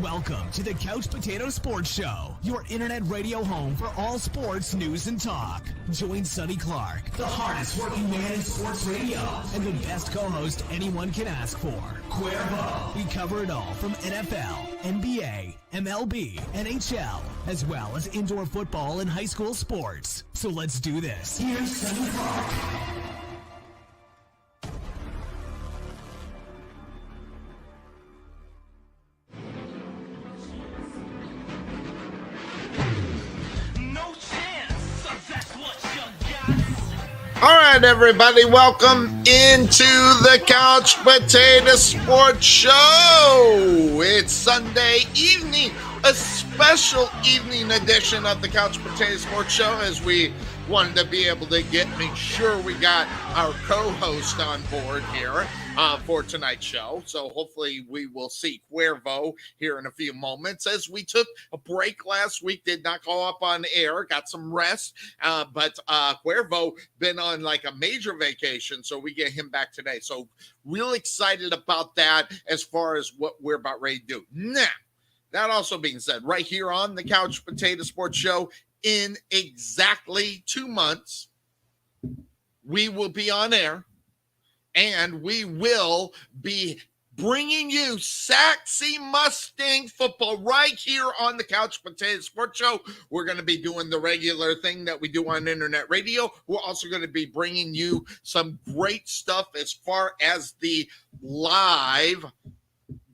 Welcome to the Couch Potato Sports Show, your internet radio home for all sports news and talk. Join Sonny Clark, the hardest working man in sports radio, and the best co-host anyone can ask for, Cuervo. We cover it all from NFL, NBA, MLB, NHL, as well as indoor football and high school sports. So let's do this. Here's Sonny Clark. All right, everybody, welcome into the Couch Potato Sports Show. It's Sunday evening, a special evening edition of the Couch Potato Sports Show, as we wanted to be able to make sure we got our co-host on board here for tonight's show. So hopefully we will see Cuervo here in a few moments, as we took a break last week, did not go up on air, got some rest, but Cuervo been on like a major vacation, so we get him back today. So real excited about that as far as what we're about ready to do. Now, that also being said, right here on the Couch Potato Sports Show, in exactly 2 months, we will be on air, and we will be bringing you Saxy Mustang football right here on the Couch Potato Sports Show. We're going to be doing the regular thing that we do on internet radio. We're also going to be bringing you some great stuff as far as the live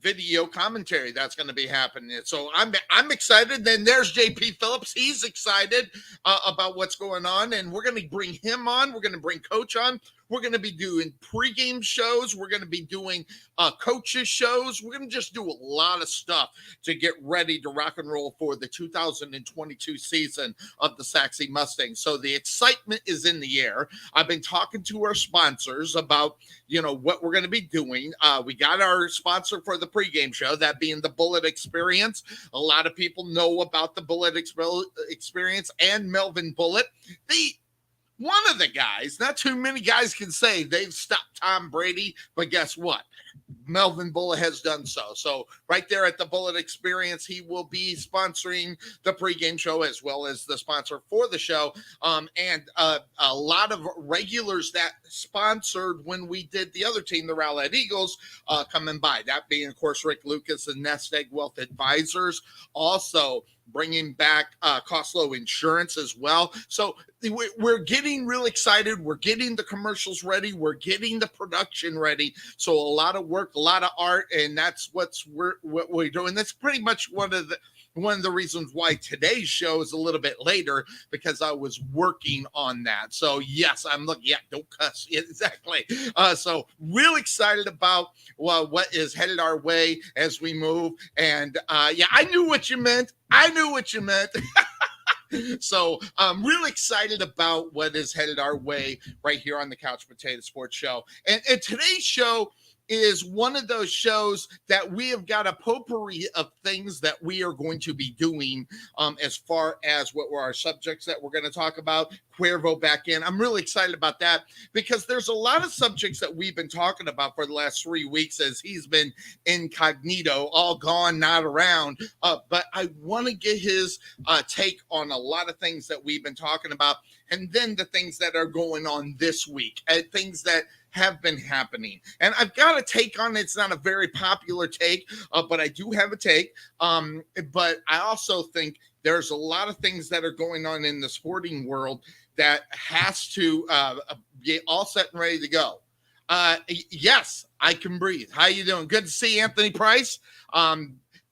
video commentary that's going to be happening. So I'm excited. Then there's JP Phillips. He's excited about what's going on, and we're going to bring him on. We're going to bring Coach on. We're going to be doing pregame shows. We're going to be doing coaches shows. We're going to just do a lot of stuff to get ready to rock and roll for the 2022 season of the Saxy Mustang. So the excitement is in the air. I've been talking to our sponsors about, what we're going to be doing. We got our sponsor for the pregame show, that being the Bullet Experience. A lot of people know about the Bullet Experience and Melvin Bullet. One of the guys, not too many guys can say they've stopped Tom Brady, but guess what? Melvin Bullet has done so. So right there at the Bullet Experience, he will be sponsoring the pregame show as well as the sponsor for the show. And a lot of regulars that sponsored when we did the other team, the Rowlett Eagles, coming by. That being, of course, Rick Lucas and Nest Egg Wealth Advisors. Also bringing back Costlow Insurance as well. So we're getting real excited. We're getting the commercials ready. We're getting the production ready. So a lot of work, a lot of art, and that's what we're doing. That's pretty much one of the reasons why today's show is a little bit later, because I was working on that. So yes, I'm looking. Yeah, don't cuss. Yeah, exactly. So real excited about what is headed our way as we move. And yeah, I knew what you meant. So I'm really excited about what is headed our way right here on the Couch Potato Sports Show. And today's show is one of those shows that we have got a potpourri of things that we are going to be doing as far as what were our subjects that we're going to talk about. Cuervo back in. I'm really excited about that, because there's a lot of subjects that we've been talking about for the last 3 weeks as he's been incognito, all gone, not around. But I want to get his take on a lot of things that we've been talking about, and then the things that are going on this week, and things that have been happening. And I've got a take on it. It's not a very popular take, but I do have a take. But I also think there's a lot of things that are going on in the sporting world that has to be all set and ready to go. Yes, I can breathe. How you doing? Good to see Anthony Price.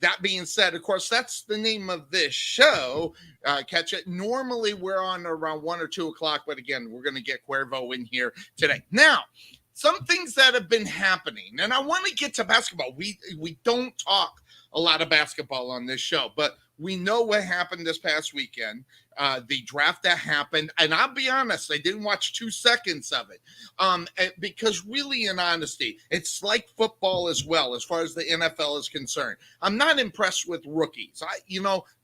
That being said, of course, that's the name of this show. Catch it. Normally, we're on around 1 or 2 o'clock, but again, we're going to get Cuervo in here today. Now, some things that have been happening, and I want to get to basketball. We don't talk a lot of basketball on this show, but we know what happened this past weekend, the draft that happened. And I'll be honest, I didn't watch 2 seconds of it because really, in honesty, it's like football as well, as far as the NFL is concerned. I'm not impressed with rookies.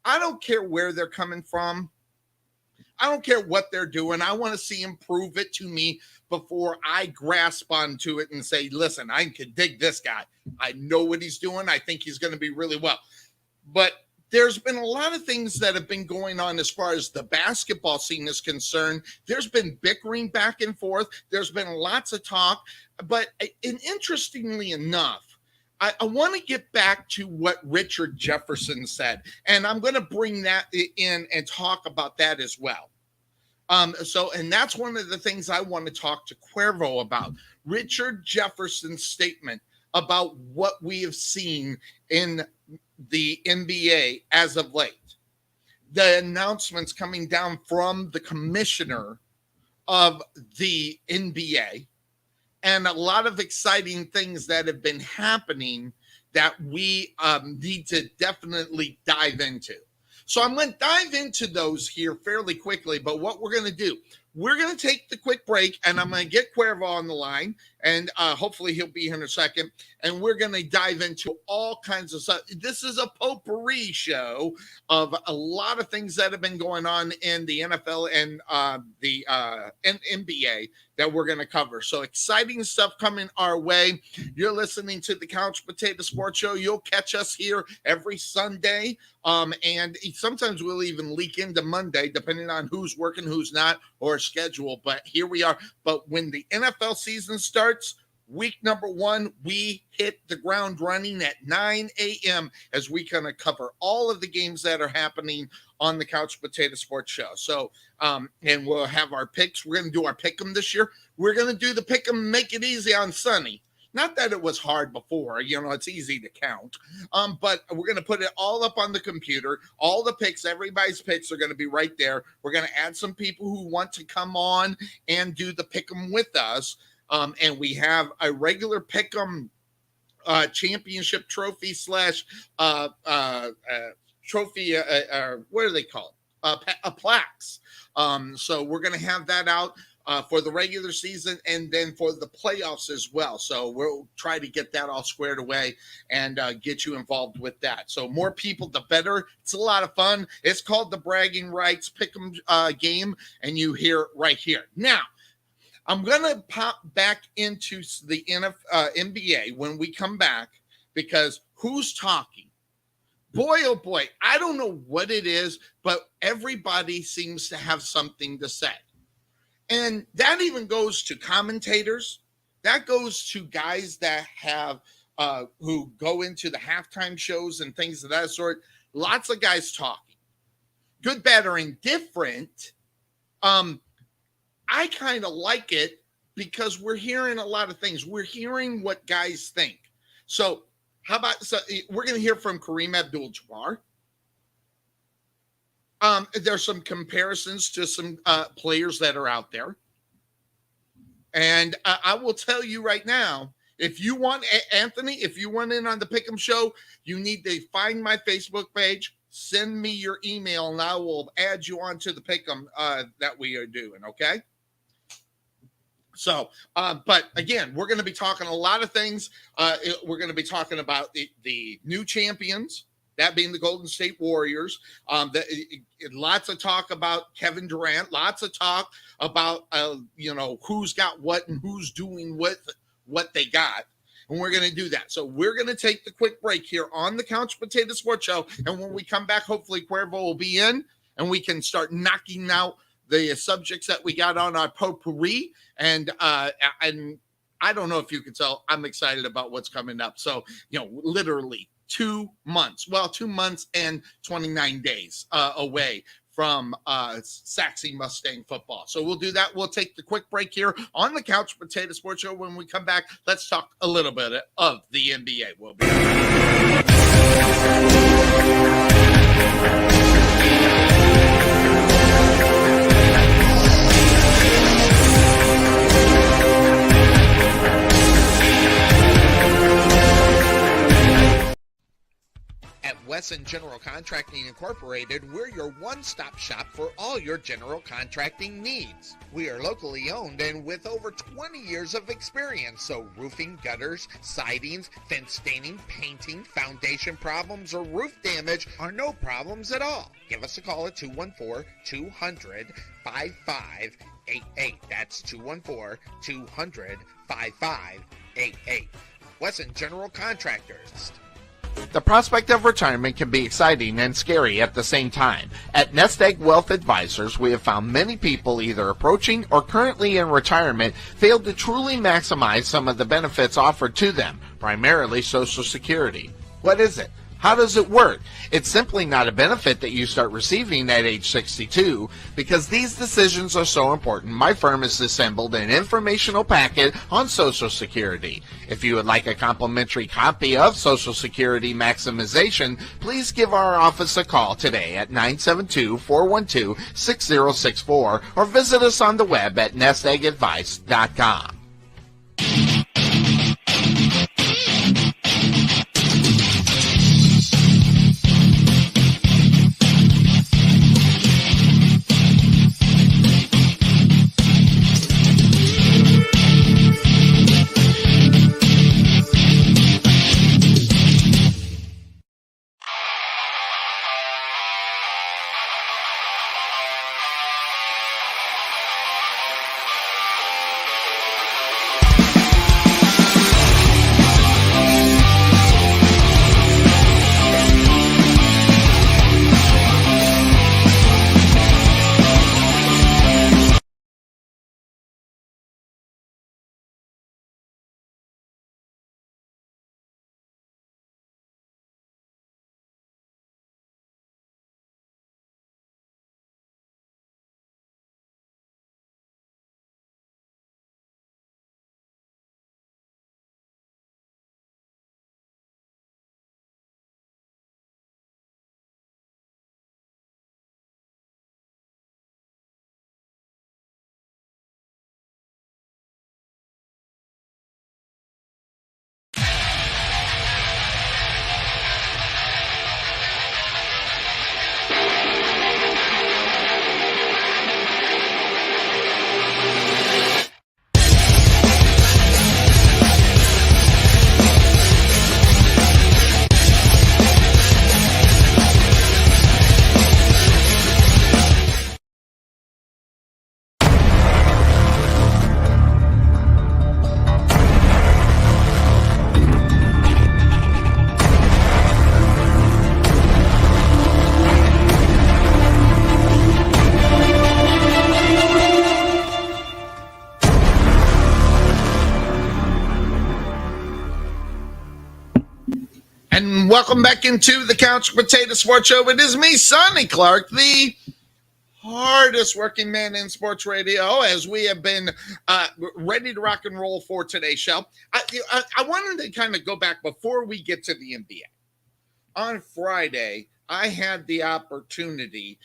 I don't care where they're coming from. I don't care what they're doing. I want to see him prove it to me before I grasp onto it and say, listen, I can dig this guy. I know what he's doing. I think he's going to be really well. But there's been a lot of things that have been going on as far as the basketball scene is concerned. There's been bickering back and forth. There's been lots of talk. But interestingly enough, I want to get back to what Richard Jefferson said. And I'm going to bring that in and talk about that as well. And that's one of the things I want to talk to Cuervo about. Richard Jefferson's statement about what we have seen in the NBA as of late. The announcements coming down from the commissioner of the NBA, and a lot of exciting things that have been happening that we need to definitely dive into. So I'm going to dive into those here fairly quickly, but what we're going to do, we're going to take the quick break, and I'm going to get Cuervo on the line, and hopefully he'll be here in a second, and we're going to dive into all kinds of stuff. This is a potpourri show of a lot of things that have been going on in the NFL and the NBA that we're going to cover. So exciting stuff coming our way. You're listening to the Couch Potato Sports Show. You'll catch us here every Sunday. And sometimes we'll even leak into Monday, depending on who's working, who's not, or schedule. But here we are. But when the NFL season starts, week number 1, we hit the ground running at 9 a.m. as we kind of cover all of the games that are happening on the Couch Potato Sports Show. So, and we'll have our picks. We're going to do our pick 'em this year. We're going to do the pick 'em, make it easy on Sunny. Not that it was hard before, it's easy to count. But we're going to put it all up on the computer. All the picks, everybody's picks are going to be right there. We're going to add some people who want to come on and do the pick 'em with us. And we have a regular pick 'em championship trophy slash trophy. What do they call it? A plaques. So we're going to have that out for the regular season and then for the playoffs as well. So we'll try to get that all squared away and get you involved with that. So more people, the better. It's a lot of fun. It's called the Bragging Rights Pick'em game, and you hear it right here. Now, I'm going to pop back into the NBA when we come back, because who's talking? Boy, oh boy, I don't know what it is, but everybody seems to have something to say. And that even goes to commentators. That goes to guys that have who go into the halftime shows and things of that sort. Lots of guys talking. Good, bad, or indifferent. I kind of like it because we're hearing a lot of things. We're hearing what guys think. So we're going to hear from Kareem Abdul-Jabbar. There's some comparisons to some players that are out there. And I will tell you right now, if you want, Anthony, if you want in on the Pick'em Show, you need to find my Facebook page, send me your email, and I will add you on to the Pick'em that we are doing, okay? So, but again, we're going to be talking a lot of things. We're going to be talking about the new champions, that being the Golden State Warriors. Lots of talk about Kevin Durant. Lots of talk about, who's got what and who's doing what they got. And we're going to do that. So we're going to take the quick break here on the Couch Potato Sports Show. And when we come back, hopefully Cuervo will be in and we can start knocking out the subjects that we got on our potpourri. And I don't know if you can tell, I'm excited about what's coming up. So, literally 2 months, 2 months and 29 days away from Saxy Mustang football. So we'll do that. We'll take the quick break here on the Couch Potato Sports Show. When we come back, let's talk a little bit of the NBA. We'll be right back. At Wesson General Contracting Incorporated, we're your one-stop shop for all your general contracting needs. We are locally owned and with over 20 years of experience, so roofing, gutters, sidings, fence staining, painting, foundation problems, or roof damage are no problems at all. Give us a call at 214-200-5588. That's 214-200-5588. Wesson General Contractors. The prospect of retirement can be exciting and scary at the same time. At Nest Egg Wealth Advisors, we have found many people either approaching or currently in retirement fail to truly maximize some of the benefits offered to them, primarily Social Security. What is it? How does it work? It's simply not a benefit that you start receiving at age 62. Because these decisions are so important, my firm has assembled an informational packet on Social Security. If you would like a complimentary copy of Social Security Maximization, please give our office a call today at 972-412-6064 or visit us on the web at nesteggadvice.com. And welcome back into the Couch Potato Sports Show. It is me, Sonny Clark, the hardest working man in sports radio, as we have been ready to rock and roll for today's show. I wanted to kind of go back before we get to the NBA. On Friday, I had the opportunity.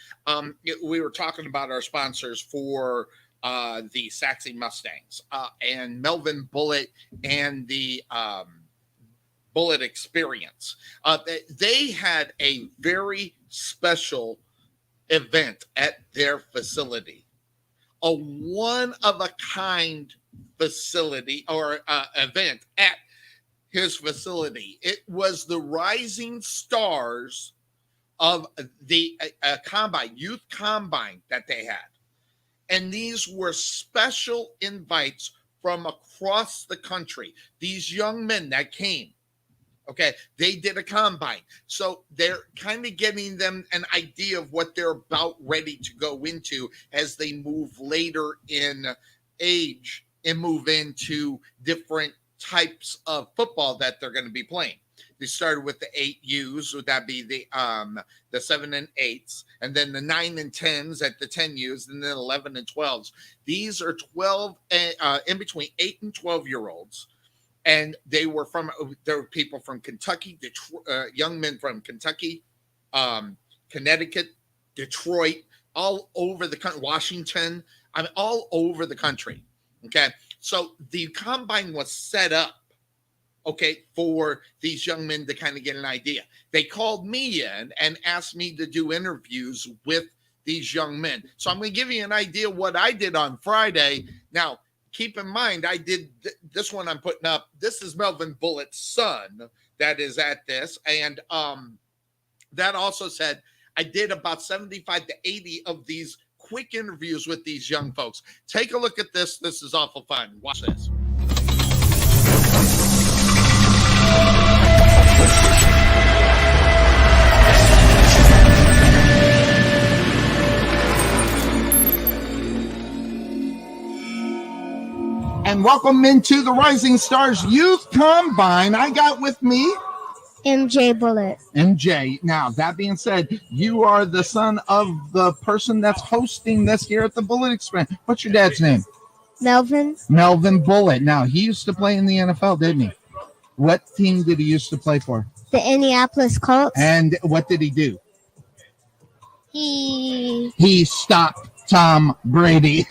We were talking about our sponsors for the Saxy Mustangs and Melvin Bullitt and the Bullet Experience. They had a very special event at their facility, a one-of-a-kind facility or event at his facility. It was the rising stars of the combine, youth combine that they had. And these were special invites from across the country. These young men that came, okay, they did a combine. So they're kind of getting them an idea of what they're about ready to go into as they move later in age and move into different types of football that they're going to be playing. They started with the 8Us, would that be the 7 and 8s, and then the 9 and 10s at the 10Us, and then 11 and 12s. These are 12 in between 8 and 12-year-olds. And there were people from Kentucky, Detroit, young men from Kentucky, Connecticut, Detroit, all over the country, Washington, all over the country. Okay. So the combine was set up, okay, for these young men to kind of get an idea. They called me in and asked me to do interviews with these young men. So I'm going to give you an idea what I did on Friday. Now, keep in mind, I did this one I'm putting up. This is Melvin Bullitt's son that is at this. And that also said, I did about 75 to 80 of these quick interviews with these young folks. Take a look at this. This is awful fun. Watch this. and welcome into the Rising Stars Youth Combine. I got with me MJ Bullet. MJ. Now, that being said, you are the son of the person that's hosting this here at the Bullet Experience. What's your dad's name? Melvin Bullet. Now, he used to play in the NFL, didn't he? What team did he used to play for? The Indianapolis Colts. And what did he do? He stopped Tom Brady.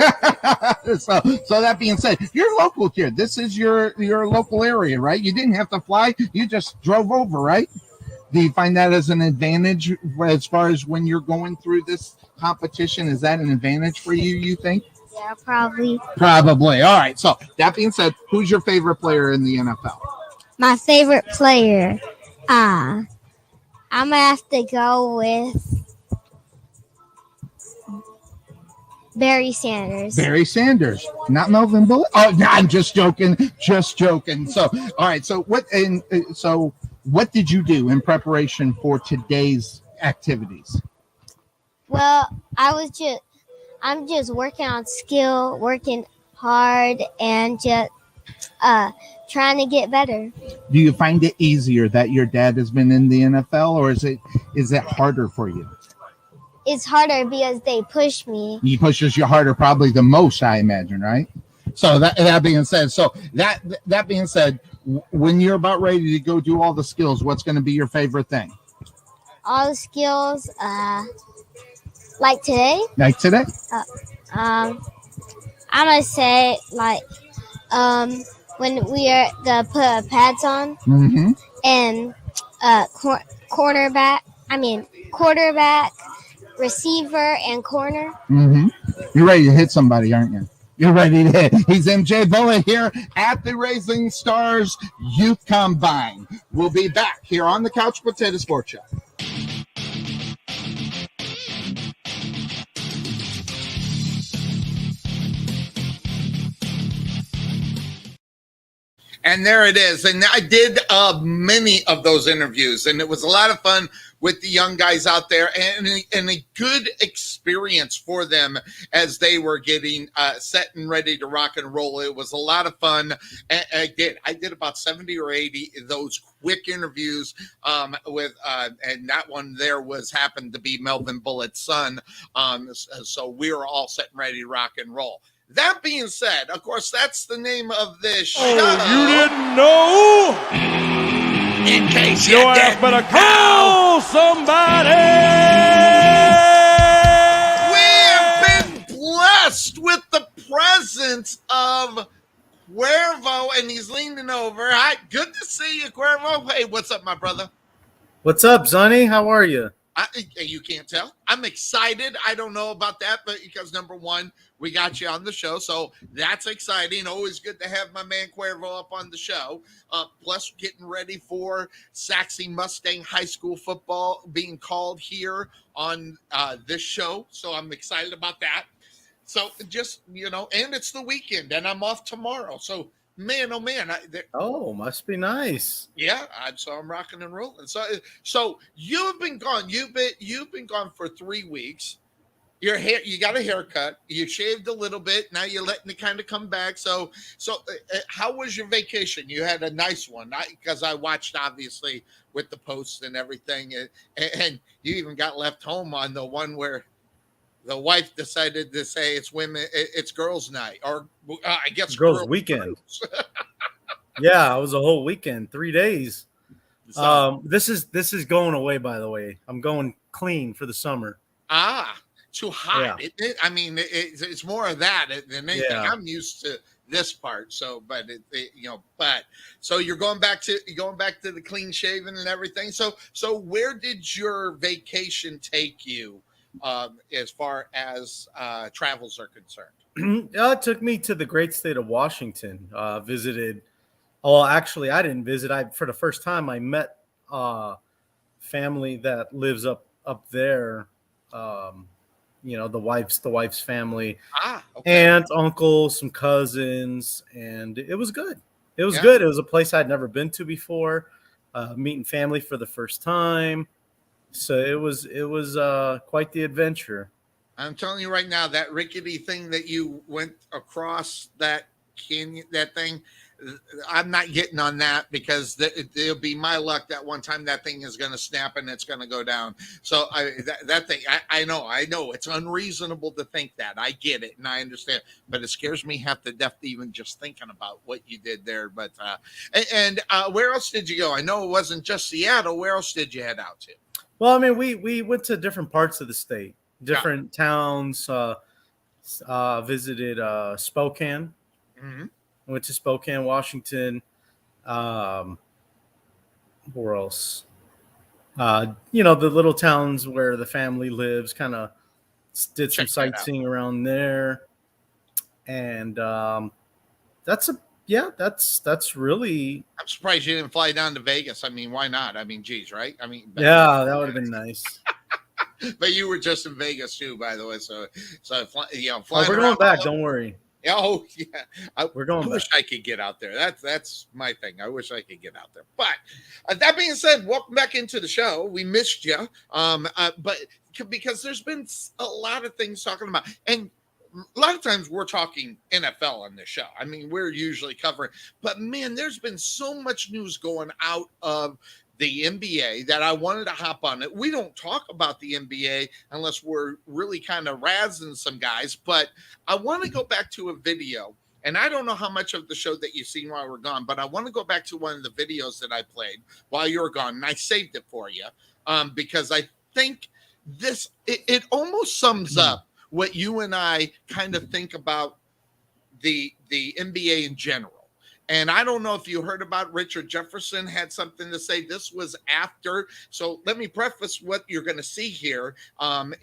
so that being said, you're local here. This is your local area, right? You didn't have to fly. You just drove over, right? Do you find that as an advantage as far as when you're going through this competition? Is that an advantage for you, you think? Yeah, probably. Probably. All right. So that being said, who's your favorite player in the NFL? My favorite player. I'm going to have to go with Barry Sanders. Not Melvin Bullet. Oh, no, I'm just joking. So, all right. So what did you do in preparation for today's activities? Well, I'm just working on skill, working hard, and just trying to get better. Do you find it easier that your dad has been in the NFL, or is it harder for you? It's harder because they push me. He pushes you harder, probably the most, I imagine, right? So that being said, when you're about ready to go do all the skills, what's going to be your favorite thing? All the skills, like today. I'm gonna say when we are gonna put pads on, and quarterback, receiver, and corner. You're ready to hit somebody, aren't you? You're ready to hit. He's MJ Bullet here at the Rising Stars Youth Combine. We'll be back here on the Couch Potato Sports Show. And there it is. And I did many of those interviews, and it was a lot of fun with the young guys out there, and a good experience for them as they were getting set and ready to rock and roll. It was a lot of fun. And I did about 70 or 80 of those quick interviews with and that one there happened to be Melvin Bullet's son. So we were all set and ready to rock and roll. That being said, of course, that's the name of this show. Oh, you didn't know? In case you didn't better call somebody. We have been blessed with the presence of Cuervo, and he's leaning over. Hi, good to see you, Cuervo. Hey, what's up, my brother? What's up, Sonny? How are you? You can't tell. I'm excited. I don't know about that, but because number one, we got you on the show, so that's exciting. Always good to have my man Cuervo up on the show. Plus, getting ready for Saxe Mustang High School football being called here on this show, so I'm excited about that. So just, and it's the weekend, and I'm off tomorrow, so man, oh man! Must be nice. Yeah, I'm rocking and rolling. So you've been gone. You've been gone for 3 weeks. Your hair, you got a haircut. You shaved a little bit. Now you're letting it kind of come back. So how was your vacation? You had a nice one, because I watched obviously with the posts and everything, and you even got left home on the one where the wife decided to say it's girls' night, or I guess girls' weekend. Yeah, it was a whole weekend, 3 days. This is going away, by the way. I'm going clean for the summer. Too hot. Yeah. It's more of that than anything. Yeah. I'm used to this part. So, so you're going back to the clean shaven and everything. So where did your vacation take you? As far as travels are concerned? It took me to the great state of Washington. Visited. Well, actually, I didn't visit. For the first time, I met family that lives up there. The wife's family. Okay. Aunt, uncle, some cousins, and it was good. It was good. It was a place I'd never been to before. Meeting family for the first time. So it was quite the adventure. I'm telling you right now, that rickety thing that you went across that that thing. I'm not getting on that because it'll be my luck that one time that thing is going to snap and it's going to go down. So that thing, I know it's unreasonable to think that. I get it and I understand, but it scares me half to death even just thinking about what you did there. But where else did you go? I know it wasn't just Seattle. Where else did you head out to? Well, I mean, we went to different parts of the state, different towns. Visited Spokane. Mm-hmm. Went to Spokane, Washington. Where else? The little towns where the family lives. Kind of did some sightseeing around there, and that's really. I'm surprised you didn't fly down to Vegas. I mean, why not? I mean, geez, right? I mean, yeah, that would have been nice. But you were just in Vegas too, by the way. So flying. We're going back. Don't worry. Oh yeah, we're going. I wish I could get out there. That's my thing. I wish I could get out there. But that being said, welcome back into the show. We missed you, but because there's been a lot of things talking about, and a lot of times we're talking NFL on this show. I mean, we're usually covering, but man, there's been so much news going out of the NBA that I wanted to hop on it. We don't talk about the NBA unless we're really kind of razzing some guys, but I want to go back to a video, and I don't know how much of the show that you've seen while we're gone, but I want to go back to one of the videos that I played while you were gone, and I saved it for you because I think it almost sums up what you and I kind of think about the NBA in general. And I don't know if you heard about Richard Jefferson had something to say. This was after. So let me preface what you're going to see here. And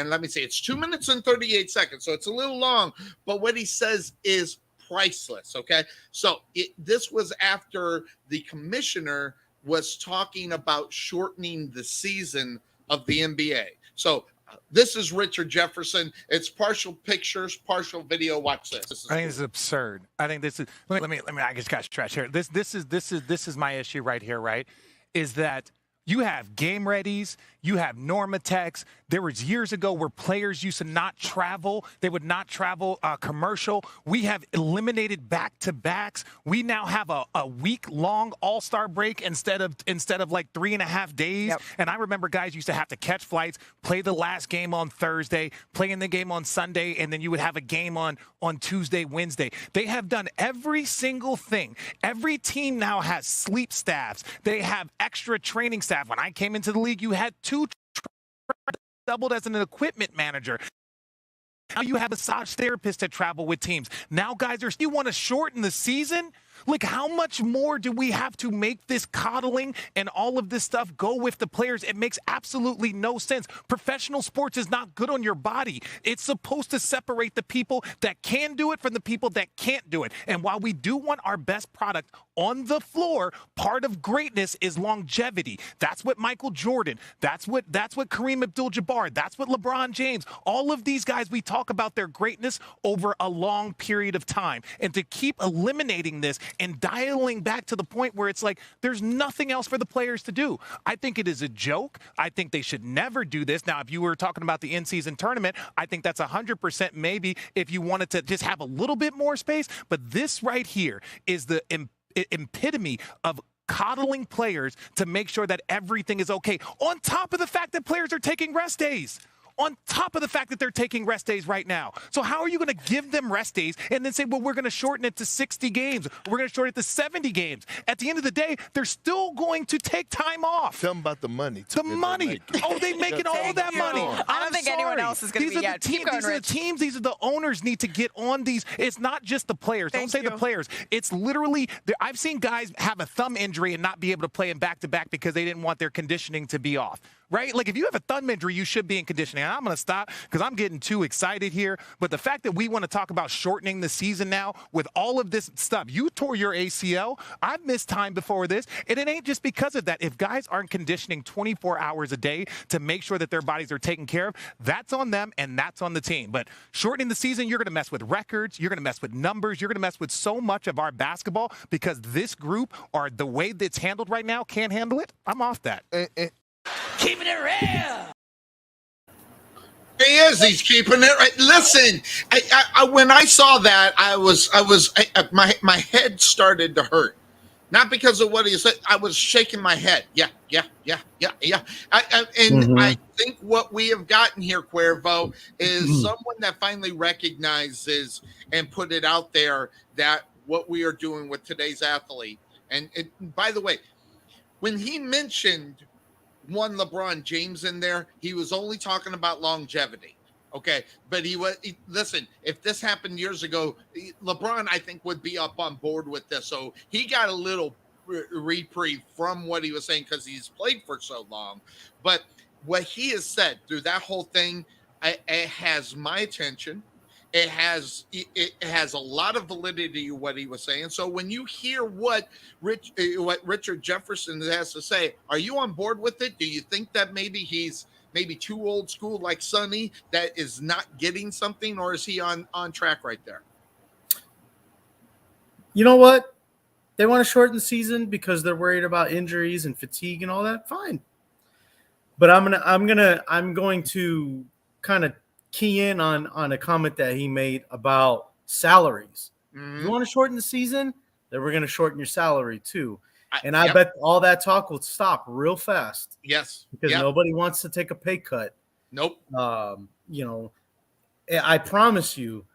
let me say it's 2 minutes and 38 seconds. So it's a little long, but what he says is priceless. Okay. So this was after the commissioner was talking about shortening the season of the NBA. So this is Richard Jefferson. It's partial pictures, partial video. Watch this. I think this is absurd. I think this is. Let me. I just got stretched here. This is my issue right here. Right, is that you have game readies, you have Normatex. There was years ago where players used to not travel. They would not travel commercial. We have eliminated back-to-backs. We now have a week-long all-star break instead of like 3.5 days. Yep. And I remember guys used to have to catch flights, play the last game on Thursday, play in the game on Sunday, and then you would have a game on Tuesday, Wednesday. They have done every single thing. Every team now has sleep staffs. They have extra training staff. When I came into the league, you had 2 doubled as an equipment manager. Now you have massage therapists that travel with teams. Now guys you want to shorten the season? Like, how much more do we have to make this coddling and all of this stuff go with the players? It makes absolutely no sense. Professional sports is not good on your body. It's supposed to separate the people that can do it from the people that can't do it. And while we do want our best product on the floor, part of greatness is longevity. That's what Michael Jordan, that's what Kareem Abdul-Jabbar, that's what LeBron James, all of these guys, we talk about their greatness over a long period of time. And to keep eliminating this and dialing back to the point where it's like there's nothing else for the players to do. I think it is a joke. I think they should never do this. Now, if you were talking about the in-season tournament, I think that's 100% maybe if you wanted to just have a little bit more space. But this right here is the epitome of coddling players to make sure that everything is okay. On top of the fact that players are taking rest days. On top of the fact that they're taking rest days right now. So how are you going to give them rest days and then say, well, we're going to shorten it to 60 games. We're going to shorten it to 70 games. At the end of the day, they're still going to take time off. Tell them about the money. The money. Oh, they're making all that money. I don't think anyone else is going to be These are the teams. These are the owners need to get on these. It's not just the players. Don't say the players. It's literally, I've seen guys have a thumb injury and not be able to play in back-to-back because they didn't want their conditioning to be off. Right? Like, if you have a thumb injury, you should be in conditioning. And I'm going to stop because I'm getting too excited here. But the fact that we want to talk about shortening the season now with all of this stuff, you tore your ACL. I've missed time before this. And it ain't just because of that. If guys aren't conditioning 24 hours a day to make sure that their bodies are taken care of, that's on them and that's on the team. But shortening the season, you're going to mess with records. You're going to mess with numbers. You're going to mess with so much of our basketball because this group or the way that's handled right now can't handle it. I'm off that. Keeping it real. He is. He's keeping it right. Listen, when I saw that, my head started to hurt. Not because of what he said. I was shaking my head. Yeah. I think what we have gotten here, Cuervo, is someone that finally recognizes and put it out there that what we are doing with today's athlete. And by the way, when he mentioned one LeBron James in there, he was only talking about longevity. Okay, but listen, if this happened years ago, LeBron, I think, would be up on board with this. So he got a little reprieve from what he was saying because he's played for so long. But what he has said through that whole thing, it has my attention. It has a lot of validity to what he was saying. So when you hear what Richard Jefferson has to say, are you on board with it? Do you think that maybe he's too old school like Sonny that is not getting something, or is he on track right there? You know what? They want to shorten the season because they're worried about injuries and fatigue and all that. Fine. But I'm going to kind of key in on a comment that he made about salaries. If you want to shorten the season, then we're going to shorten your salary too. I bet all that talk will stop real fast. Yes. Because nobody wants to take a pay cut. Nope. I promise you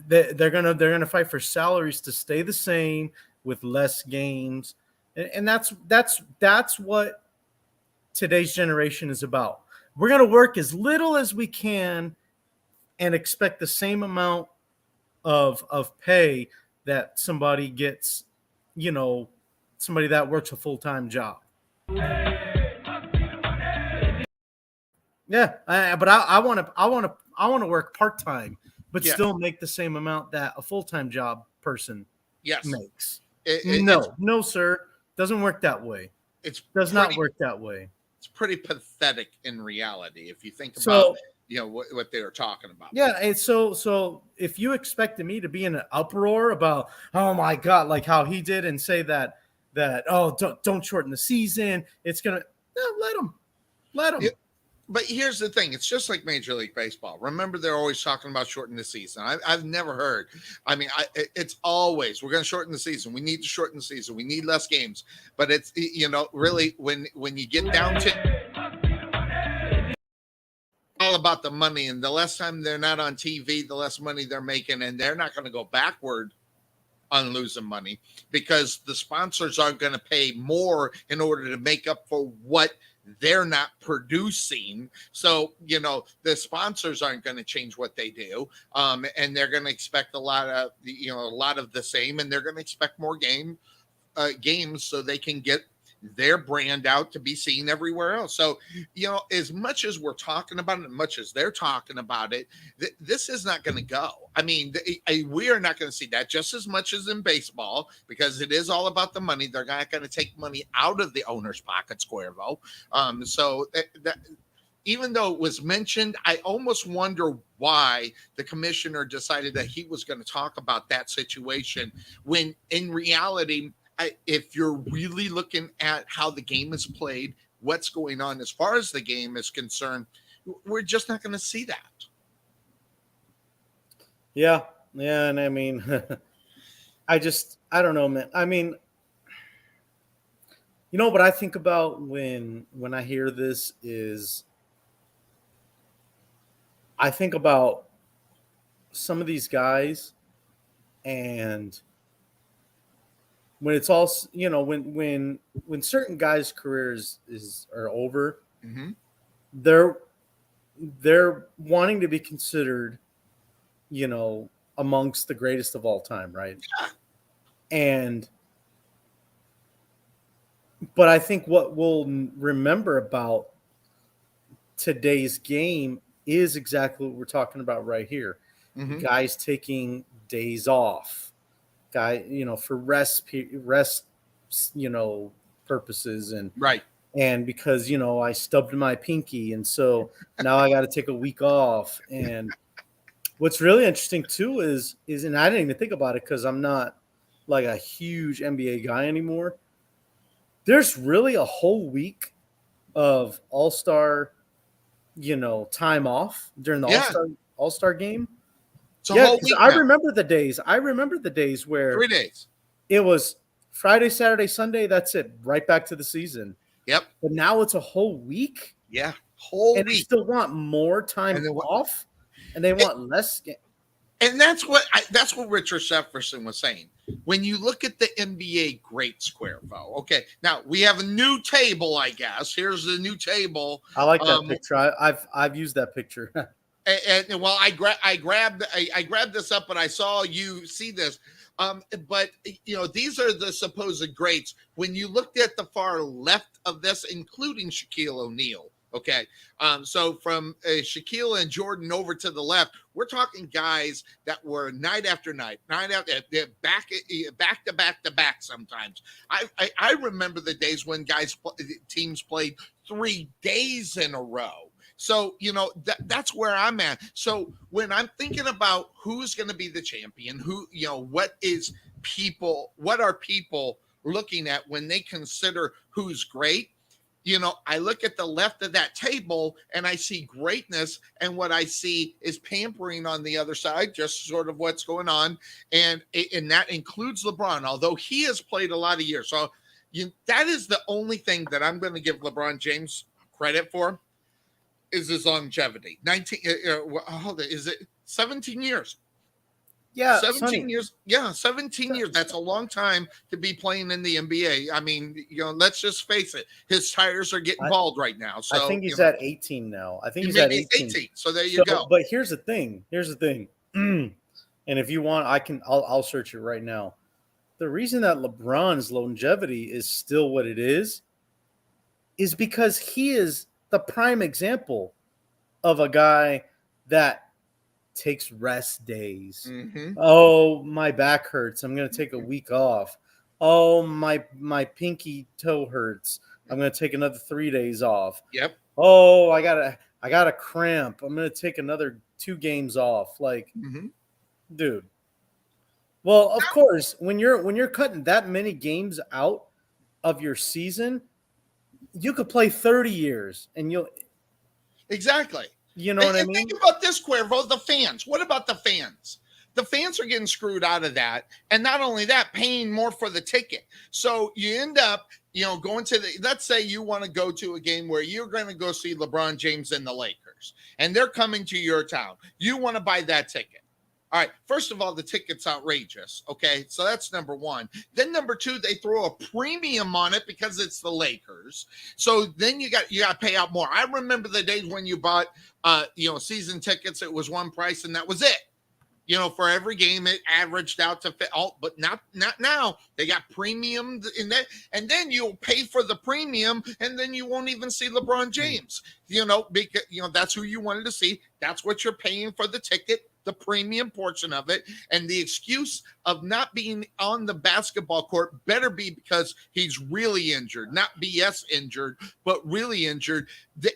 they're gonna fight for salaries to stay the same with less games. And that's what today's generation is about. We're going to work as little as we can and expect the same amount of pay that somebody gets, somebody that works a full-time job. Yeah, but I want to work part-time, but still make the same amount that a full-time job person makes. No, sir. Doesn't work that way. It does not work that way. It's pretty pathetic in reality if you think about what they were talking about. Yeah, and so if you expected me to be in an uproar about, oh my God, like how he did and say that don't shorten the season, it's gonna let him. But here's the thing. It's just like Major League Baseball. Remember, they're always talking about shortening the season. I've never heard. I mean, it's always, we're going to shorten the season. We need to shorten the season. We need less games. But it's, really, when you get down to all about the money, and the less time they're not on TV, the less money they're making, and they're not going to go backward on losing money because the sponsors aren't going to pay more in order to make up for what they're not producing. So, the sponsors aren't going to change what they do. And they're going to expect a lot of the same, and they're going to expect more games so they can get their brand out to be seen everywhere else. So, as much as we're talking about it, as much as they're talking about it, this is not going to go. I mean, we are not going to see that just as much as in baseball because it is all about the money. They're not going to take money out of the owner's pockets, Cuervo. So that even though it was mentioned, I almost wonder why the commissioner decided that he was going to talk about that situation when in reality, if you're really looking at how the game is played, what's going on as far as the game is concerned, we're just not going to see that. Yeah. And I mean, I don't know, man. I mean, what I think about when I hear this is I think about some of these guys and when it's all, when certain guys' careers are over, they're wanting to be considered, amongst the greatest of all time, right? But I think what we'll remember about today's game is exactly what we're talking about right here. Guys taking days off. For rest, purposes and right. And because, I stubbed my pinky. And so now I got to take a week off. And what's really interesting too is, and I didn't even think about it because I'm not like a huge NBA guy anymore. There's really a whole week of all-star, time off during the Yeah. All-Star game. It's a Yeah, whole 'cause week I now. remember the days. I remember the days where 3 days. it was Friday, Saturday, Sunday. That's it. Right back to the season. Yep. But now it's a whole week, Yeah. Whole and they week. still want more time And then what- off, and they want less. And that's what Richard Jefferson was saying. When you look at the NBA greats, Cuervo. Okay, now we have a new table, I guess. Here's the new table. I like that picture. I've used that picture. And well, I grabbed this up, and I saw you see this. But these are the supposed greats. When you looked at the far left of this, including Shaquille O'Neal. Okay, so from Shaquille and Jordan over to the left, we're talking guys that were night after night, back to back. Sometimes I remember the days when teams played 3 days in a row. So, that's where I'm at. So when I'm thinking about who's going to be the champion, what are people looking at when they consider who's great? I look at the left of that table and I see greatness, and what I see is pampering on the other side, just sort of what's going on. And that includes LeBron, although he has played a lot of years. So that is the only thing that I'm going to give LeBron James credit for is his longevity. 19, is it 17 years? Yeah, 17 years. Yeah, 17 years. That's a long time to be playing in the NBA. I mean, let's just face it. His tires are getting bald right now. So I think he's at 18 now. I think he's at 18. So there you go. But here's the thing. And if you want, I'll search it right now. The reason that LeBron's longevity is still what it is because he is the prime example of a guy that takes rest days. Mm-hmm. Oh, my back hurts. I'm going to take a week off. Oh, my pinky toe hurts. I'm going to take another 3 days off. Yep. Oh, I got a cramp. I'm going to take another 2 games off. Like, dude. Well, of course, when you're cutting that many games out of your season, you could play 30 years and you'll exactly. You know what I mean? Think about this, Cuervo, the fans. What about the fans? The fans are getting screwed out of that. And not only that, paying more for the ticket. So you end up, going to let's say you want to go to a game where you're going to go see LeBron James and the Lakers, and they're coming to your town. You want to buy that ticket. All right. First of all, the ticket's outrageous. Okay. So that's number one. Then number two, they throw a premium on it because it's the Lakers. So then you got to pay out more. I remember the days when you bought, season tickets. It was one price and that was it. For every game, it averaged out to fit. Oh, but not now. They got premium in that, and then you'll pay for the premium, and then you won't even see LeBron James. Because that's who you wanted to see. That's what you're paying for the ticket, the premium portion of it, and the excuse of not being on the basketball court better be because he's really injured, not BS injured, but really injured. The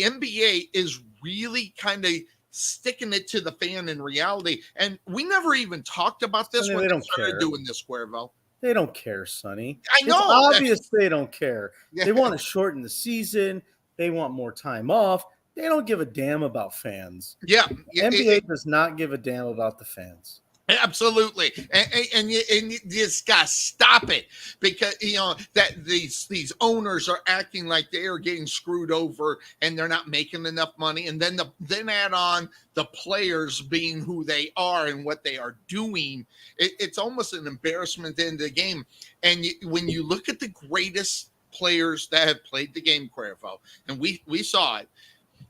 NBA is really kind of sticking it to the fan in reality. And we never even talked about this when they started doing this, Cuervo. They don't care, Sonny. I know. It's obvious they don't care. Yeah. They want to shorten the season. They want more time off. They don't give a damn about fans. Yeah. NBA does not give a damn about the fans. Absolutely. And you just got to stop it because, that these owners are acting like they are getting screwed over and they're not making enough money. And then add on the players being who they are and what they are doing. It's almost an embarrassment in the game. And when you look at the greatest players that have played the game, Cuervo, and we saw it,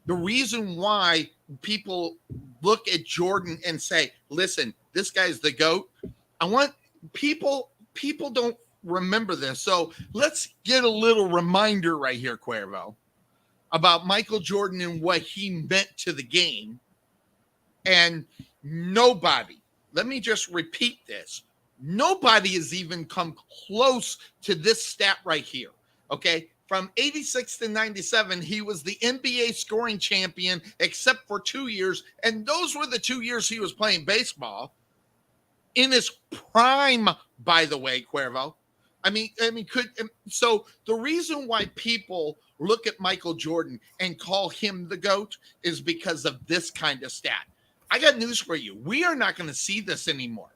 the reason why people look at Jordan and say, listen, this guy's the GOAT. I want people don't remember this. So let's get a little reminder right here, Cuervo, about Michael Jordan and what he meant to the game. And nobody, let me just repeat this. Nobody has even come close to this stat right here. Okay. From 86 to 97, he was the NBA scoring champion, except for 2 years. And those were the 2 years he was playing baseball. In his prime, by the way, Cuervo. So the reason why people look at Michael Jordan and call him the GOAT is because of this kind of stat. I got news for you. We are not going to see this anymore.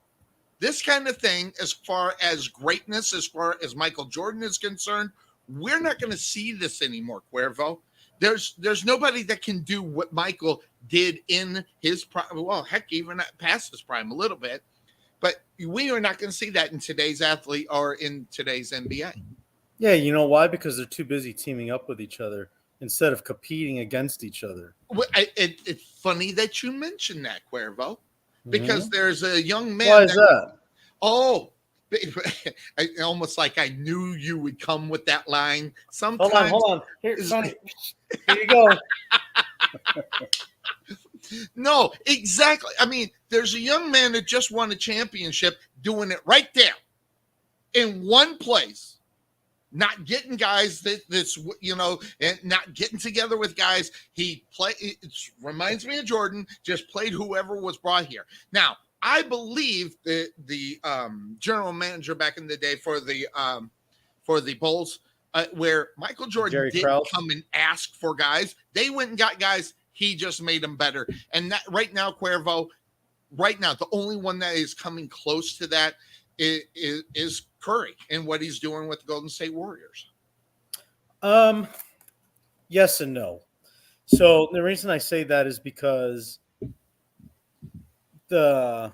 This kind of thing, as far as greatness, as far as Michael Jordan is concerned, we're not going to see this anymore, Cuervo. There's nobody that can do what Michael did in his prime. Well, heck, even past his prime a little bit. But we are not going to see that in today's athlete or in today's NBA. Yeah, you know why? Because they're too busy teaming up with each other instead of competing against each other. Well, it's funny that you mentioned that, Cuervo, because there's a young man. Why is that? Oh, almost like I knew you would come with that line. Sometimes, hold on. Here you go. No, exactly. I mean, there's a young man that just won a championship doing it right there in one place, not getting guys that's, and not getting together with guys. It reminds me of Jordan, just played whoever was brought here. Now, I believe the general manager back in the day for the Bulls, where Michael Jordan didn't come and ask for guys. They went and got guys. He just made them better. And that right now, Cuervo, the only one that is coming close to that is Curry and what he's doing with the Golden State Warriors. Yes and no. So the reason I say that is because the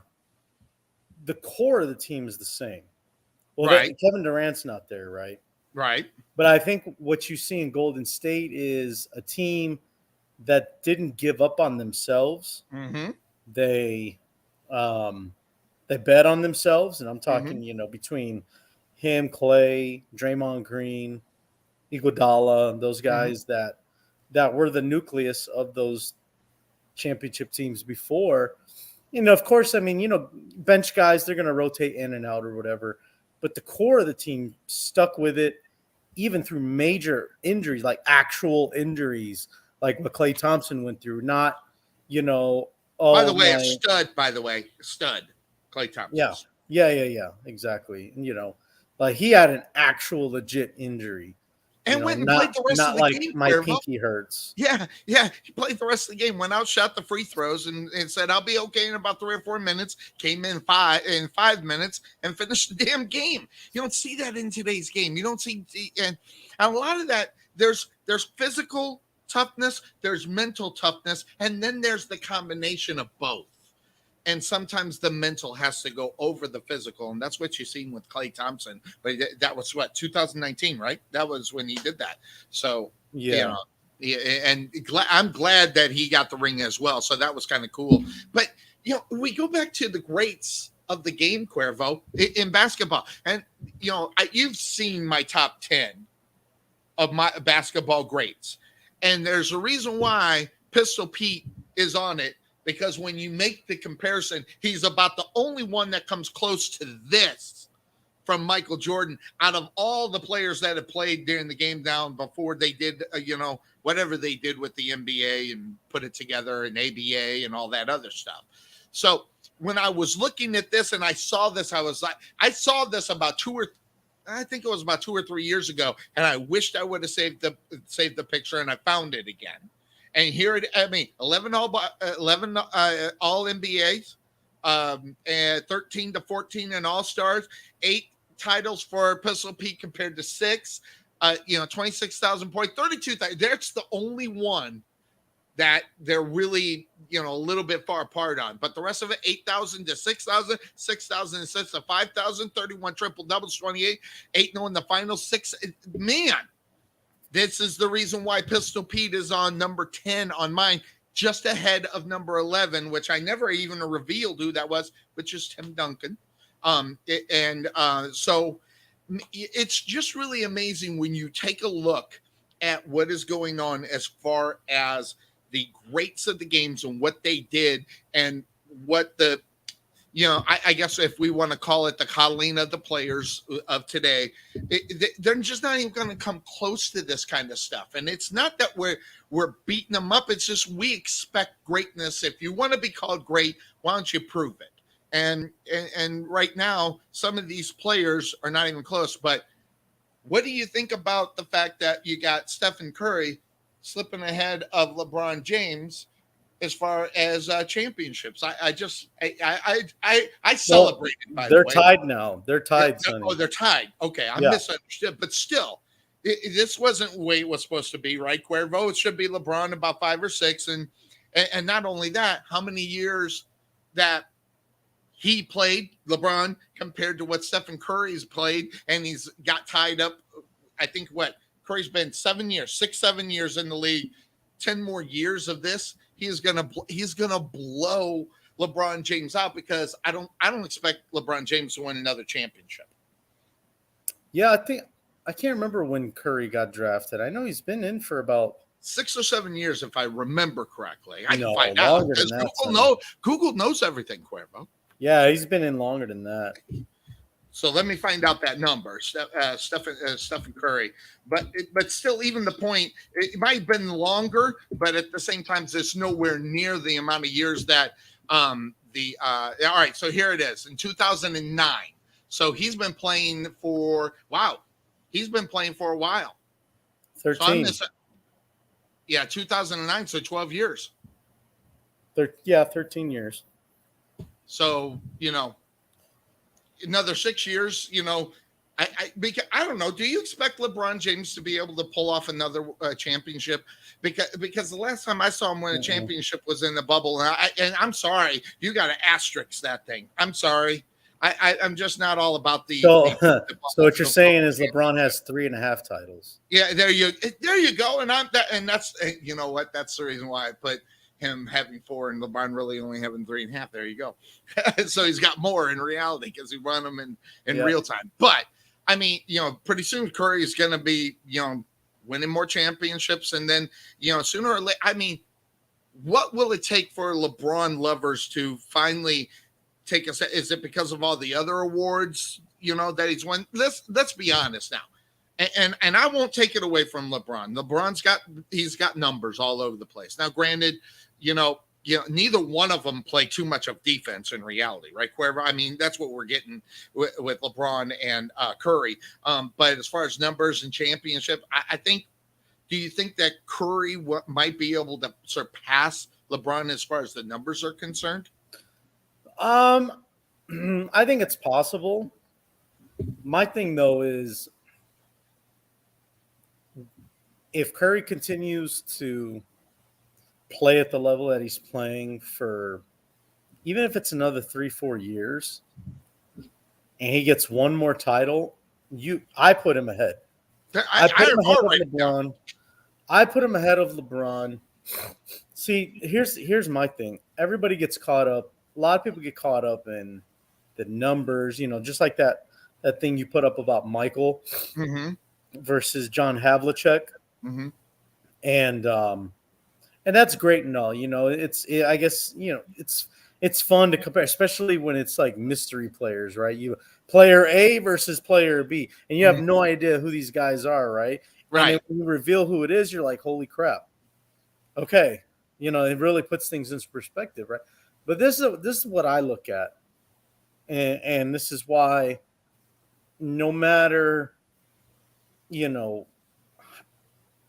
core of the team is the same. Well, right. Kevin Durant's not there, right? Right. But I think what you see in Golden State is a team that didn't give up on themselves. Mm-hmm. They bet on themselves, and I'm talking, between him, Clay, Draymond Green, Iguodala, those guys that were the nucleus of those championship teams before. Of course, I mean, bench guys, they're going to rotate in and out or whatever. But the core of the team stuck with it, even through major injuries, like actual injuries, like what Klay Thompson went through. Not, stud, Klay Thompson. Yeah, exactly. And, like he had an actual legit injury. And went and played the rest of the game. My pinky hurts. Yeah. He played the rest of the game, went out, shot the free throws, and said, I'll be okay in about 3 or 4 minutes. Came in 5 minutes and finished the damn game. You don't see that in today's game. You don't see, and a lot of that, there's physical toughness, there's mental toughness, and then there's the combination of both. And sometimes the mental has to go over the physical. And that's what you've seen with Klay Thompson. But that was 2019, right? That was when he did that. So, and I'm glad that he got the ring as well. So that was kind of cool. But, we go back to the greats of the game, Cuervo, in basketball. And, you've seen my top 10 of my basketball greats. And there's a reason why Pistol Pete is on it. Because when you make the comparison, he's about the only one that comes close to this from Michael Jordan out of all the players that have played during the game down before they did, whatever they did with the NBA and put it together and ABA and all that other stuff. So when I was looking at this and I saw this, I saw this about 2 or 3 years ago, and I wished I would have saved the picture, and I found it again. And here 11 all NBAs, and 13 to 14 in All-Stars, 8 titles for Pistol Pete compared to 6, 26,000 points, 32,000. That's the only one that they're really, a little bit far apart on. But the rest of it, 8,000 to 6,000, 6,000 to 6 to 5,000, 31 triple doubles, 28, 8-0 in the final 6. Man. This is the reason why Pistol Pete is on number 10 on mine, just ahead of number 11, which I never even revealed who that was, which is Tim Duncan. So it's just really amazing when you take a look at what is going on as far as the greats of the games and what they did and what the, I guess if we want to call it the coddling of the players of today, they're just not even going to come close to this kind of stuff. And it's not that we're beating them up. It's just we expect greatness. If you want to be called great, why don't you prove it? And right now, some of these players are not even close. But What do you think about the fact that you got Stephen Curry slipping ahead of LeBron James as far as championships? I celebrated. By They're the way, tied now. They're tied, Sonny. Oh, they're tied. Okay, I misunderstood, but still, this wasn't the way it was supposed to be, right, Cuervo? It should be LeBron about 5 or 6, and not only that, how many years that he played, LeBron, compared to what Stephen Curry's played, and he's got tied up. I think Curry's been 7 years, 6-7 years in the league. 10 more years of this, he's gonna blow LeBron James out, because I don't expect LeBron James to win another championship. Yeah, I can't remember when Curry got drafted. I know he's been in for about 6 or 7 years, if I remember correctly. I can find out. Google knows everything, Cuervo. Yeah, he's been in longer than that. So let me find out that number, Stephen Curry. But still, even the point, it might have been longer, but at the same time, there's nowhere near the amount of years that all right, so here it is. In 2009. So he's been playing for a while. 13. So 2009, so 12 years. 13 years. So, another 6 years, because I don't know. Do you expect LeBron James to be able to pull off another championship? Because the last time I saw him win a championship was in the bubble, and I'm sorry, you got to asterisk that thing. I'm sorry, I'm just not all about the. So what you're saying is LeBron has 3.5 titles. Yeah, there you go, and that's you know what? That's the reason why I put him having 4 and LeBron really only having 3.5. There you go. So he's got more in reality because he won them in real time. But I mean, pretty soon Curry is going to be, winning more championships. And then, sooner or later, I mean, what will it take for LeBron lovers to finally take a set? Is it because of all the other awards, that he's won? Let's be honest now. And I won't take it away from LeBron. He's got numbers all over the place. Now, granted, neither one of them play too much of defense in reality, right? I mean, that's what we're getting with LeBron and Curry. But as far as numbers and championship, I think. Do you think that Curry might be able to surpass LeBron as far as the numbers are concerned? I think it's possible. My thing, though, is if Curry continues to play at the level that he's playing for, even if it's another 3-4 years, and he gets one more title, I put him ahead. I put him ahead of LeBron. I put him ahead of LeBron. See, here's my thing. Everybody gets caught up. A lot of people get caught up in the numbers, just like that thing you put up about Michael versus John Havlicek. Mm-hmm. And that's great and all, I guess, it's fun to compare, especially when it's like mystery players, right? You player A versus player B, and you have no idea who these guys are, right? Right. And when you reveal who it is, you're like, holy crap. Okay. It really puts things into perspective, right? But this is what I look at. And this is why no matter,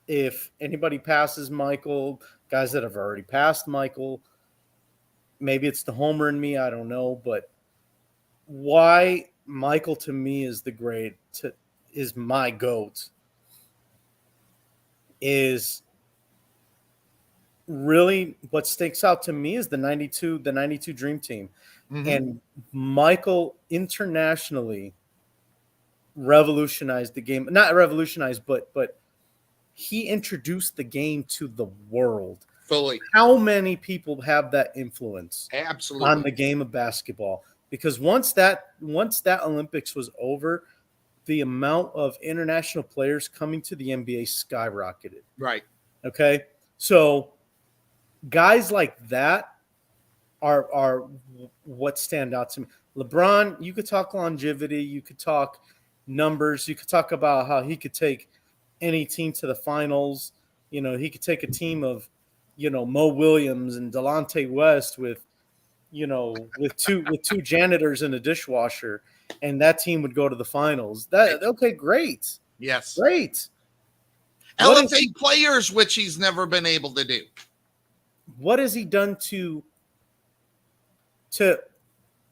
if anybody passes Michael, guys that have already passed Michael, maybe it's the homer in me, I don't know, but why Michael to me is is my GOAT is really what sticks out to me is the 92 Dream Team. Mm-hmm. And Michael internationally revolutionized the game. Not revolutionized, but he introduced the game to the world. Fully. How many people have that influence absolutely on the game of basketball? Because once that Olympics was over, the amount of international players coming to the NBA skyrocketed. Right. Okay. So guys like that are what stand out to me. LeBron, you could talk longevity, you could talk numbers, you could talk about how he could take any team to the finals. He could take a team of, Mo Williams and Delonte West with two janitors and a dishwasher, and that team would go to the finals. Okay, great. Yes. Great. Elevate players, which he's never been able to do. What has he done to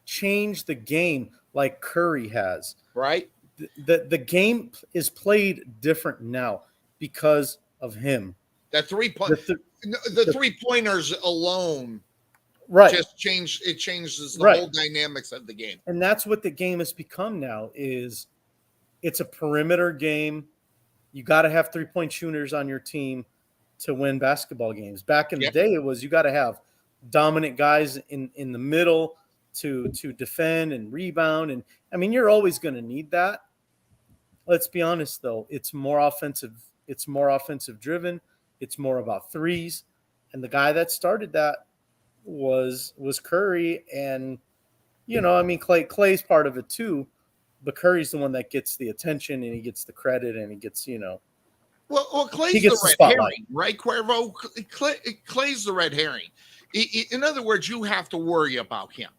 change the game like Curry has? Right. The game is played different now because of him. That the 3-pointers alone, right, just changes the right. whole dynamics of the game. And that's what the game has become now. It's a perimeter game. You got to have 3-point shooters on your team to win basketball games. Back in the day, it was you got to have dominant guys in the middle to defend and rebound. And I mean, you're always going to need that. Let's be honest, though. It's more offensive. It's more offensive driven. It's more about threes. And the guy that started that was Curry. And, I mean, Clay's part of it too. But Curry's the one that gets the attention and he gets the credit and he gets, Well, Clay's the red herring, right, Cuervo? Clay's the red herring. In other words, you have to worry about him.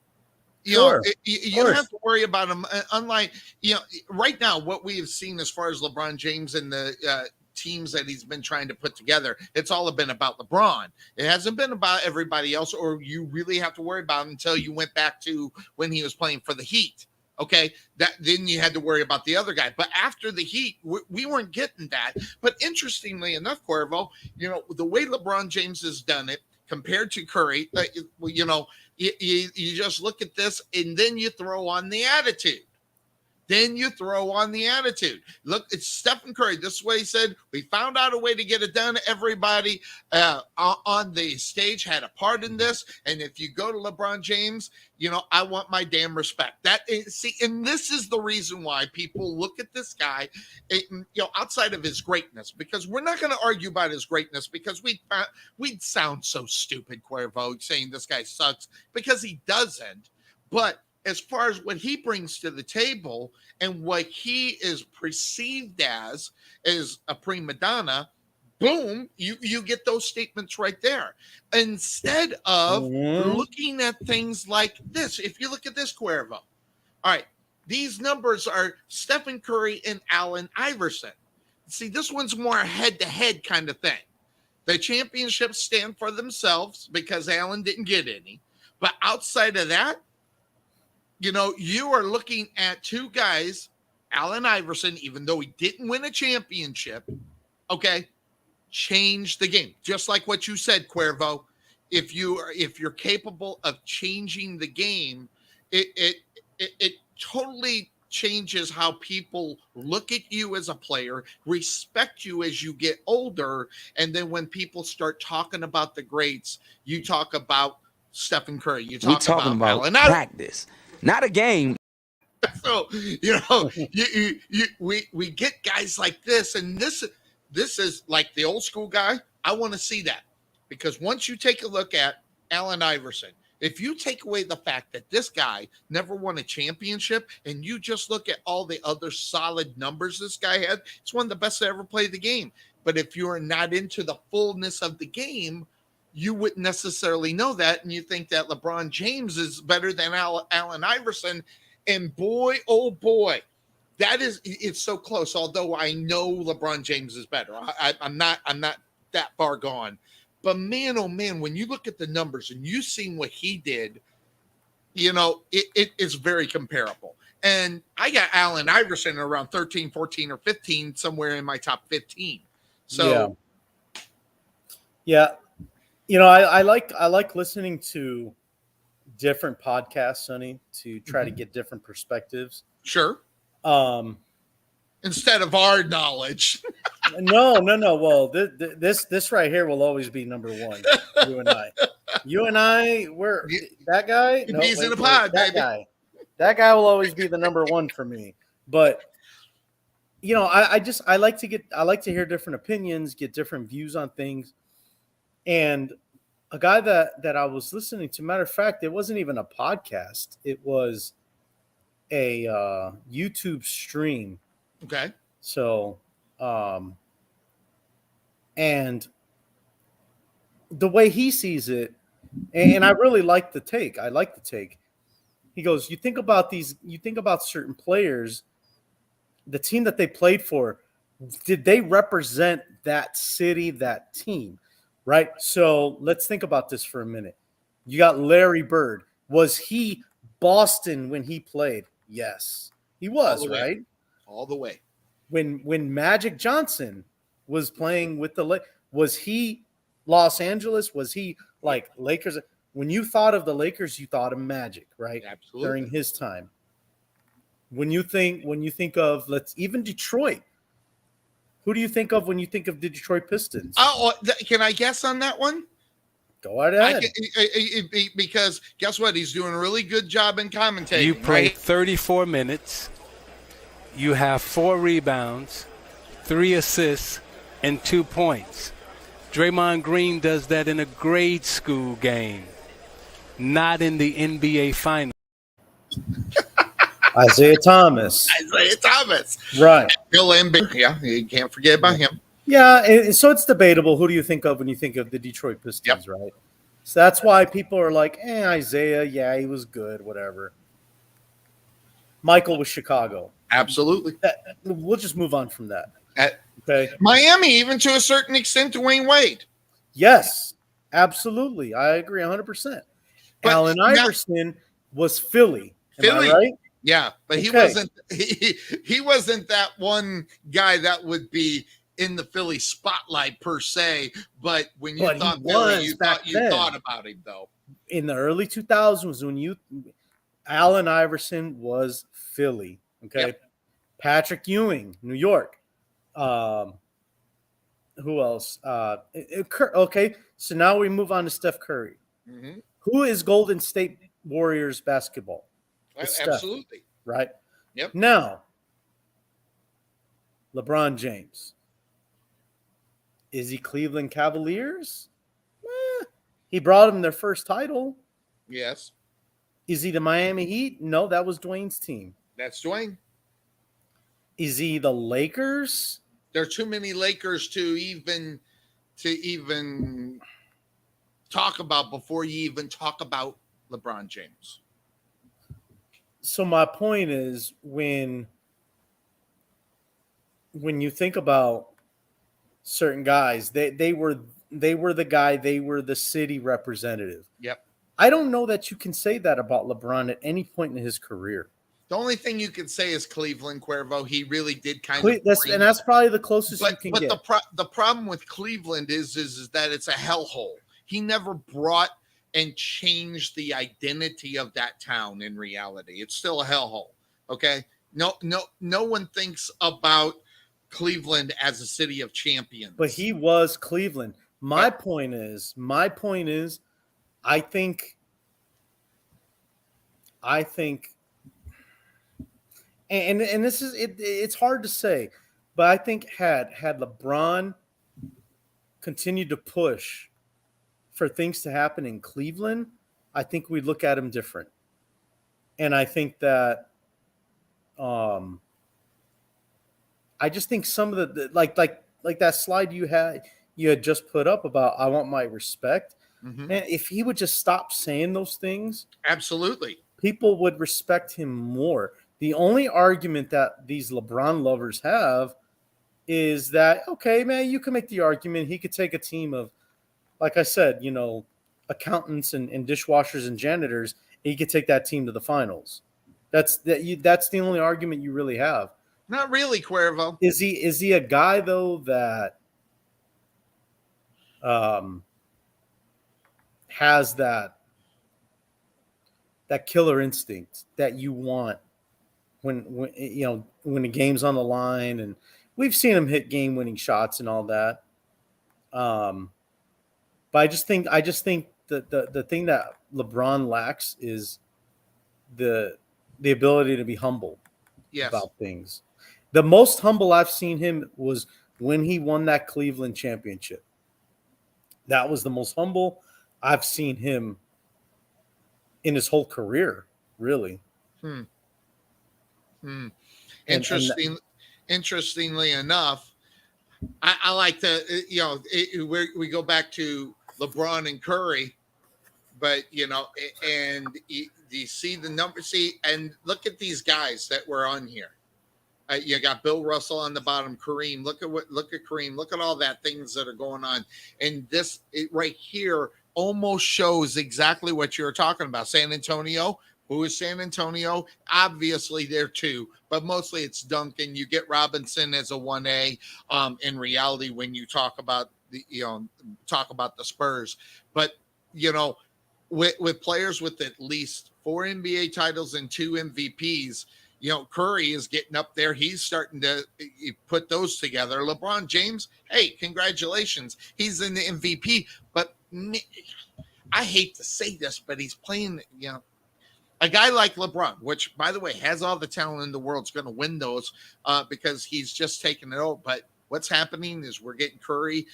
You don't have to worry about him. Unlike, right now, what we have seen as far as LeBron James and the teams that he's been trying to put together, it's all been about LeBron. It hasn't been about everybody else, or you really have to worry about him until you went back to when he was playing for the Heat. Okay, then you had to worry about the other guy. But after the Heat, we weren't getting that. But interestingly enough, Cuervo, the way LeBron James has done it compared to Curry, you just look at this and then you throw on the attitude. Look, it's Stephen Curry. This is what he said. We found out a way to get it done. Everybody on the stage had a part in this. And if you go to LeBron James, I want my damn respect. And this is the reason why people look at this guy, outside of his greatness, because we're not going to argue about his greatness because we'd sound so stupid, Cuervo, saying this guy sucks, because he doesn't. But as far as what he brings to the table and what he is perceived as a prima donna, boom, you get those statements right there. Instead of looking at things like this. If you look at this, Cuervo, all right, these numbers are Stephen Curry and Allen Iverson. See, this one's more a head-to-head kind of thing. The championships stand for themselves because Allen didn't get any. But outside of that, you are looking at two guys, Allen Iverson, even though he didn't win a championship, okay, change the game. Just like what you said, Cuervo, if you're capable of changing the game, it totally changes how people look at you as a player, respect you as you get older, and then when people start talking about the greats, you talk about Stephen Curry, you talk about Allen practice. Not a game. So, we get guys like this, and this is like the old school guy. I want to see that, because once you take a look at Allen Iverson, if you take away the fact that this guy never won a championship and you just look at all the other solid numbers this guy had, it's one of the best to ever play the game. But if you're not into the fullness of the game, you wouldn't necessarily know that, and you think that LeBron James is better than Allen Iverson. And boy, oh boy, it's so close. Although I know LeBron James is better, I'm not that far gone. But man, oh man, when you look at the numbers and you seen what he did, it is very comparable. And I got Allen Iverson around 13, 14, or 15, somewhere in my top 15. So, yeah. I like listening to different podcasts, Sonny, to try to get different perspectives. Sure. Instead of our knowledge. No. Well, this right here will always be number one. You and I, we're that guy. He's in a pod, baby. That guy will always be the number one for me. But I like to hear different opinions, get different views on things. And a guy that I was listening to, matter of fact, it wasn't even a podcast. It was a YouTube stream. Okay. So, and the way he sees it, and I really like the take. He goes, you think about certain players, the team that they played for, did they represent that city, that team, right? So let's think about this for a minute. You got Larry Bird. Was he Boston when he played? Yes, he was, right? All the way. When Magic Johnson was playing with the was he Los Angeles? Was he like Lakers? When you thought of the Lakers, you thought of Magic, right? Absolutely. During his time. When you think of even Detroit, who do you think of when you think of the Detroit Pistons? Oh, can I guess on that one? Go ahead. Because guess what? He's doing a really good job in commentating. You played 34 minutes. You have 4 rebounds, 3 assists, and 2 points. Draymond Green does that in a grade school game, not in the NBA Finals. Isaiah Thomas. Right. Bill Embiid. Yeah, you can't forget about him. Yeah, and so it's debatable. Who do you think of when you think of the Detroit Pistons, right? So that's why people are like, Isaiah, yeah, he was good, whatever. Michael was Chicago. Absolutely. We'll just move on from that. Okay. Miami, even to a certain extent, Dwayne Wade. Yes, absolutely. I agree 100%. Allen Iverson was Philly. Am I right? Yeah, but he wasn't. He wasn't that one guy that would be in the Philly spotlight per se. But when you thought Philly, you thought about him though. In the early 2000s, when Allen Iverson was Philly. Okay, yep. Patrick Ewing, New York. Who else? Okay, so now we move on to Steph Curry. Mm-hmm. Who is Golden State Warriors basketball? Absolutely. Right? Yep. Now, LeBron James. Is he Cleveland Cavaliers? He brought them their first title. Yes. Is he the Miami Heat? No, that was Dwayne's team. That's Dwayne. Is he the Lakers? There are too many Lakers to even talk about before you even talk about LeBron James. So my point is when you think about certain guys, they were the guy, they were the city representative. Yep. I don't know that you can say that about LeBron at any point in his career. The only thing you can say is Cleveland, Cuervo. He really did that's probably the closest you can get. But the problem with Cleveland is that it's a hellhole. He never brought and changed the identity of that town. In reality, it's still a hellhole. Okay, no one thinks about Cleveland as a city of champions. But he was Cleveland. My point is, I think, and this is it. It's hard to say, but I think had LeBron continued to push for things to happen in Cleveland, I think we'd look at him different. And I think that, I just think some of the like that slide you had just put up about I want my respect. Mm-hmm. And if he would just stop saying those things, absolutely, people would respect him more. The only argument that these LeBron lovers have is that, okay, man, you can make the argument he could take a team of, like I said, accountants and dishwashers and janitors. He could take that team to the finals. That's the only argument you really have. Not really, Cuervo. Is he a guy though that has that killer instinct that you want when the game's on the line, and we've seen him hit game-winning shots and all that. But I just think that the thing that LeBron lacks is the ability to be humble about things. The most humble I've seen him was when he won that Cleveland championship. That was the most humble I've seen him in his whole career, really. Interestingly enough, I like to, we go back to LeBron and Curry, but, and you see the number, and look at these guys that were on here. You got Bill Russell on the bottom. Kareem, look at Kareem. Look at all that things that are going on. And this right here almost shows exactly what you're talking about. San Antonio. Who is San Antonio? Obviously, there too, but mostly it's Duncan. You get Robinson as a 1A. In reality, when you talk about the Spurs, but with players with at least 4 NBA titles and 2 MVPs, Curry is getting up there. He's starting to put those together. LeBron James, hey, congratulations, he's in the MVP. But I hate to say this, but he's playing, a guy like LeBron, which, by the way, has all the talent in the world, is going to win those because he's just taking it over. But what's happening is we're getting Curry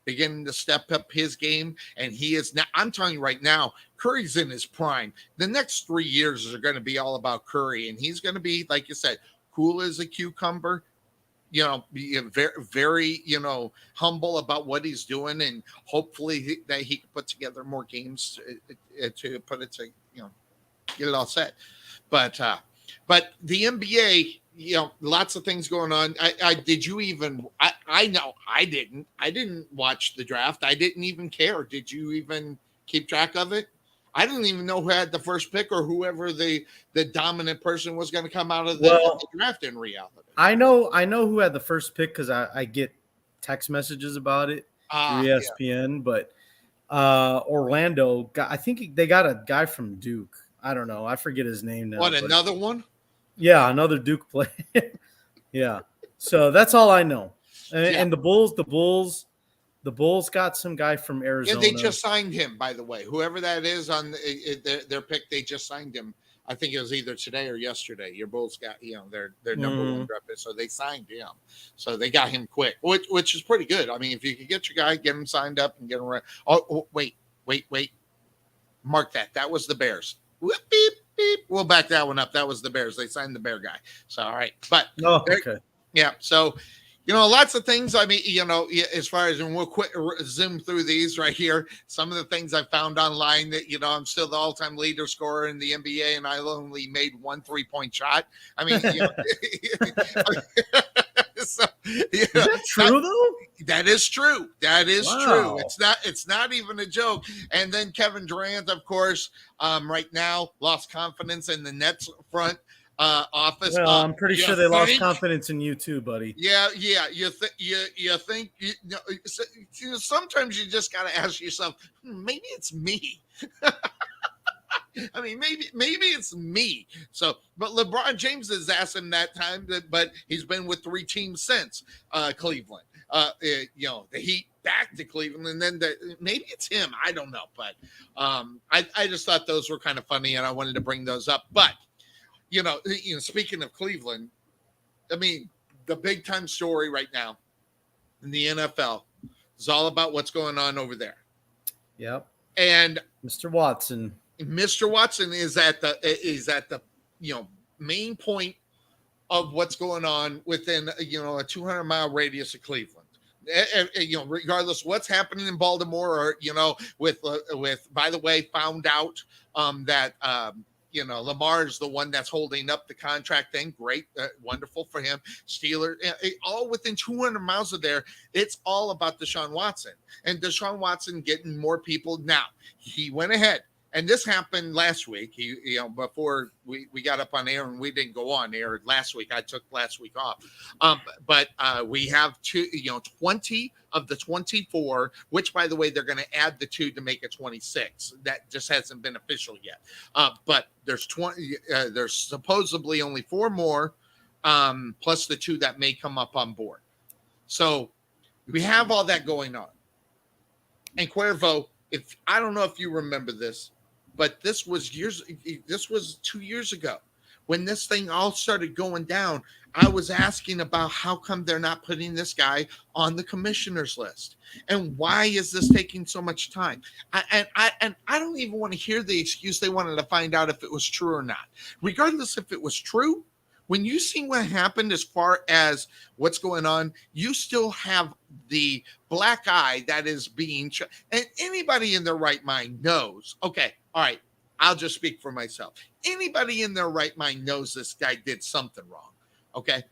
beginning to step up his game, and he is now. I'm telling you right now, Curry's in his prime. The next 3 years are going to be all about Curry, and he's going to be, like you said, cool as a cucumber. Be very, very, humble about what he's doing, and hopefully that he can put together more games to put it to, get it all set. But the NBA, lots of things going on. Did you even, I know I didn't watch the draft. I didn't even care. Did you even keep track of it? I didn't even know who had the first pick or whoever the dominant person was going to come out of the draft in reality. I know who had the first pick because I get text messages about it through ESPN, but Orlando, I think they got a guy from Duke. I don't know. I forget his name now. What, another one? Yeah, another Duke player. Yeah. So that's all I know. And the Bulls got some guy from Arizona. Yeah, they just signed him, by the way. Whoever that is on their pick, they just signed him. I think it was either today or yesterday. Your Bulls got, their number one draft pick, so they signed him. So they got him quick, which is pretty good. I mean, if you could get your guy, get him signed up and get him ready. Oh, wait. Mark that. That was the Bears. Whoop, beep, beep. We'll back that one up. That was the Bears. They signed the Bear guy. So, all right. But, okay. Yeah. So, lots of things. I mean, as far as, and we'll zoom through these right here. Some of the things I found online that, I'm still the all-time leader scorer in the NBA, and I only made 1 3-point shot. I mean, so, is that true though? That is true. That is true. It's not even a joke. And then Kevin Durant, of course, right now lost confidence in the Nets front office. Well, I'm pretty sure they lost confidence in you too, buddy. Yeah. You think sometimes you just got to ask yourself, maybe it's me. I mean, maybe it's me. So, but LeBron James has asked him that time, but he's been with 3 teams since Cleveland. The Heat back to Cleveland, and then maybe it's him. I don't know, but I just thought those were kind of funny, and I wanted to bring those up. But speaking of Cleveland, I mean, the big time story right now in the NFL is all about what's going on over there. Yep. And Mr. Watson is at the main point of what's going on within a 200-mile radius of Cleveland. Regardless what's happening in Baltimore, or with by the way, found out that Lamar is the one that's holding up the contract thing. Great, wonderful for him. Steelers, all within 200 miles of there. It's all about Deshaun Watson, and Deshaun Watson getting more people. Now he went ahead. And this happened last week. Before we got up on air, and we didn't go on air last week. I took last week off. But we have 20 of the 24, which, by the way, they're going to add the 2 to make it 26. That just hasn't been official yet. But there's 20. There's supposedly only 4 more, plus the 2 that may come up on board. So we have all that going on. And Cuervo, I don't know if you remember this, but this was 2 years ago when this thing all started going down. I was asking about how come they're not putting this guy on the commissioner's list, and why is this taking so much time? I don't even want to hear the excuse they wanted to find out if it was true or not. Regardless if it was true, when you see what happened as far as what's going on, you still have the black eye that is being and anybody in their right mind knows, okay, all right, I'll just speak for myself. Anybody in their right mind knows this guy did something wrong, okay?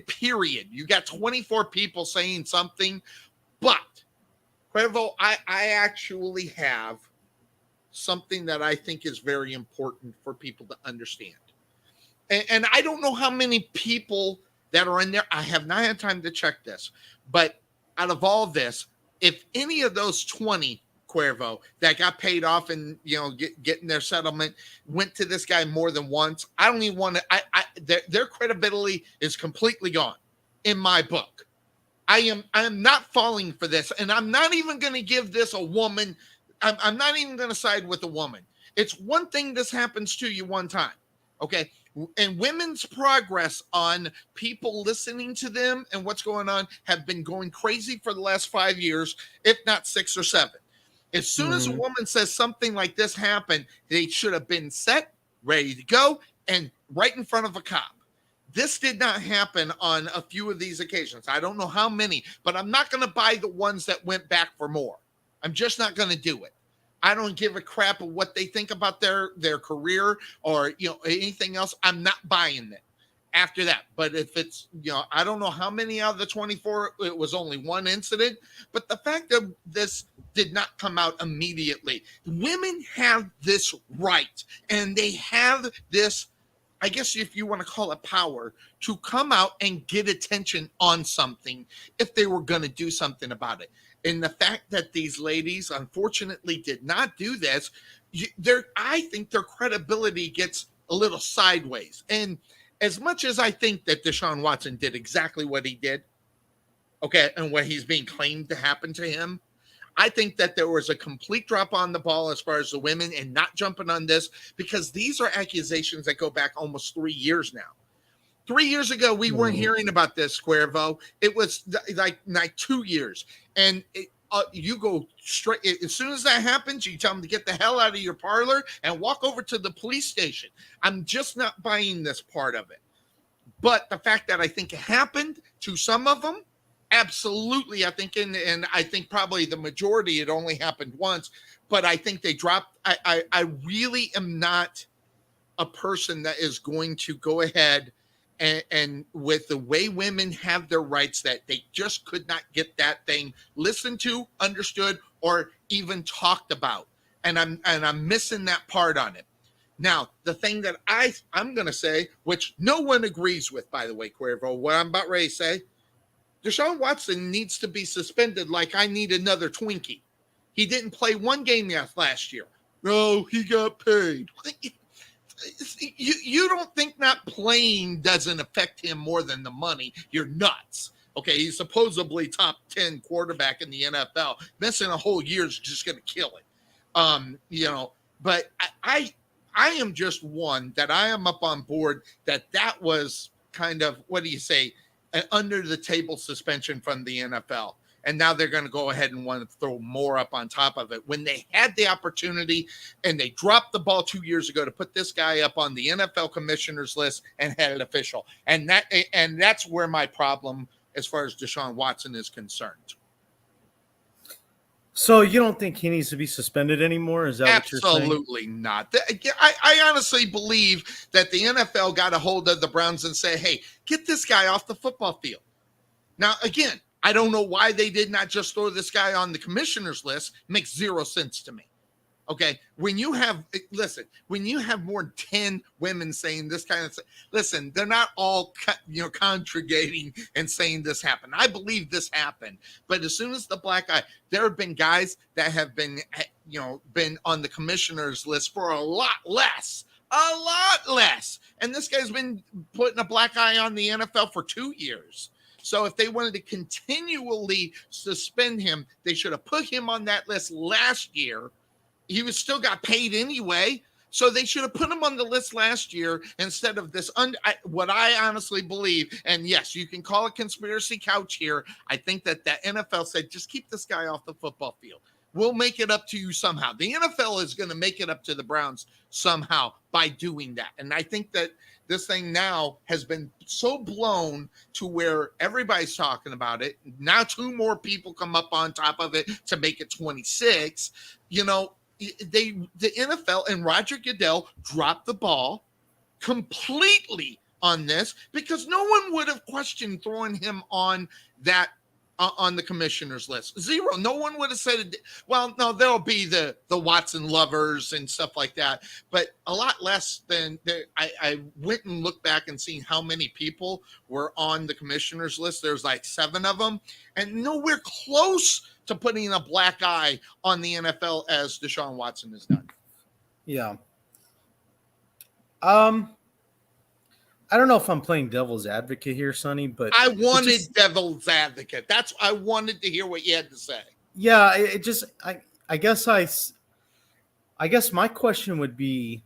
Period. You got 24 people saying something, but Cuervo, I actually have something that I think is very important for people to understand. And I don't know how many people that are in there. I have not had time to check this, but out of all this, if any of those 20 Cuervo that got paid off and getting their settlement went to this guy more than once, I don't even want to. Their credibility is completely gone in my book. I am not falling for this, and I'm not even going to give this a woman. I'm not even going to side with a woman. It's one thing this happens to you one time, okay? And women's progress on people listening to them and what's going on have been going crazy for the last 5 years, if not 6 or 7. As soon as a woman says something like this happened, they should have been set, ready to go, and right in front of a cop. This did not happen on a few of these occasions. I don't know how many, but I'm not going to buy the ones that went back for more. I'm just not going to do it. I don't give a crap of what they think about their career or anything else. I'm not buying it after that. But if it's I don't know how many out of the 24, it was only one incident. But the fact that this did not come out immediately, women have this right, and they have this, I guess if you want to call it power, to come out and get attention on something if they were going to do something about it. And the fact that these ladies, unfortunately, did not do this, I think their credibility gets a little sideways. And as much as I think that Deshaun Watson did exactly what he did, okay, and what he's being claimed to happen to him, I think that there was a complete drop on the ball as far as the women and not jumping on this, because these are accusations that go back almost 3 years now. 3 years ago, we weren't hearing about this, Cuervo. It was like 2 years. And you go straight. As soon as that happens, you tell them to get the hell out of your parlor and walk over to the police station. I'm just not buying this part of it. But the fact that I think it happened to some of them, absolutely. I think, and I think probably the majority, it only happened once. But I think they dropped. I really am not a person that is going to go ahead and with the way women have their rights, that they just could not get that thing listened to, understood, or even talked about. And I'm missing that part on it. Now, the thing that I'm going to say, which no one agrees with, by the way, Cuervo, what I'm about ready to say, Deshaun Watson needs to be suspended like I need another Twinkie. He didn't play one game last year. No, he got paid. You don't think not playing doesn't affect him more than the money? You're nuts. Okay, he's supposedly top 10 quarterback in the NFL. Missing a whole year is just going to kill it. But I am just one that I am up on board that was kind of, what do you say, an under the table suspension from the NFL. And now they're going to go ahead and want to throw more up on top of it when they had the opportunity, and they dropped the ball 2 years ago to put this guy up on the NFL commissioners list and had it official. And that's where my problem as far as Deshaun Watson is concerned. So you don't think he needs to be suspended anymore? Is that what you're saying? Absolutely not. I honestly believe that the NFL got a hold of the Browns and said, hey, get this guy off the football field. Now, again, I don't know why they did not just throw this guy on the commissioner's list. It makes zero sense to me. Okay, when you have more than 10 women saying this kind of thing, listen, they're not all congregating and saying this happened. I believe this happened, but as soon as the black eye, there have been guys that have been on the commissioner's list for a lot less, and this guy's been putting a black eye on the NFL for 2 years. So if they wanted to continually suspend him, they should have put him on that list last year. He was still got paid anyway. So they should have put him on the list last year instead of this. What I honestly believe, and yes, you can call it conspiracy couch here. I think that the NFL said, just keep this guy off the football field. We'll make it up to you somehow. The NFL is going to make it up to the Browns somehow by doing that. And I think that this thing now has been so blown to where everybody's talking about it. Now 2 more people come up on top of it to make it 26. The NFL and Roger Goodell dropped the ball completely on this because no one would have questioned throwing him on that on the commissioner's list. Zero. No one would have said, well, no, there'll be the Watson lovers and stuff like that, but a lot less than I went and looked back and seen how many people were on the commissioner's list. There's like 7 of them, and nowhere close to putting a black eye on the NFL as Deshaun Watson has done. Yeah. I don't know if I'm playing devil's advocate here, Sonny, but I wanted devil's advocate. I wanted to hear what you had to say. Yeah, I guess my question would be,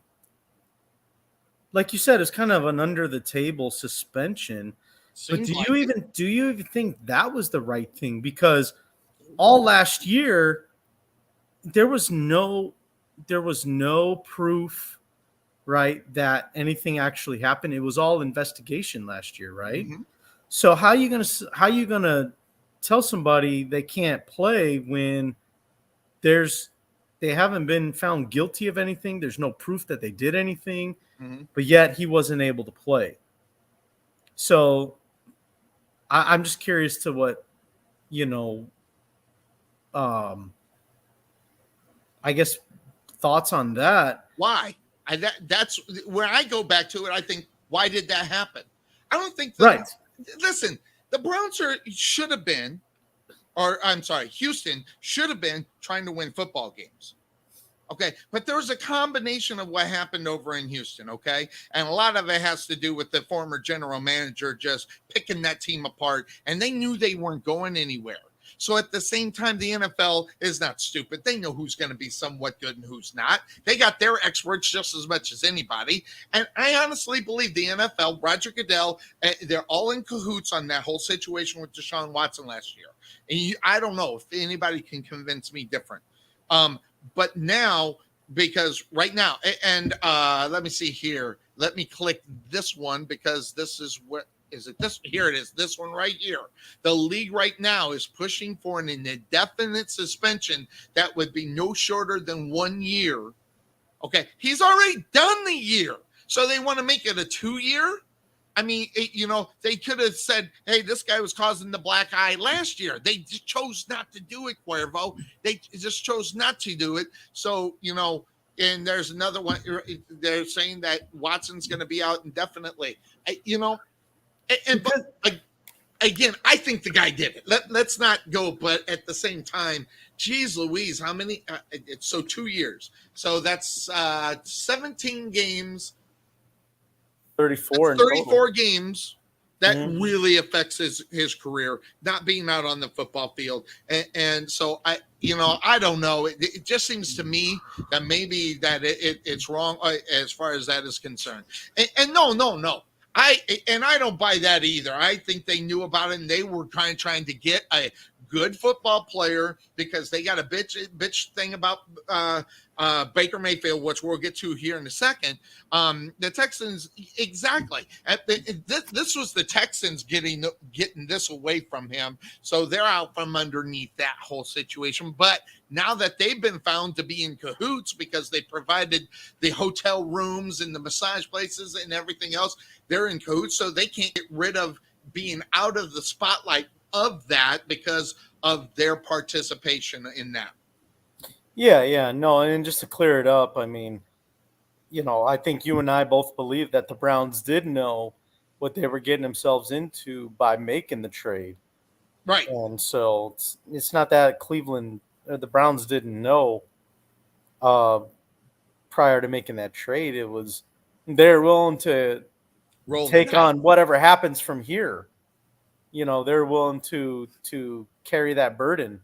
like you said, it's kind of an under the table suspension. But do you even think that was the right thing? Because all last year there was no proof, right, that anything actually happened. It was all investigation last year, right? Mm-hmm. So how you gonna tell somebody they can't play when they haven't been found guilty of anything? There's no proof that they did anything, but yet he wasn't able to play. So I'm just curious to what, I guess thoughts on that. Why? That's where I go back to it. I think, why did that happen? I don't think listen, the Browns should have been, or I'm sorry, Houston should have been trying to win football games. Okay. But there was a combination of what happened over in Houston. Okay. And a lot of it has to do with the former general manager just picking that team apart, and they knew they weren't going anywhere. So at the same time, the NFL is not stupid. They know who's going to be somewhat good and who's not. They got their experts just as much as anybody. And I honestly believe the NFL, Roger Goodell, they're all in cahoots on that whole situation with Deshaun Watson last year. And I don't know if anybody can convince me different. But now, because right now, and let me see here. Let me click this one because this is what. Is it this? Here it is. This one right here. The league right now is pushing for an indefinite suspension that would be no shorter than 1 year. Okay. He's already done the year. So they want to make it a 2-year. I mean, they could have said, hey, this guy was causing the black eye last year. They just chose not to do it, Cuervo. They just chose not to do it. So, and there's another one. They're saying that Watson's going to be out indefinitely. But again, I think the guy did it. Let's not go, but at the same time, geez Louise, how many? 2 years. So that's 17 games. 34. 34 games. That really affects his career, not being out on the football field. And so I don't know. It just seems to me that maybe that it's wrong as far as that is concerned. And no. I don't buy that either. I think they knew about it and they were trying to get a good football player because they got a bitch thing about Baker Mayfield, which we'll get to here in a second. The Texans, exactly. This was the Texans getting this away from him, so they're out from underneath that whole situation. But now that they've been found to be in cahoots because they provided the hotel rooms and the massage places and everything else, they're in cahoots, so they can't get rid of being out of the spotlight of that because of their participation in that. Yeah, no, and just to clear it up, I mean, I think you and I both believe that the Browns did know what they were getting themselves into by making the trade. Right. And so it's not that Cleveland or the Browns didn't know prior to making that trade. It was they're willing to take on whatever happens from here. They're willing to carry that burden.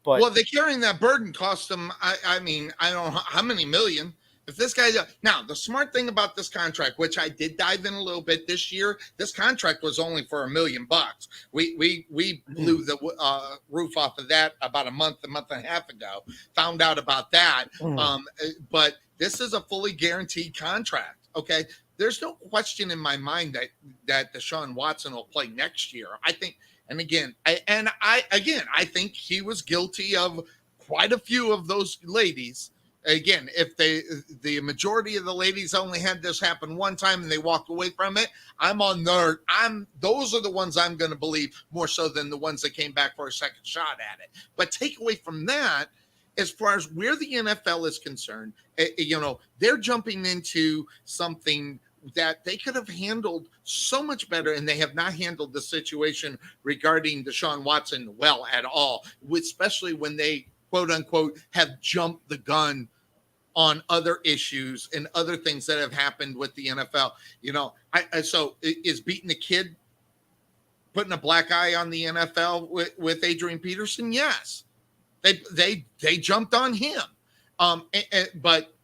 But the carrying that burden cost them. I mean, I don't know how many million. If this guy now, the smart thing about this contract, which I did dive in a little bit this year, this contract was only for $1 million. We blew the roof off of that about a month and a half ago. Found out about that, but this is a fully guaranteed contract. Okay, there's no question in my mind that Deshaun Watson will play next year. I think. And again, I think he was guilty of quite a few of those ladies Again, if the majority of the ladies only had this happen one time and they walked away from it, those are the ones I'm going to believe more so than the ones that came back for a second shot at it. But take away from that, as far as where the NFL is concerned, they're jumping into something that they could have handled so much better, and they have not handled the situation regarding Deshaun Watson well at all, especially when they, quote unquote, have jumped the gun on other issues and other things that have happened with the NFL. So is beating a kid putting a black eye on the NFL with Adrian Peterson? Yes. They jumped on him. But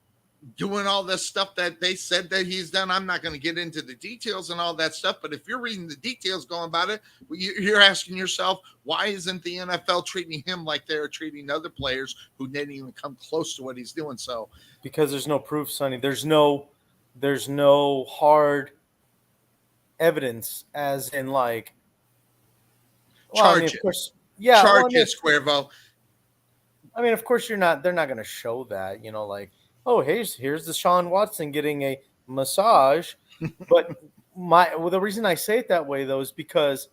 doing all this stuff that they said that he's done, I'm not going to get into the details and all that stuff. But if you're reading the details going about it, you're asking yourself, why isn't the NFL treating him like they're treating other players who didn't even come close to what he's doing? So, because there's no proof, Sonny. There's no hard evidence, as in like charges. Of course, yeah, charges, Cuervo. I mean, of course, they're not going to show that, like, oh, here's Deshaun Watson getting a massage. But the reason I say it that way, though, is because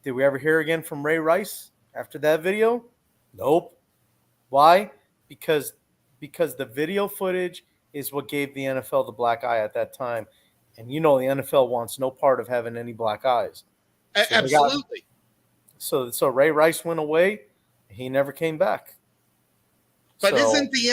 did we ever hear again from Ray Rice after that video? Nope. Why? Because the video footage is what gave the NFL the black eye at that time. And the NFL wants no part of having any black eyes. So absolutely. So Ray Rice went away. He never came back. But isn't the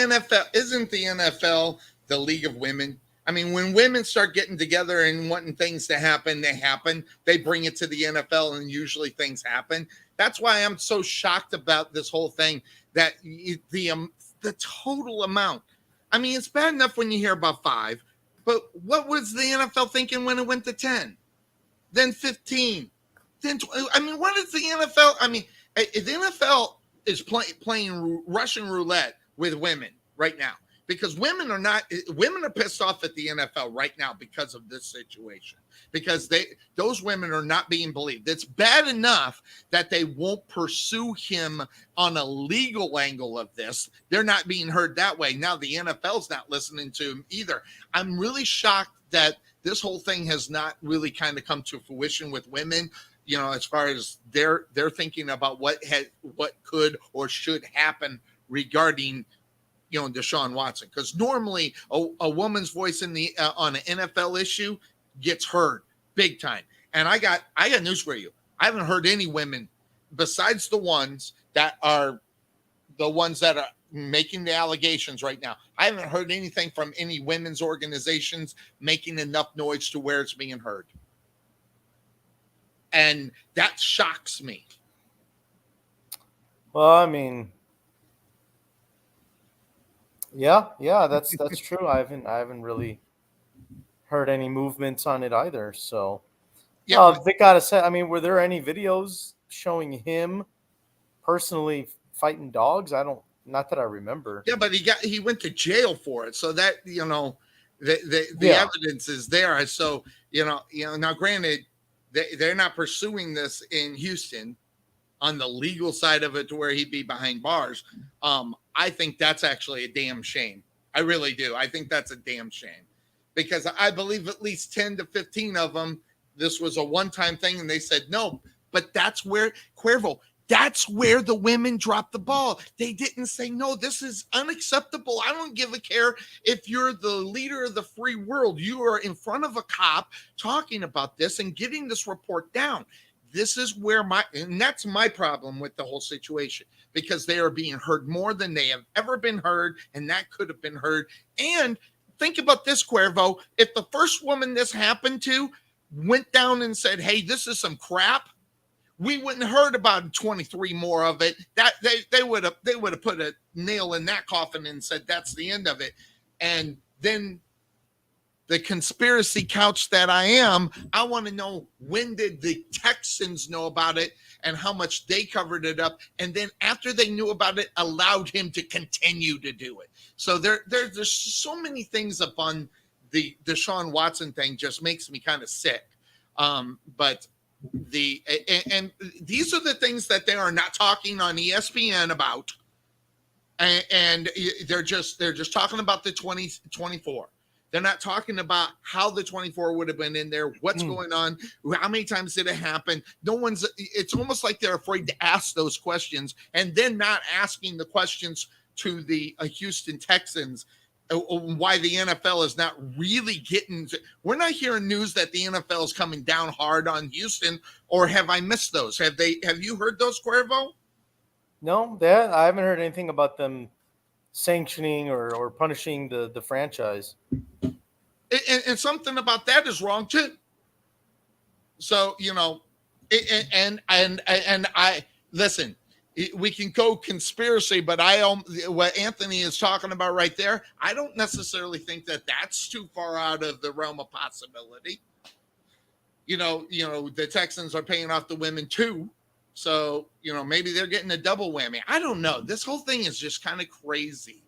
NFL the league of women? I mean, when women start getting together and wanting things to happen, they happen. They bring it to the NFL, and usually things happen. That's why I'm so shocked about this whole thing, that the total amount. I mean, it's bad enough when you hear about 5, but what was the NFL thinking when it went to 10, then 15, then 20? I mean, what is the NFL? I mean, the NFL is playing Russian roulette with women right now, because women are pissed off at the NFL right now because of this situation, because those women are not being believed. It's bad enough that they won't pursue him on a legal angle of this. They're not being heard that way. Now the NFL's not listening to him either. I'm really shocked that this whole thing has not really kind of come to fruition with women, as far as they're thinking about what could or should happen regarding, Deshaun Watson. Because normally a woman's voice on an NFL issue gets heard big time. And I got news for you. I haven't heard any women besides the ones that are making the allegations right now. I haven't heard anything from any women's organizations making enough noise to where it's being heard. And that shocks me. Well, I mean, yeah, that's true. I haven't really heard any movements on it either. So, yeah, they gotta say. I mean, were there any videos showing him personally fighting dogs? Not that I remember. Yeah, but he went to jail for it, so that the evidence is there. So now, granted, they're not pursuing this in Houston on the legal side of it to where he'd be behind bars. I think that's actually a damn shame. I really do. I think that's a damn shame, because I believe at least 10 to 15 of them, this was a one-time thing, and they said no. But that's where, Cuervo, that's where the women dropped the ball. They didn't say, no, this is unacceptable. I don't give a care if you're the leader of the free world. You are in front of a cop talking about this and getting this report down. This is where and that's my problem with the whole situation, because they are being heard more than they have ever been heard, and that could have been heard. And think about this, Cuervo. If the first woman this happened to went down and said, hey, this is some crap, we wouldn't have heard about 23 more of it. That they would have put a nail in that coffin and said that's the end of it. And then the conspiracy couch that I am, I want to know, when did the Texans know about it and how much they covered it up, and then after they knew about it, allowed him to continue to do it. So there's so many things upon the Deshaun Watson thing, just makes me kind of sick. But and these are the things that they are not talking on ESPN about. and they're just talking about the 2024. They're not talking about how the 24 would have been in there, what's going on, how many times did it happen. It's almost like they're afraid to ask those questions, and then not asking the questions to the Houston Texans, why the NFL is not really getting. We're not hearing news that the NFL is coming down hard on Houston, or have I missed those? Have you heard those, Cuervo? No, I haven't heard anything about them sanctioning or punishing the franchise. And something about that is wrong too. So, and I listen, we can go conspiracy, but what Anthony is talking about right there, I don't necessarily think that that's too far out of the realm of possibility. The Texans are paying off the women too. So, maybe they're getting a double whammy. I don't know. This whole thing is just kind of crazy,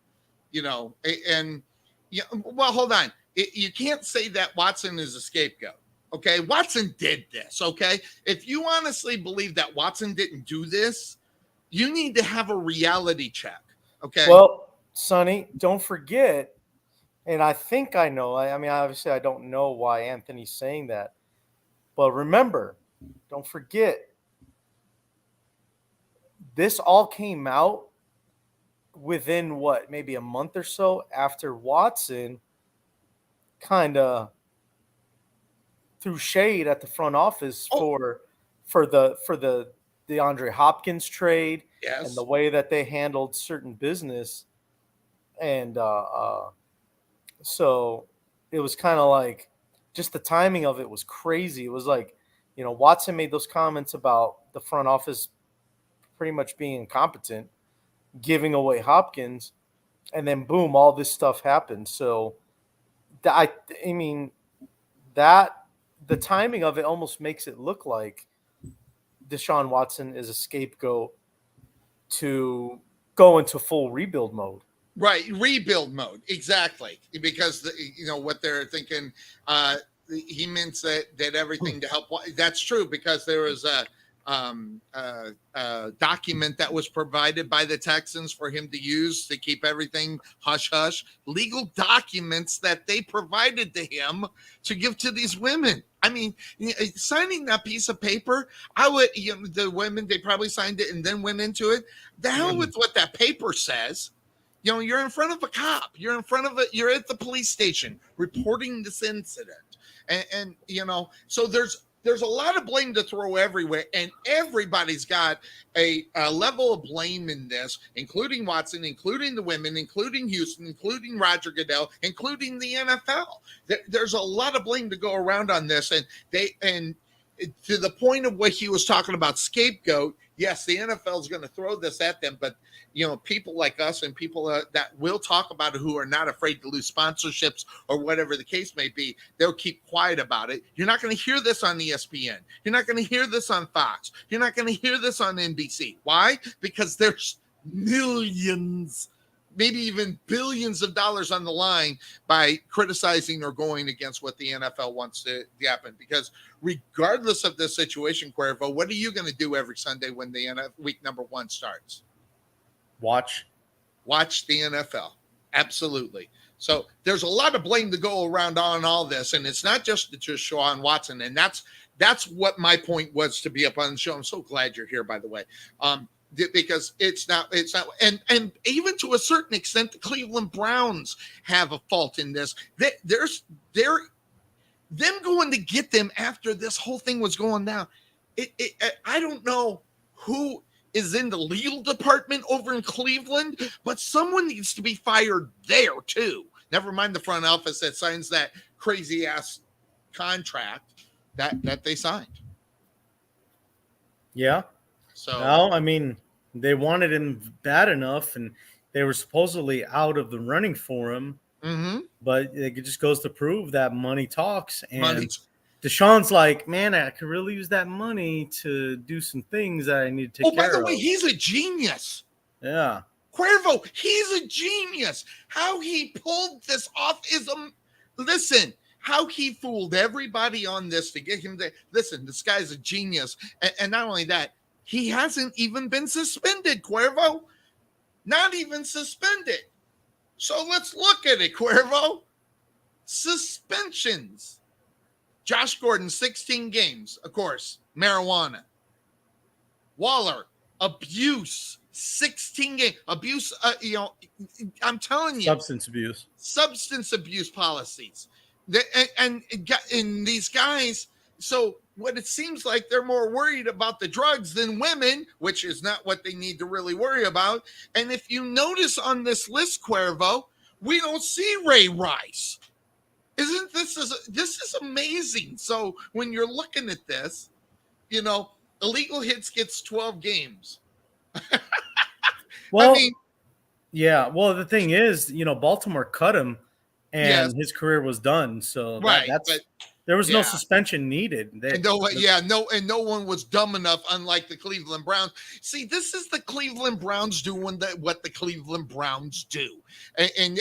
well, hold on. You can't say that Watson is a scapegoat. Okay. Watson did this. Okay. If you honestly believe that Watson didn't do this, you need to have a reality check. Okay. Well, Sonny, don't forget, and I think I know, I mean, obviously I don't know why Anthony's saying that, but remember, don't forget, this all came out within maybe a month or so after Watson kind of threw shade at the front office for the DeAndre Hopkins trade, yes, and the way that they handled certain business. And so it was kind of like, just the timing of it was crazy. It was like, Watson made those comments about the front office pretty much being incompetent, giving away Hopkins, and then boom, all this stuff happened. So I mean, that the timing of it almost makes it look like Deshaun Watson is a scapegoat to go into full rebuild mode. Right, rebuild mode, exactly. Because what they're thinking, he means that everything to help. That's true, because there was a document that was provided by the Texans for him to use to keep everything hush hush. Legal documents that they provided to him to give to these women. I mean, signing that piece of paper, I would, the women, they probably signed it and then went into it. The hell with what that paper says. You're in front of a cop. You're you're at the police station reporting this incident. And so there's a lot of blame to throw everywhere, and everybody's got a level of blame in this, including Watson, including the women, including Houston, including Roger Goodell, including the NFL. There's a lot of blame to go around on this, and to the point of what he was talking about, scapegoat. Yes, the NFL is going to throw this at them, but people like us and people that will talk about it, who are not afraid to lose sponsorships or whatever the case may be, they'll keep quiet about it. You're not going to hear this on ESPN. You're not going to hear this on Fox. You're not going to hear this on NBC. Why? Because there's millions, maybe even billions of dollars on the line by criticizing or going against what the NFL wants to happen. Because regardless of this situation, Cuervo, what are you going to do every Sunday when the week number 1 starts? Watch the NFL. Absolutely. So there's a lot of blame to go around on all this, and it's not just Deshaun Watson, and that's what my point was to be up on the show. I'm so glad you're here, by the way, because it's not, and even to a certain extent, the Cleveland Browns have a fault in this. They're them going to get them after this whole thing was going down. I don't know who is in the legal department over in Cleveland, but someone needs to be fired there too. Never mind the front office that signs that crazy ass contract that they signed. Yeah. So, well, I mean, they wanted him bad enough, and they were supposedly out of the running for him. Mm-hmm. But it just goes to prove that money talks. And Deshaun's like, man, I could really use that money to do some things that I need to take care of. By the way, he's a genius. Yeah. Cuervo, he's a genius. How he pulled this off is listen, how he fooled everybody on this to get him to listen. This guy's a genius. And not only that, he hasn't even been suspended, Cuervo. not even suspended. So let's look at it, Cuervo. Suspensions. Josh Gordon, 16 games, of course, marijuana. Waller, abuse, 16 games. Abuse, I'm telling you. Substance abuse policies. And these guys, so what it seems like they're more worried about the drugs than women, which is not what they need to really worry about. And if you notice on this list, Cuervo, we don't see Ray Rice. Isn't this is amazing? So when you're looking at this, illegal hits gets 12 games. Well, I mean, yeah. Well, the thing is, Baltimore cut him, and his career was done. So there was no suspension needed. No one was dumb enough, unlike the Cleveland Browns. See, this is the Cleveland Browns doing what the Cleveland Browns do. And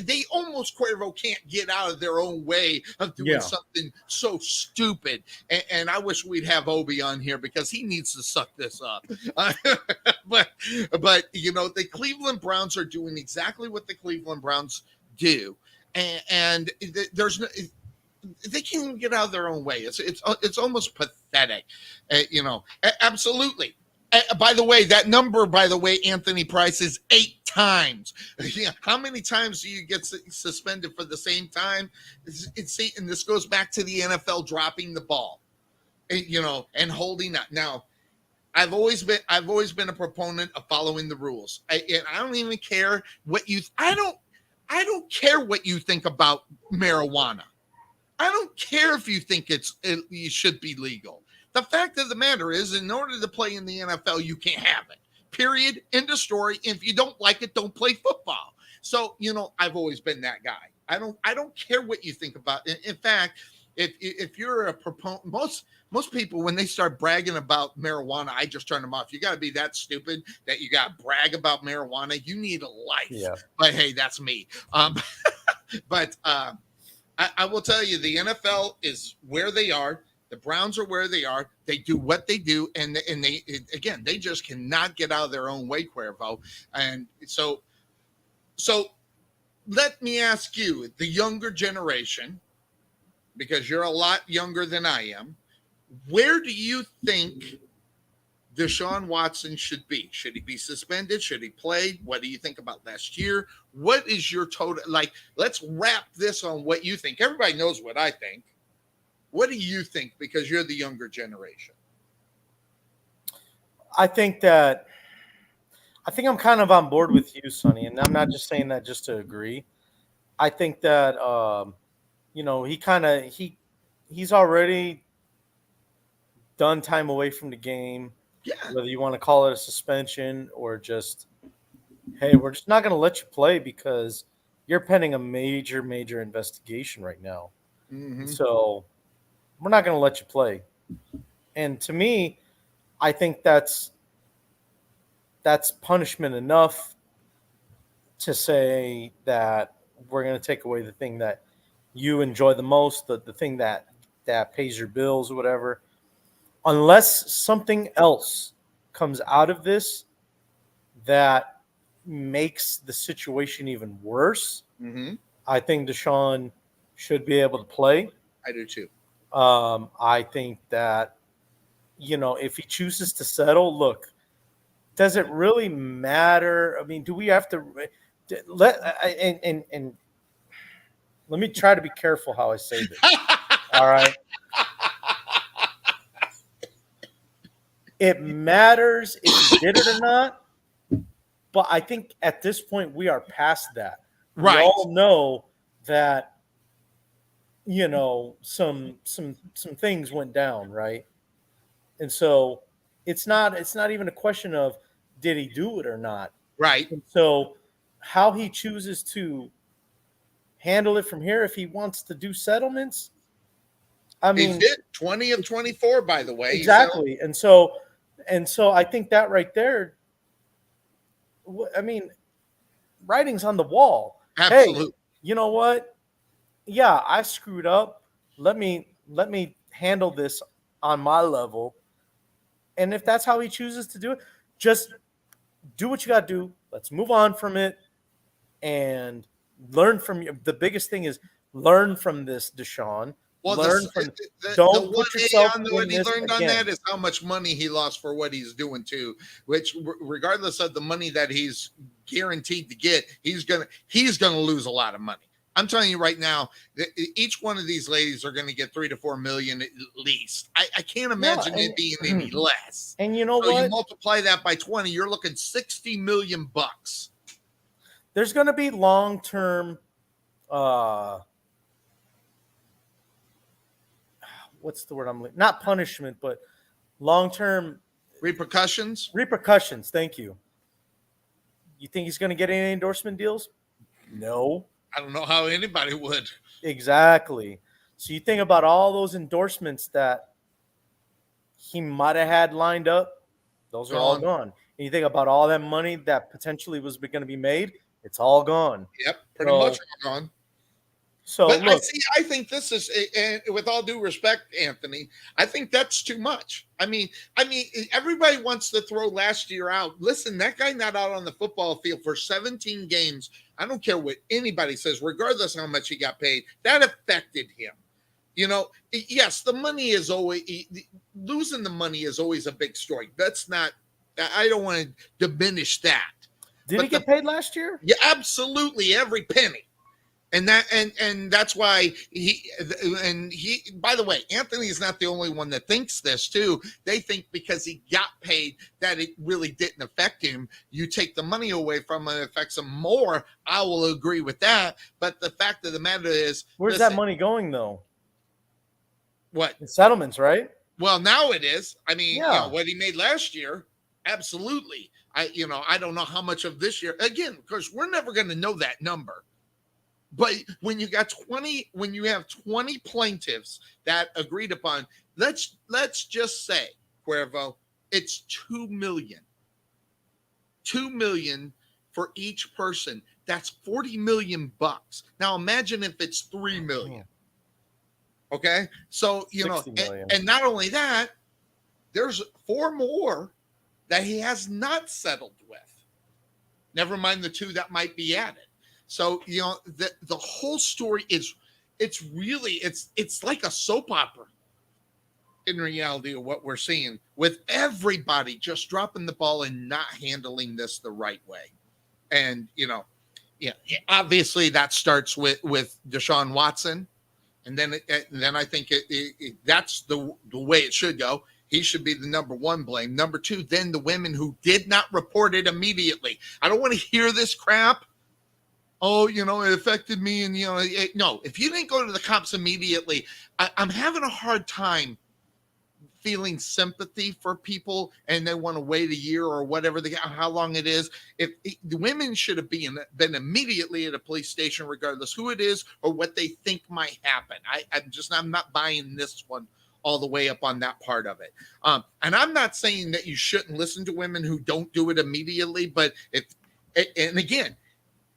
they almost, Cuervo, can't get out of their own way of doing something so stupid. And I wish we'd have Obi on here because he needs to suck this up. But the Cleveland Browns are doing exactly what the Cleveland Browns do. And there's no... They can't even get out of their own way. It's almost pathetic, absolutely. By the way, that number, Anthony Price, is 8 times. How many times do you get suspended for the same time? And this goes back to the NFL dropping the ball, and holding up. Now, I've always been a proponent of following the rules. And I don't even care what I don't care what you think about marijuana. I don't care if you think it should be legal. The fact of the matter is, in order to play in the NFL, you can't have it. Period. End of story. If you don't like it, don't play football. So, I've always been that guy. I don't care what you think about it. In fact, if you're a proponent, most people, when they start bragging about marijuana, I just turn them off. You got to be that stupid that you got to brag about marijuana. You need a life. Yeah. But hey, that's me. I will tell you, the NFL is where they are. The Browns are where they are. They do what they do, and they just cannot get out of their own way, Cuervo. And so let me ask you, the younger generation, because you're a lot younger than I am, where do you think Deshaun Watson should be? Should he be suspended? Should he play? What do you think about last year? What is your total? Let's wrap this on what you think. Everybody knows what I think. What do you think? Because you're the younger generation. I think I'm kind of on board with you, Sonny, and I'm not just saying that just to agree. I think that he's already done time away from the game. Yeah. Whether you want to call it a suspension or just, hey, we're just not going to let you play because you're pending a major, major investigation right now. Mm-hmm. So we're not going to let you play. And to me, I think that's punishment enough to say that we're going to take away the thing that you enjoy the most, the thing that pays your bills or whatever. Unless something else comes out of this that makes the situation even worse, I think Deshaun should be able to play. I do too. I think that, if he chooses to settle, look, does it really matter? I mean, do we have to let me try to be careful how I say this. All right. It matters if you did it or not, but I think at this point we are past that. Right. We all know that, some things went down, right? And so it's not even a question of did he do it or not. Right. And so how he chooses to handle it from here, if he wants to do settlements, I mean, he did 20 of 24, by the way. Exactly. And so I think that right there, I mean, writing's on the wall. Absolutely. Hey, you know what? Yeah, I screwed up. Let me handle this on my level. And if that's how he chooses to do it, just do what you got to do. Let's move on from it and learn from you. The biggest thing is learn from this, Deshaun. Well, learn the, from. the, Don't the put one yourself on in what he this learned on again. that is how much money he lost for what he's doing too. Which, regardless of the money that he's guaranteed to get, he's gonna lose a lot of money. I'm telling you right now, each one of these ladies are going to get $3 to $4 million at least. I can't imagine it being any less. And you know so what? You multiply that by 20, you're looking $60 million. There's going to be long-term, what's the word not punishment, but long-term repercussions. Repercussions. Thank you. You think he's going to get any endorsement deals? No. I don't know how anybody would. Exactly. So you think about all those endorsements that he might have had lined up, those are all gone. And you think about all that money that potentially was going to be made, it's all gone. Yep, pretty much all gone. So but look, I think this is, and with all due respect, Anthony, I think that's too much. I mean, everybody wants to throw last year out. Listen, that guy not out on the football field for 17 games. I don't care what anybody says, regardless of how much he got paid. That affected him. You know, yes, the money is always losing. The money is always a big story. That's not. I don't want to diminish that. Did he get paid last year? Yeah, absolutely, every penny. And that's why he by the way, Anthony is not the only one that thinks this too. They think because he got paid that it really didn't affect him. You take the money away from him, it affects him more. I will agree with that. But the fact of the matter is, where's that money going though? What? The settlements, right? Well, now it is. I mean, yeah. You know, what he made last year, absolutely. I don't know how much of this year. Again, because we're never going to know that number. But when you have 20 plaintiffs that agreed upon, let's just say, Cuervo, it's $2 million. $2 million for each person. That's $40 million. Now imagine if it's $3 million. Okay, so and not only that, there's 4 more that he has not settled with. Never mind the 2 that might be added. So, the whole story is, it's like a soap opera in reality of what we're seeing, with everybody just dropping the ball and not handling this the right way. And, obviously that starts with Deshaun Watson. And then I think that's the way it should go. He should be the number 1 blame. Number 2, then the women who did not report it immediately. I don't want to hear this crap. Oh, it affected me. And, no, if you didn't go to the cops immediately, I'm having a hard time feeling sympathy for people and they want to wait a year or whatever, how long it is. If the women should have been immediately at a police station, regardless who it is or what they think might happen. I'm not buying this one all the way up on that part of it. And I'm not saying that you shouldn't listen to women who don't do it immediately, but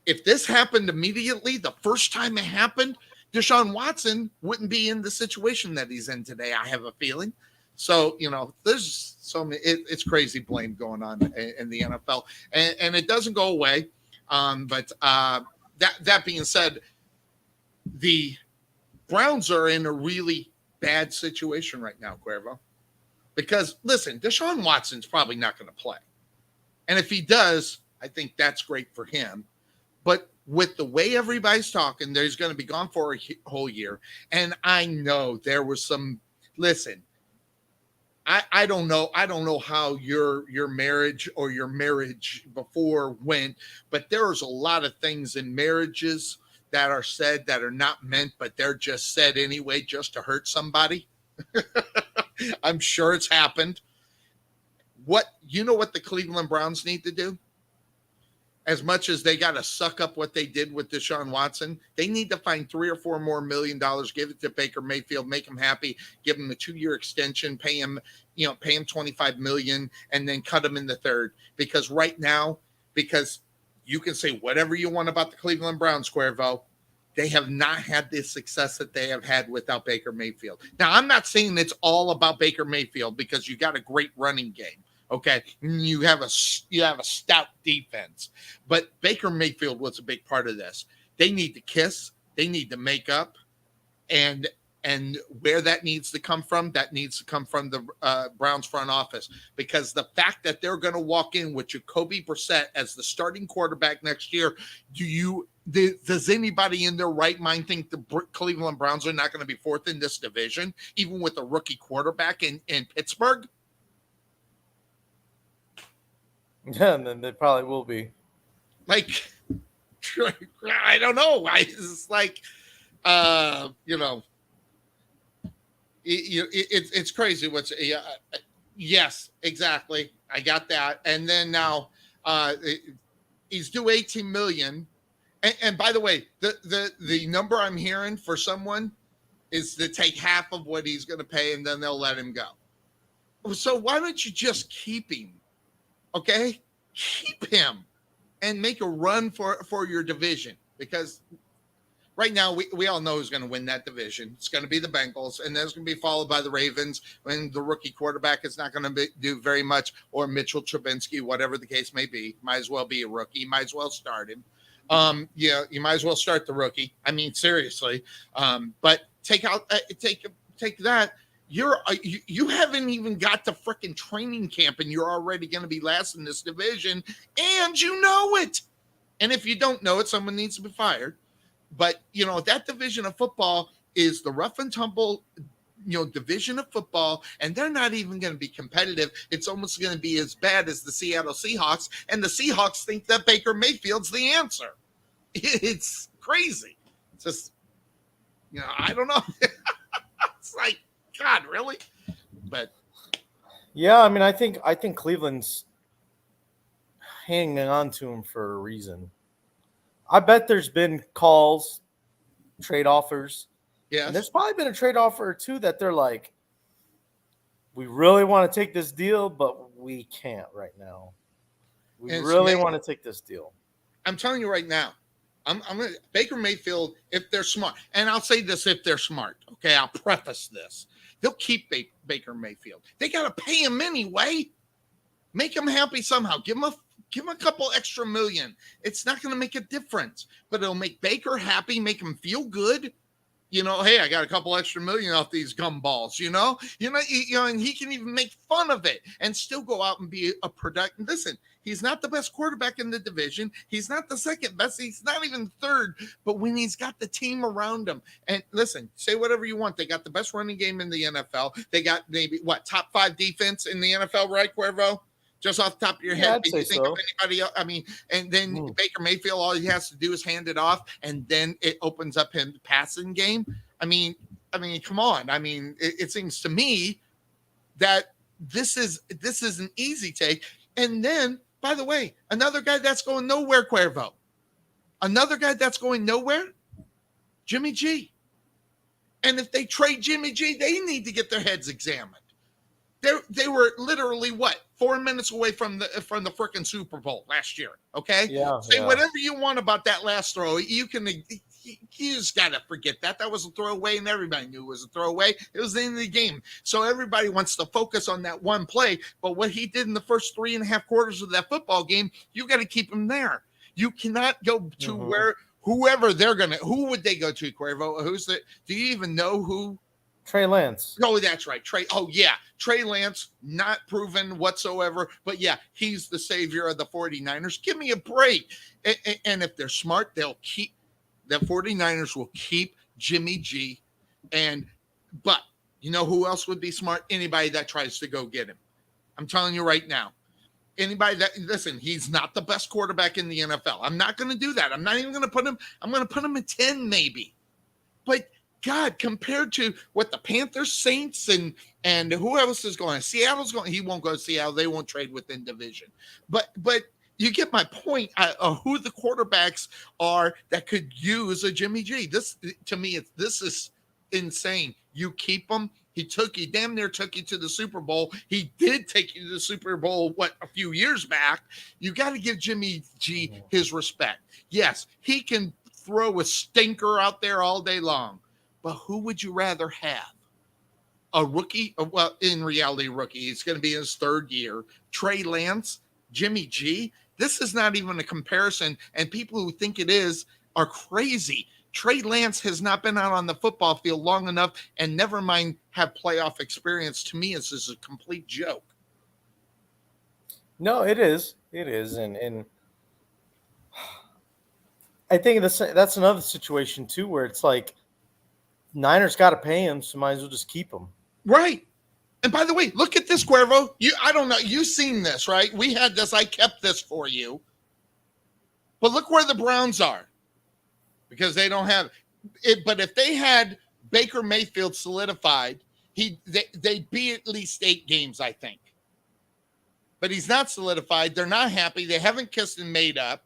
if this happened immediately, the first time it happened, Deshaun Watson wouldn't be in the situation that he's in today, I have a feeling. So, there's it's crazy blame going on in the NFL, and it doesn't go away. But that being said, the Browns are in a really bad situation right now, Cuervo. Because, listen, Deshaun Watson's probably not going to play. And if he does, I think that's great for him. But with the way everybody's talking, he's going to be gone for a whole year. And I know there was some – listen, I don't know. I don't know how your marriage or your marriage before went, but there's a lot of things in marriages that are said that are not meant, but they're just said anyway just to hurt somebody. I'm sure it's happened. What the Cleveland Browns need to do? As much as they got to suck up what they did with Deshaun Watson, they need to find $3 or $4 more million, give it to Baker Mayfield, make him happy, give him a 2-year extension, pay him $25 million, and then cut him in the third. Because right now, you can say whatever you want about the Cleveland Browns, Cuervo, they have not had the success that they have had without Baker Mayfield. Now, I'm not saying it's all about Baker Mayfield because you got a great running game. Okay, and you have a stout defense, but Baker Mayfield was a big part of this. They need to kiss, they need to make up, and where that needs to come from, the Browns front office, because the fact that they're going to walk in with Jacoby Brissett as the starting quarterback next year, does anybody in their right mind think the Cleveland Browns are not going to be fourth in this division, even with a rookie quarterback in Pittsburgh? Yeah, and then they probably will be. Like, I don't know. It's like, it's crazy. Yes, exactly. I got that. And then now he's due $18 million. And by the way, the number I'm hearing for someone is to take half of what he's going to pay, and then they'll let him go. So why don't you just keep him? Okay, keep him and make a run for your division, because right now we all know who's going to win that division. It's going to be the Bengals, and then it's going to be followed by the Ravens when the rookie quarterback is not going to do very much, or Mitchell Trubisky, whatever the case may be. Might as well be a rookie. Might as well start him. You might as well start the rookie. I mean, seriously. But take that. You haven't even got to freaking training camp, and you're already going to be last in this division, and you know it. And if you don't know it, someone needs to be fired. But that division of football is the rough and tumble, division of football, and they're not even going to be competitive. It's almost going to be as bad as the Seattle Seahawks, and the Seahawks think that Baker Mayfield's the answer. It's crazy. It's just, I don't know. It's like, God, really? But yeah, I mean, I think Cleveland's hanging on to him for a reason. I bet there's been calls, trade offers. Yeah, and there's probably been a trade offer or two that they're like, we really want to take this deal, but we can't right now. We really want to take this deal. I'm telling you right now, I'm gonna Baker Mayfield, if they're smart, and I'll say this: if they're smart, okay, I'll preface this. They'll keep Baker Mayfield. They got to pay him anyway. Make him happy somehow. Give him a couple extra million. It's not going to make a difference, but it'll make Baker happy, make him feel good. Hey, I got a couple extra million off these gumballs, and he can even make fun of it and still go out and be a productive. Listen, he's not the best quarterback in the division. He's not the second best. He's not even third. But when he's got the team around him, and listen, say whatever you want. They got the best running game in the NFL. They got maybe top 5 defense in the NFL, right, Cuervo? Just off the top of your head, I'd do you say think so. of anybody else? I mean, and then Baker Mayfield, all he has to do is hand it off, and then it opens up him passing game. I mean, come on. I mean, it seems to me that this is an easy take. And then, by the way, another guy that's going nowhere, Cuervo. Another guy that's going nowhere, Jimmy G. And if they trade Jimmy G, they need to get their heads examined. They were literally 4 minutes away from the freaking Super Bowl last year. Okay, say whatever you want about that last throw. You just gotta forget that was a throwaway, and everybody knew it was a throwaway. It was the end of the game, so everybody wants to focus on that one play. But what he did in the first 3.5 quarters of that football game, you got to keep him there. You cannot go to where whoever they're gonna. Who would they go to, Cuervo? Do you even know who? Trey Lance. No, that's right. Trey Lance, not proven whatsoever. But yeah, he's the savior of the 49ers. Give me a break. And if they're smart, the 49ers will keep Jimmy G. But you know who else would be smart? Anybody that tries to go get him. I'm telling you right now. Listen, he's not the best quarterback in the NFL. I'm not going to do that. I'm not even going to put him. I'm going to put him at 10 maybe. But God, compared to what the Panthers, Saints, and who else is going? Seattle's going. He won't go to Seattle. They won't trade within division. But you get my point. Who the quarterbacks are that could use a Jimmy G? This to me, this is insane. You keep him. He damn near took you to the Super Bowl. He did take you to the Super Bowl, a few years back. You got to give Jimmy G his respect. Yes, he can throw a stinker out there all day long. But who would you rather have? a rookie, well, in reality, rookie. He's going to be in his third year. Trey Lance, Jimmy G. This is not even a comparison, and people who think it is are crazy. Trey Lance has not been out on the football field long enough, and never mind have playoff experience. To me, this is a complete joke. No, it is. It is, and I think that's another situation too, where it's like Niners got to pay him, so might as well just keep him. Right. And by the way, look at this, Cuervo. I don't know. You've seen this, right? We had this. I kept this for you. But look where the Browns are, because they don't have it. But if they had Baker Mayfield solidified, they'd be at least 8 games, I think. But he's not solidified. They're not happy. They haven't kissed and made up.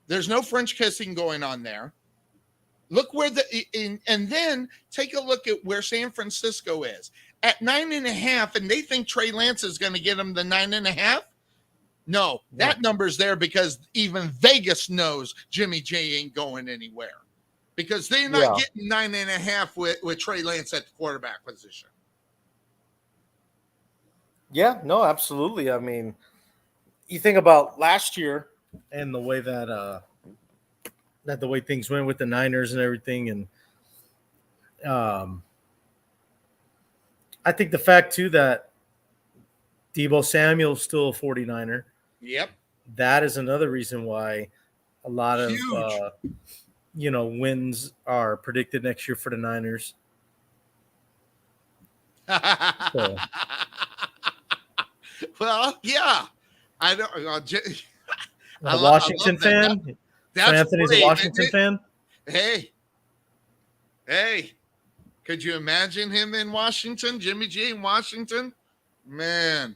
There's no French kissing going on there. Look where and then take a look at where San Francisco is at 9.5, and they think Trey Lance is going to get them the 9.5. No, that number's there because even Vegas knows Jimmy J ain't going anywhere, because they're not getting 9.5 with Trey Lance at the quarterback position. Yeah, no, absolutely. I mean, you think about last year and the way that the way things went with the Niners and everything, and I think the fact too that Deebo Samuel's still a 49er. Yep. That is another reason why a lot of wins are predicted next year for the Niners. So. Well, yeah. I don't. A Washington fan. Anthony's a Washington fan. Hey, could you imagine him in Washington? Jimmy G in Washington, man.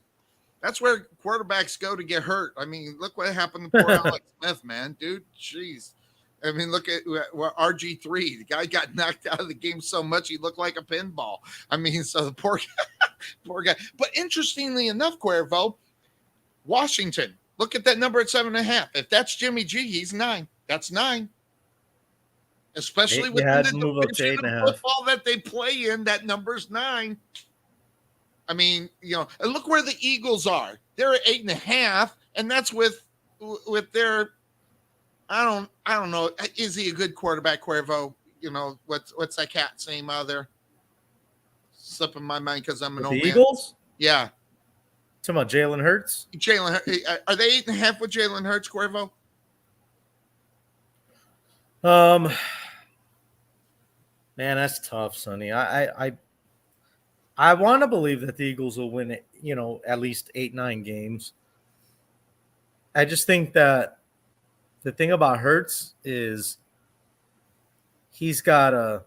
That's where quarterbacks go to get hurt. I mean, look what happened to poor Alex Smith, man, dude. Jeez. I mean, look at RG3. The guy got knocked out of the game so much he looked like a pinball. I mean, so the poor guy. But interestingly enough, Cuervo, Washington. Look at that number at 7.5. If that's Jimmy G, he's 9. That's 9. Especially with the division of football that they play in, that number's 9. I mean, and look where the Eagles are. They're at 8.5, and that's with their. I don't know. Is he a good quarterback, Cuervo? What's that cat's name out there? Slipping my mind because I'm an old man. The Eagles? Yeah. Talking about Jalen Hurts? Are they 8.5 with Jalen Hurts, Cuervo? Man, that's tough, Sonny. I want to believe that the Eagles will win it, at least 8-9 games. I just think that the thing about Hurts is he's got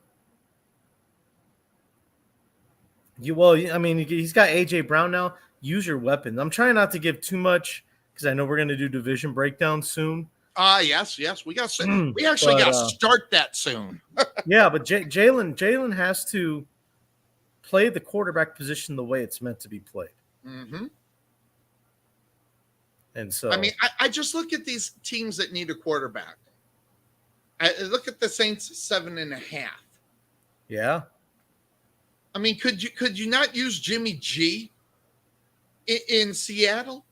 he's got AJ Brown now. Use your weapons. I'm trying not to give too much because I know we're going to do division breakdown soon. Yes. We actually got to start that soon. Yeah, but Jalen has to play the quarterback position the way it's meant to be played. Mm-hmm. And so, I mean, I just look at these teams that need a quarterback. I look at the Saints 7.5. Yeah. I mean, could you not use Jimmy G in Seattle,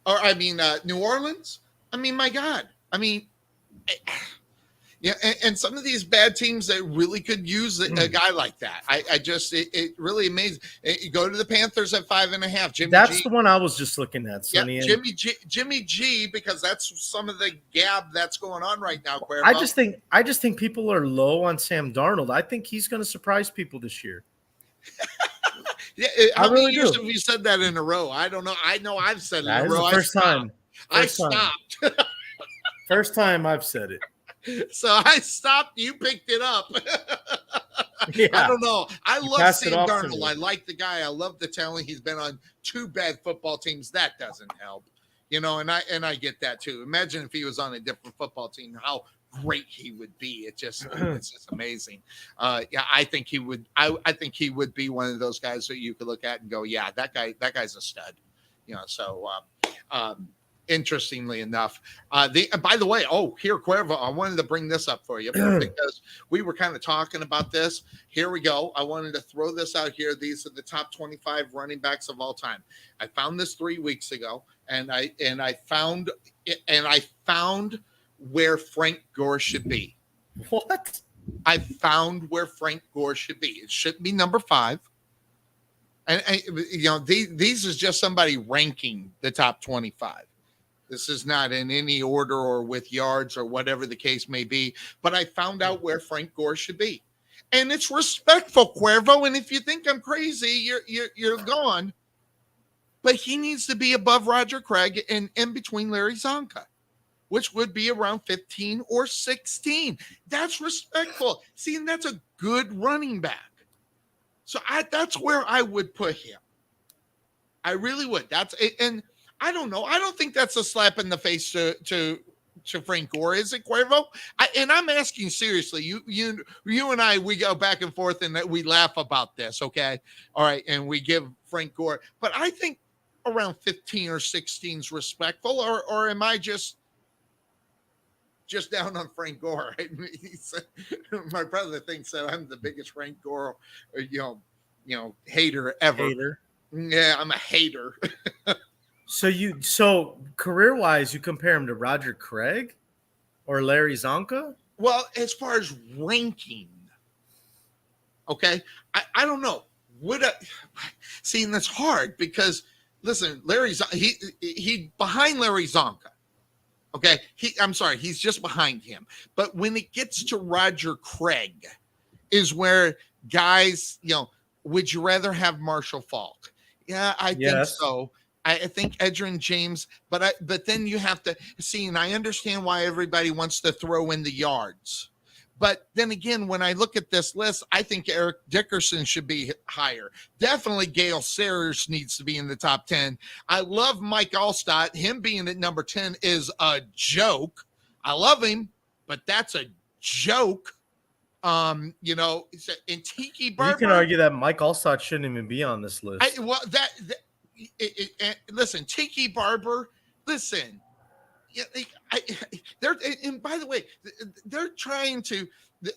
or New Orleans? I mean, my God. I mean, and some of these bad teams that really could use a guy like that. It really amazing. You go to the Panthers at 5.5. That's the one I was just looking at, Sonny. Yeah, Jimmy G, because that's some of the gab that's going on right now. I just think people are low on Sam Darnold. I think he's going to surprise people this year. Yeah, how many years have you said that in a row? I don't know. I know I've said it in a row. First time. I stopped. First time I've said it. So I stopped. You picked it up. Yeah. I don't know. I love Sam Darnold. I like the guy. I love the talent. He's been on 2 bad football teams. That doesn't help, and I get that too. Imagine if he was on a different football team, how great he would be. It's just amazing. I think he would. I think he would be one of those guys that you could look at and go, yeah, that guy's a stud. So interestingly enough. By the way, here, Cuervo, I wanted to bring this up for you because we were kind of talking about this. Here we go. I wanted to throw this out here. These are the top 25 running backs of all time. I found this 3 weeks ago, and I found where Frank Gore should be. What? I found where Frank Gore should be. It should be number 5. And these is just somebody ranking the top 25. This is not in any order or with yards or whatever the case may be. But I found out where Frank Gore should be, and it's respectful, Cuervo. And if you think I'm crazy, you're gone. But he needs to be above Roger Craig and in between Larry Zonka, which would be around 15 or 16. That's respectful. See, and that's a good running back. So that's where I would put him. I really would. And I don't know. I don't think that's a slap in the face to Frank Gore, is it, Cuervo? And I'm asking seriously. You and I, we go back and forth and we laugh about this, okay? All right, and we give Frank Gore. But I think around 15 or 16 is respectful, or am I just down on Frank Gore? My brother thinks that I'm the biggest Frank Gore, hater ever. Hater. Yeah, I'm a hater. So career-wise, you compare him to Roger Craig or Larry Zonka? Well, as far as ranking, okay, I don't know. And that's hard because listen, he behind Larry Zonka. Okay, he's just behind him. But when it gets to Roger Craig, is where guys, would you rather have Marshall Faulk? Yeah, I think so. I think Edgerrin James, but then you have to see, and I understand why everybody wants to throw in the yards. But then again, when I look at this list, I think Eric Dickerson should be higher. Definitely Gale Sayers needs to be in the top 10. I love Mike Allstott. Him being at number 10 is a joke. I love him, but that's a joke. And Tiki Barber. You can argue that Mike Allstott shouldn't even be on this list. Listen, Tiki Barber, listen. And by the way, they're trying to.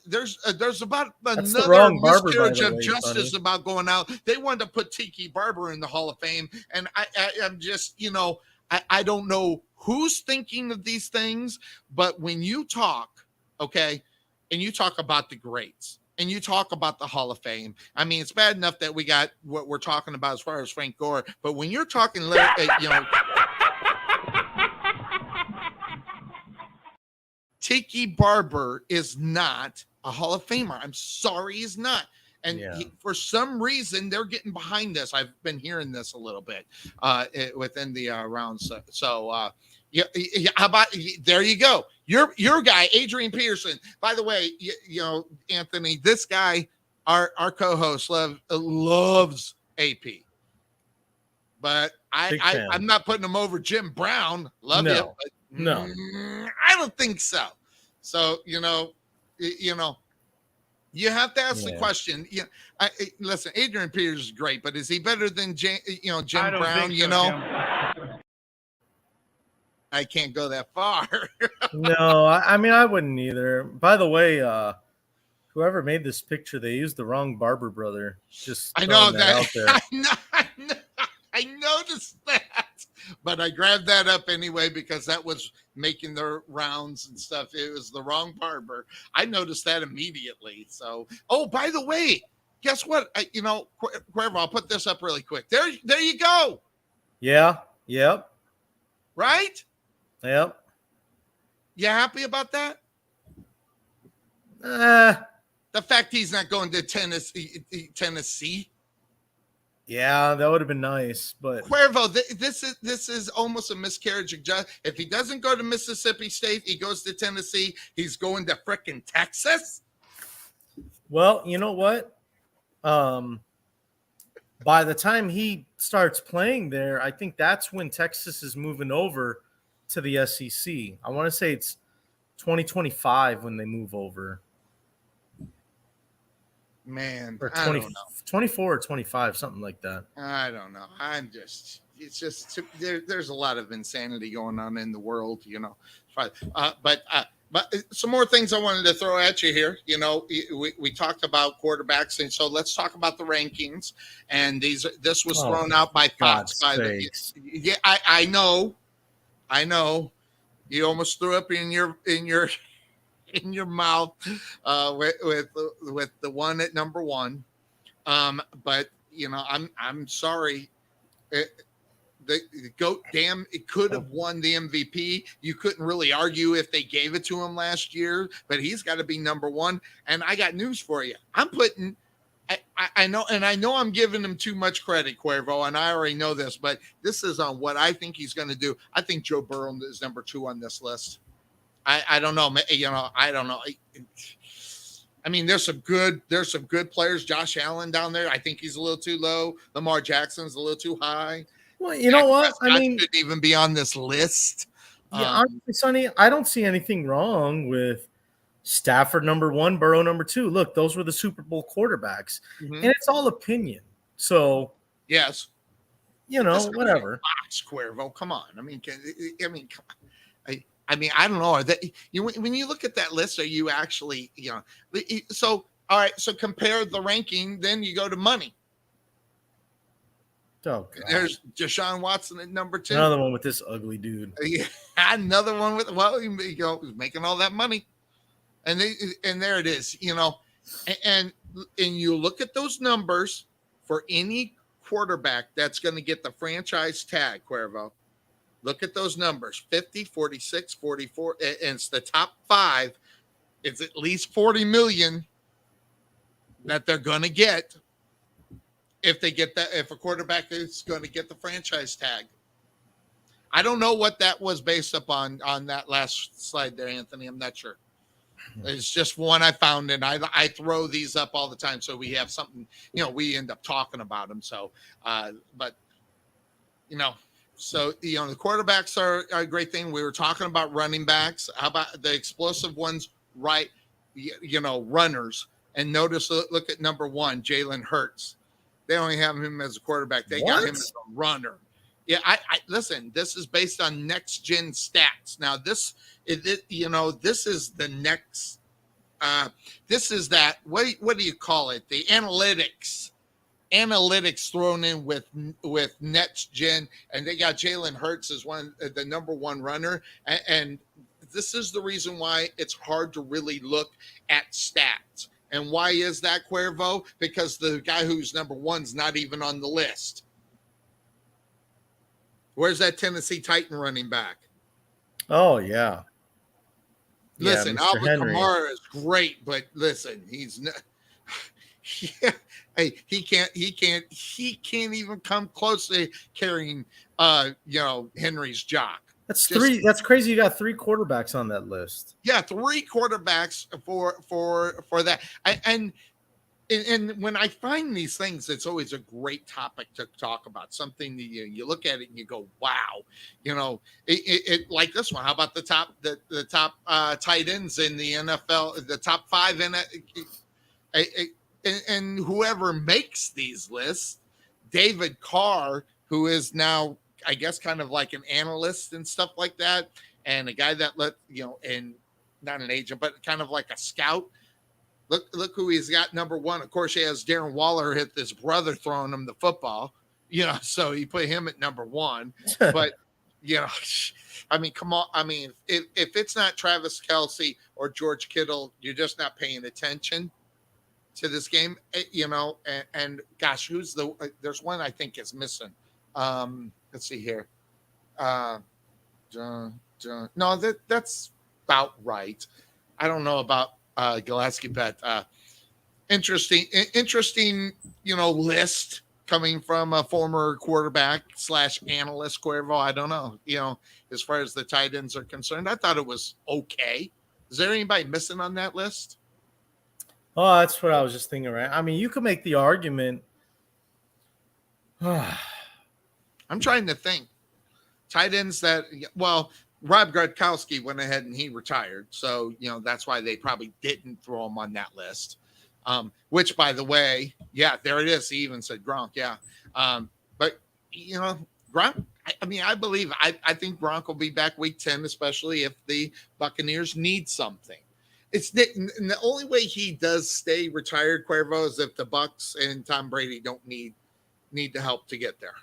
There's about That's another miscarriage of justice about going out. They wanted to put Tiki Barber in the Hall of Fame, and I'm just, I don't know who's thinking of these things, but when you talk, okay, and you talk about the greats, and you talk about the Hall of Fame, I mean, it's bad enough that we got what we're talking about as far as Frank Gore, but when you're talking, Tiki Barber is not a Hall of Famer. I'm sorry, he's not. And for some reason, they're getting behind this. I've been hearing this a little bit within the rounds. So how about there you go. Your guy, Adrian Peterson. By the way, Anthony, this guy, our co-host, loves AP. But I'm not putting him over Jim Brown. Love you. But no, I don't think so. So, you have to ask the question. Listen, Adrian Peters is great, but is he better than Jim Brown? I can't go that far. No, I mean, I wouldn't either. By the way, whoever made this picture, they used the wrong Barber brother. Just I know that out there. I noticed that, but I grabbed that up anyway because that was making their rounds and stuff. It was the wrong Barber. I noticed that immediately. So, by the way, guess what? Cuervo, I'll put this up really quick. There you go. Yeah. Yep. Right? Yep. You happy about that? The fact he's not going to Tennessee. Yeah, that would have been nice, but Cuervo, this is almost a miscarriage of justice. If he doesn't go to Mississippi State, he goes to Tennessee. He's going to frickin' Texas. Well, you know what? By the time he starts playing there, I think that's when Texas is moving over to the SEC. I want to say it's 2025 when they move over. Man, or 24 or 25, something like that. I don't know. I'm just, it's just there's a lot of insanity going on in the world, But some more things I wanted to throw at you here. We talked about quarterbacks, and so let's talk about the rankings. And this was thrown out by Fox. Yeah, I know. You almost threw up in your mouth with the one at number one. But I'm sorry. The GOAT, damn, it could have won the MVP. You couldn't really argue if they gave it to him last year, but he's got to be number one. And I got news for you. I know I'm giving him too much credit, Cuervo, and I already know this, but this is on what I think he's going to do. I think Joe Burrow is number two on this list. I don't know. I don't know. I mean, there's some good players. Josh Allen down there, I think he's a little too low. Lamar Jackson's a little too high. Well, you know what? I mean, shouldn't even be on this list. Yeah, honestly, Sonny, I don't see anything wrong with Stafford number one, Burrow number two. Look, those were the Super Bowl quarterbacks, and it's all opinion. So yes, whatever. Box, Cuervo, come on. I mean, come on. I don't know. Are that when you look at that list, are you actually So all right, so compare the ranking. Then you go to money. Oh, God. There's Deshaun Watson at number two. Another one with this ugly dude. Yeah, another one with he's making all that money, and there it is. And you look at those numbers for any quarterback that's going to get the franchise tag, Cuervo. Look at those numbers: 50, 46, 44, and it's the top five. It's at least 40 million that they're going to get. If they get that, if a quarterback is going to get the franchise tag. I don't know what that was based upon on that last slide there, Anthony. I'm not sure. It's just one I found, and I throw these up all the time, so we have something. We end up talking about them. So, the quarterbacks are a great thing. We were talking about running backs. How about the explosive ones? Right, runners. And notice, look at number one, Jalen Hurts. They only have him as a quarterback. They got him as a runner. Yeah, I listen. This is based on next gen stats. Now, this is the next. This is that. What do you call it? The analytics thrown in with next gen, and they got Jalen Hurts as the number one runner, and this is the reason why it's hard to really look at stats. And why is that, Cuervo? Because the guy who's number one's not even on the list. Where's that Tennessee Titan running back? Oh, yeah. Listen, Alvin Kamara is great, but listen, he's not. Yeah, hey, he can't even come close to carrying, Henry's jock. That's three. That's crazy. You got three quarterbacks on that list. Yeah, three quarterbacks for that. And when I find these things, it's always a great topic to talk about. Something that you look at it and you go, wow, it like this one. How about the top tight ends in the NFL, the top five in it, and whoever makes these lists, David Carr, who is now, I guess, kind of like an analyst and stuff like that, and a guy that and not an agent, but kind of like a scout. Look who he's got number one. Of course, he has Darren Waller hit his brother throwing him the football, so he put him at number one. But, I mean, come on. I mean, if it's not Travis Kelce or George Kittle, you're just not paying attention to this game, and gosh, there's one I think is missing. Let's see here. No, that's about right. I don't know about Gillespie, but interesting, list coming from a former quarterback / analyst, Cuervo. I don't know, as far as the tight ends are concerned. I thought it was okay. Is there anybody missing on that list? Oh, that's what I was just thinking, right? I mean, you could make the argument. I'm trying to think. Tight ends that, Rob Gronkowski went ahead and he retired. So, that's why they probably didn't throw him on that list. Which, by the way, yeah, there it is. He even said Gronk, yeah. But, Gronk, I think Gronk will be back week 10, especially if the Buccaneers need something. And the only way he does stay retired, Cuervo, is if the Bucs and Tom Brady don't need the help to get there.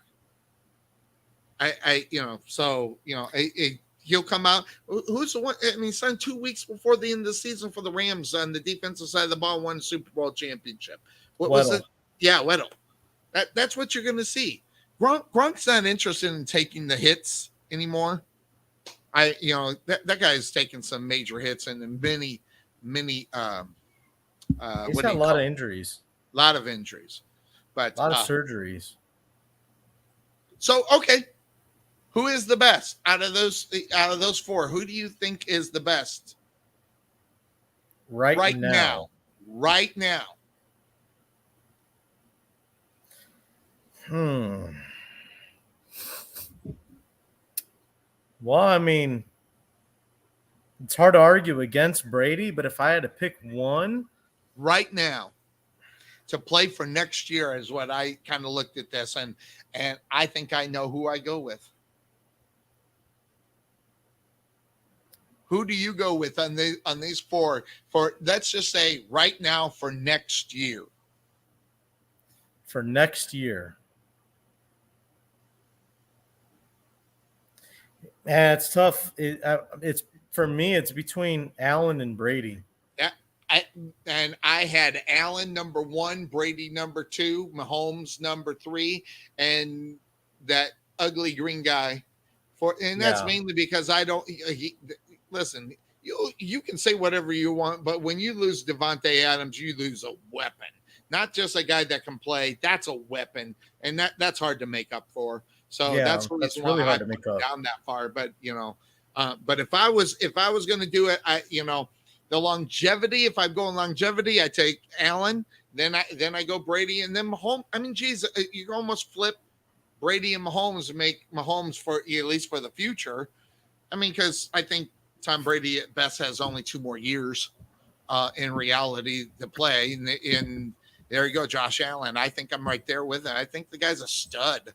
He'll come out. Who's the one? I mean, son, 2 weeks before the end of the season for the Rams on the defensive side of the ball, won the Super Bowl championship. What was it? Yeah, Weddle. That's what you're going to see. Gronk's not interested in taking the hits anymore. That guy's taken some major hits and many. He's got a lot of injuries. A lot of injuries, but a lot of surgeries. So okay. Who is the best out of those four? Who do you think is the best right now? Right now. Well, I mean, it's hard to argue against Brady, but if I had to pick one right now to play for next year is what I kind of looked at this, and I think I know who I go with. Who do you go with on these four for, let's just say, right now for next year? For next year. It's tough. It's for me, it's between Allen and Brady. Yeah. I had Allen number 1, Brady number 2, Mahomes number 3, and that ugly green guy that's mainly because I don't listen, you can say whatever you want, but when you lose Devontae Adams, you lose a weapon. Not just a guy that can play. That's a weapon, and that's hard to make up for. So that's really hard to make up down that far. But but if I was going to do it, the longevity. If I'm going longevity, I take Allen. Then I go Brady, and then Mahomes. I mean, geez, you almost flip Brady and Mahomes and make Mahomes for at least for the future. I mean, because I think Tom Brady at best has only 2 more years in reality to play. And there you go, Josh Allen. I think I'm right there with it. I think the guy's a stud.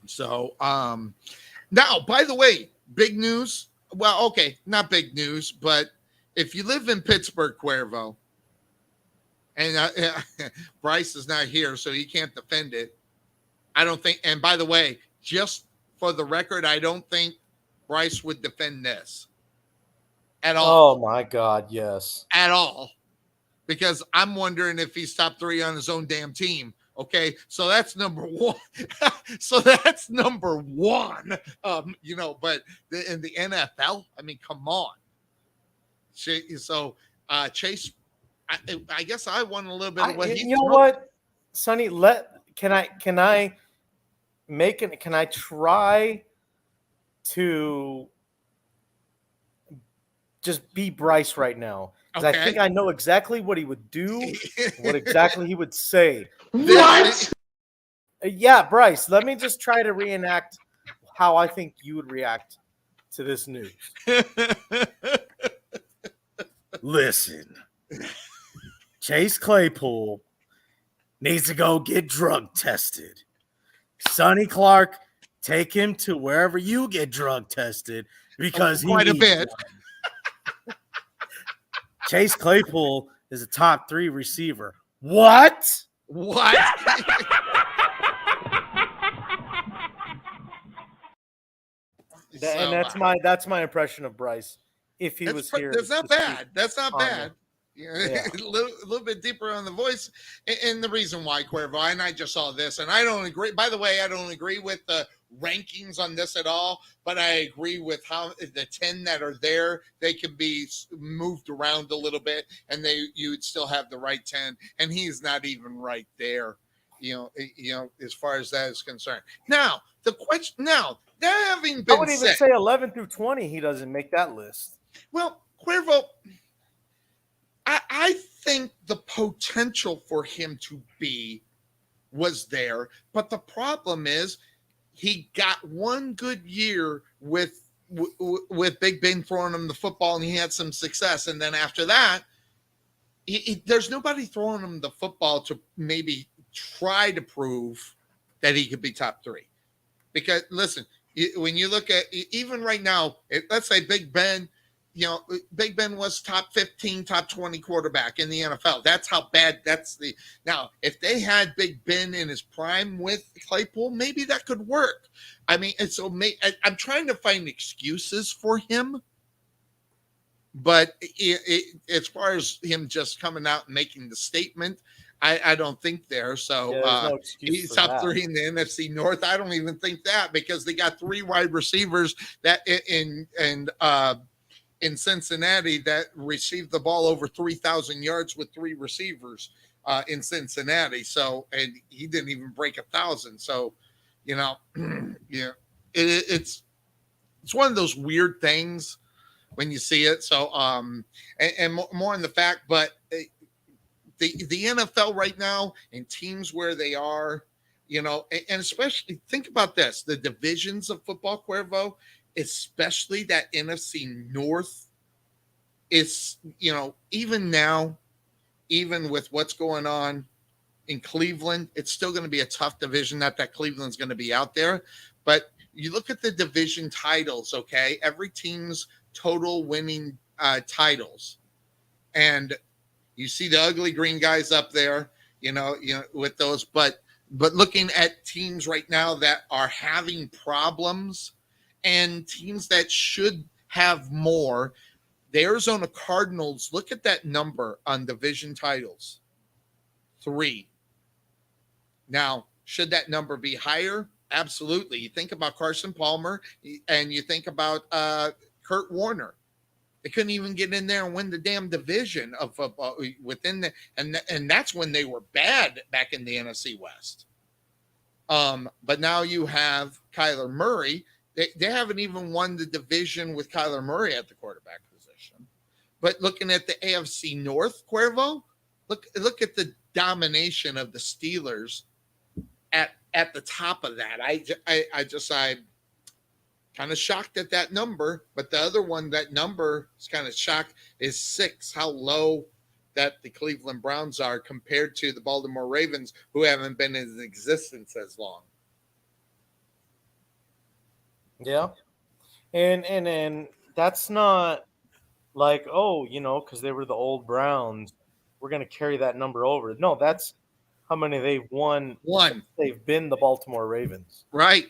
So now, by the way, big news. Well, okay, not big news, but if you live in Pittsburgh, Cuervo, and Bryce is not here, so he can't defend it. I don't think. And by the way, just for the record, I don't think Bryce would defend this at all. Oh my God, yes. At all. Because I'm wondering if he's top 3 on his own damn team. Okay, so that's number 1. But in the NFL, I mean, come on. So Chase, I guess I want a little bit of what he's. You know what, Sonny? Can I try to just be Bryce right now? Because I think I know exactly what he would do, what exactly he would say. What? Yeah, Bryce, let me just try to reenact how I think you would react to this news. Listen, Chase Claypool needs to go get drug tested. Sonny Clark, take him to wherever you get drug tested because quite a bit. Chase Claypool is a top 3 receiver. What? And that's my impression of Bryce. If he was here, that's not bad. That's not bad. Yeah. a little bit deeper on the voice, and the reason why, Cuervo, and I just saw this, and I don't agree. By the way, I don't agree with the rankings on this at all, but I agree with how the 10 that are there, they can be moved around a little bit, and you would still have the right 10, and he's not even right there, as far as that is concerned. Now, the question, that having been I would even say 11 through 20, he doesn't make that list. Well, Cuervo, I think the potential for him to be was there, but the problem is he got one good year with Big Ben throwing him the football, and he had some success. And then after that, there's nobody throwing him the football to maybe try to prove that he could be top 3. Because listen, when you look at even right now, let's say Big Ben, Big Ben was top 15, top 20 quarterback in the NFL. That's how bad now, if they had Big Ben in his prime with Claypool, maybe that could work. I mean, I'm trying to find excuses for him. But as far as him just coming out and making the statement, I don't think there. So no he's top 3 in the NFC North. I don't even think that, because they got 3 wide receivers that in Cincinnati that received the ball over 3,000 yards with 3 receivers in Cincinnati. So, and he didn't even break 1,000. So, it's one of those weird things when you see it. So, and more on the fact, but the NFL right now and teams where they are, and especially think about this, the divisions of football, Cuervo, especially that NFC North is, even now, even with what's going on in Cleveland, it's still going to be a tough division. Not that Cleveland's going to be out there, but you look at the division titles, okay? Every team's total winning titles, and you see the ugly green guys up there, with those. But looking at teams right now that are having problems and teams that should have more, the Arizona Cardinals, look at that number on division titles, 3. Now, should that number be higher? Absolutely. You think about Carson Palmer and you think about Kurt Warner. They couldn't even get in there and win the damn division of football within and that's when they were bad back in the NFC West. But now you have Kyler Murray. They haven't even won the division with Kyler Murray at the quarterback position. But looking at the AFC North, Cuervo, look at the domination of the Steelers at the top of that. I'm kind of shocked at that number, but the other one, that number is kind of shocked, is 6, how low that the Cleveland Browns are compared to the Baltimore Ravens, who haven't been in existence as long. Yeah. And that's not like, because they were the old Browns, we're going to carry that number over. No, that's how many they've won. They've been the Baltimore Ravens. Right.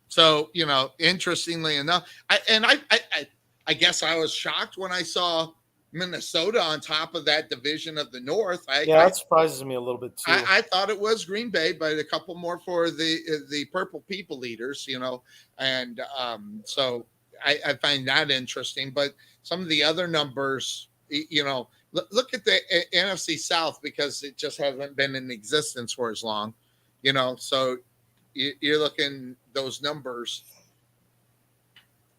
So, interestingly enough, I guess I was shocked when I saw Minnesota on top of that division of the North. That surprises me a little bit too. I thought it was Green Bay, but a couple more for the Purple People Eaters, and so I find that interesting. But some of the other numbers, look at the NFC South, because it just hasn't been in existence for as long, so you're looking those numbers.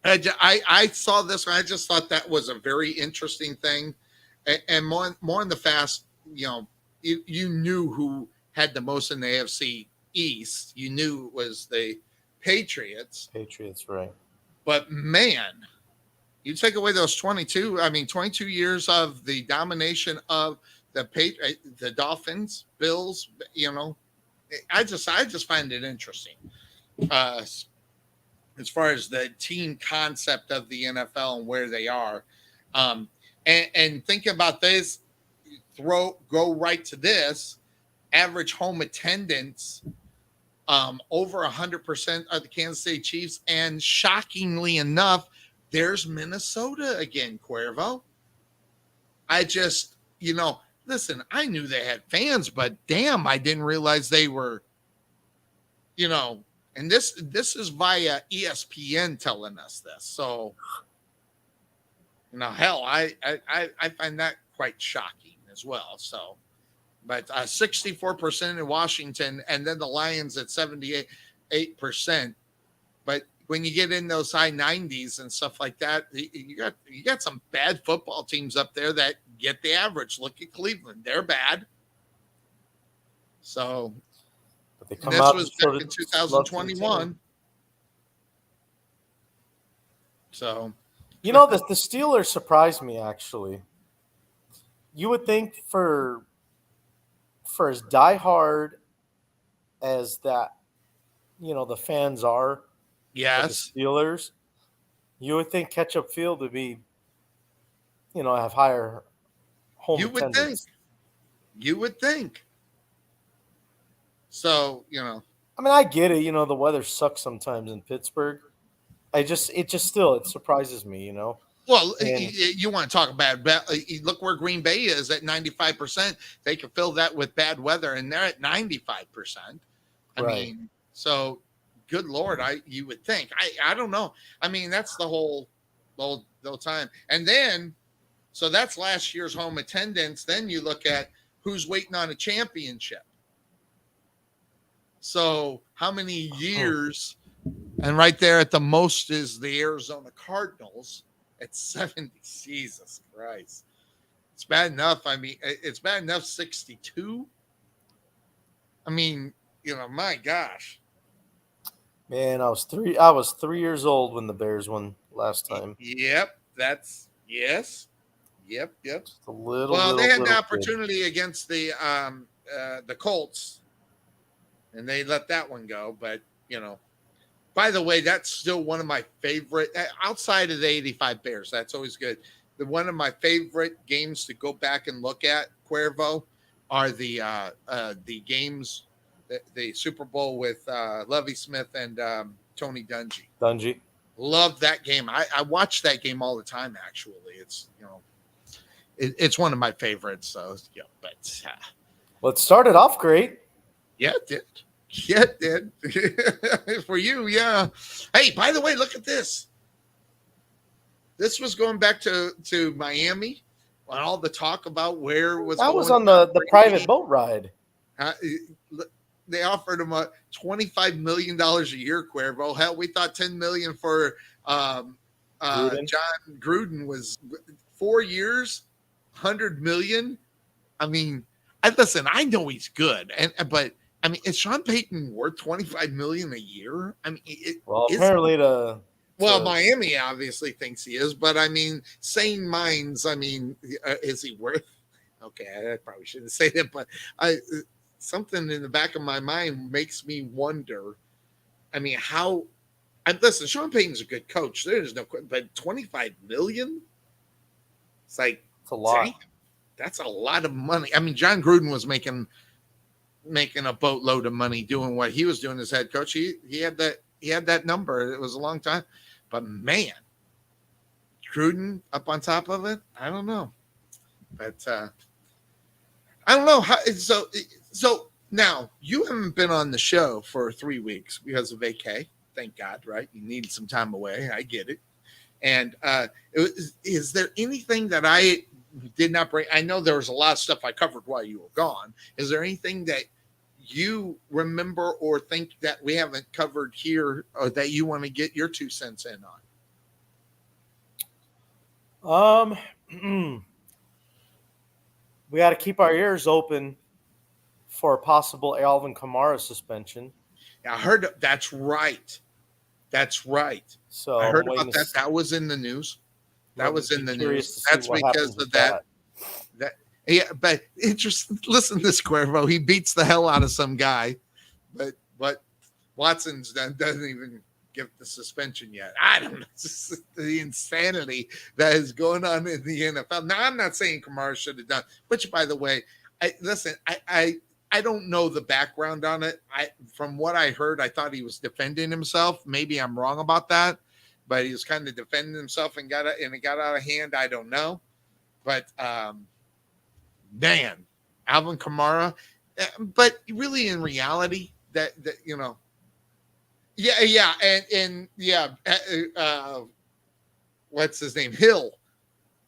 I saw this one. I just thought that was a very interesting thing, and more in the fast. You knew who had the most in the AFC East. You knew it was the Patriots. Patriots, right? But man, you take away those 22 years of the domination of the Dolphins, Bills. I just find it interesting. As far as the team concept of the NFL and where they are. And think about this, go right to this, average home attendance, over 100% of the Kansas City Chiefs. And shockingly enough, there's Minnesota again, Cuervo. I just, listen, I knew they had fans, but damn, I didn't realize they were, and this is via ESPN telling us this. So, hell, I find that quite shocking as well. So, but 64% in Washington, and then the Lions at 78%. But when you get in those high 90s and stuff like that, you got some bad football teams up there that get the average. Look at Cleveland; they're bad. So. They come this out was back in 2021. So, the Steelers surprised me, actually. You would think for as diehard as that, the fans are. Yes. The Steelers, you would think Ketchup Field would be, have higher home You would think. attendance. You would think. So, I mean, I get it. The weather sucks sometimes in Pittsburgh. It surprises me. Well, And- you want to talk about look where Green Bay is at 95%. They could fill that with bad weather, and they're at 95%. I mean, so good Lord, you would think. I don't know. I mean, that's the whole time. And then, so that's last year's home attendance. Then you look at who's waiting on a championship. So how many years? And right there at the most is the Arizona Cardinals at 70. Jesus Christ. It's bad enough. I mean, it's bad enough 62. I mean, my gosh. Man, I was 3 years old when the Bears won last time. Yep. Yes. Yep. Just a They had the opportunity against the Colts, and they let that one go. But, by the way, that's still one of my favorite, outside of the 85 Bears. That's always good. One of my favorite games to go back and look at, Cuervo, are the games, the Super Bowl with Lovie Smith and Tony Dungy. Love that game. I watch that game all the time, actually. It's, it's one of my favorites. So, but. Well, it started off great. Yeah, it did. Yeah, it did. For you, yeah. Hey, by the way, look at this. This was going back to Miami on all the talk about where was that was on the private boat ride. They offered him $25 million a year, Cuervo. Hell, we thought $10 million for John Gruden was 4 years, $100 million. I mean, listen, I know he's good, but I mean, is Sean Payton worth $25 million a year? I mean, apparently Miami obviously thinks he is, but I mean, sane minds. I mean, is he worth? Okay, I probably shouldn't say that, but something in the back of my mind makes me wonder. I mean, listen, Sean Payton's a good coach. There's no, but $25 million. It's like it's a lot. Dang, that's a lot of money. I mean, John Gruden was making a boatload of money doing what he was doing as head coach. He had that number. It was a long time, but man, Gruden up on top of it. I don't know, but I don't know how. So now you haven't been on the show for 3 weeks because of vacay. Thank God, right? You needed some time away. I get it. And is there anything that I did not bring? I know there was a lot of stuff I covered while you were gone. Is there anything that you remember or think that we haven't covered here, or that you want to get your 2 cents in on? We got to keep our ears open for a possible Alvin Kamara suspension. I heard that's right. So I heard about that. That was in the news. That was in the news. That's because of that. Yeah, but interesting. Listen to this, Cuervo. He beats the hell out of some guy, but Watson's doesn't even give the suspension yet. I don't know. It's just the insanity that is going on in the NFL. Now, I'm not saying Kamara should have done, which, by the way, I don't know the background on it. From what I heard, I thought he was defending himself. Maybe I'm wrong about that, but he was kind of defending himself and it got out of hand. I don't know, but man, Alvin Kamara. But really, in reality, that what's his name? Hill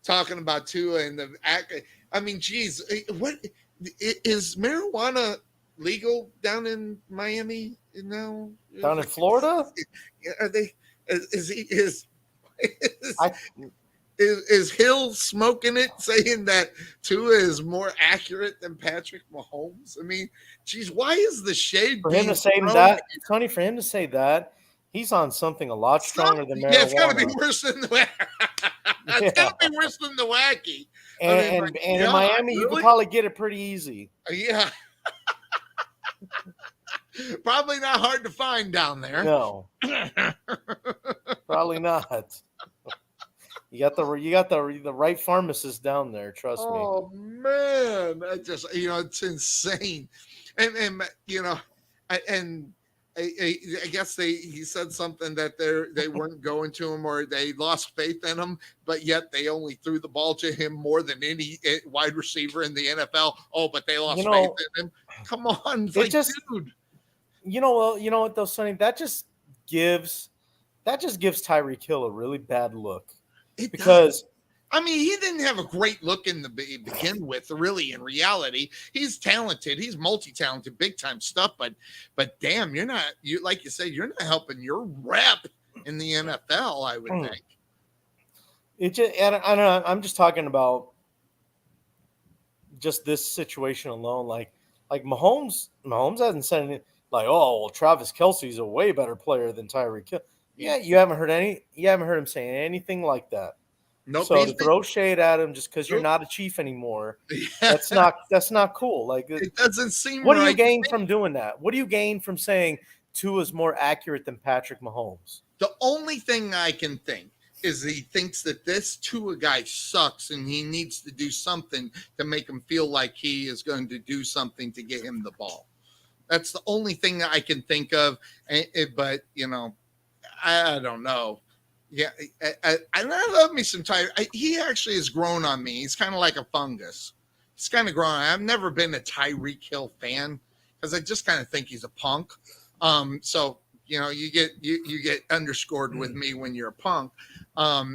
talking about Tua and the act. I mean, geez, what is marijuana legal down in Miami now? Down in Florida? Are they? Is Hill smoking it, saying that Tua is more accurate than Patrick Mahomes? I mean, geez, why is the shade for him to say that, Tony? For him to say that, he's on something a lot stronger than marijuana. Yeah, it's got to be worse than the. It's got to be worse than the wacky. And in Miami, you can probably get it pretty easy. Yeah. Probably not hard to find down there. No, probably not. You got the right pharmacist down there. Trust me. Oh man, I just it's insane, and I guess he said something that they weren't going to him or they lost faith in him, but yet they only threw the ball to him more than any wide receiver in the NFL. Oh, but they lost faith in him. Come on, dude. You know what though, Sonny? That just gives Tyreek Hill a really bad look. Because I mean, he didn't have a great look in the begin with. Really, in reality, he's talented. He's multi-talented, big time stuff. But damn, you're not helping your rep in the NFL. I would think. I don't know. I'm just talking about just this situation alone. Like Mahomes hasn't said anything like, oh, well, Travis Kelce's a way better player than Tyreek Hill. Yeah, you haven't heard him saying anything like that. Nope. So to throw shade at him just because you're not a Chief anymore, that's not cool. Like it doesn't seem. What do you gain from doing that? What do you gain from saying Tua's more accurate than Patrick Mahomes? The only thing I can think is he thinks that this Tua guy sucks and he needs to do something to make him feel like he is going to do something to get him the ball. That's the only thing that I can think of. But I don't know. Yeah, I love me some Tyreek. He actually has grown on me. He's kind of like a fungus. He's kind of grown. I've never been a Tyreek Hill fan because I just kind of think he's a punk. So you get underscored with me when you're a punk. But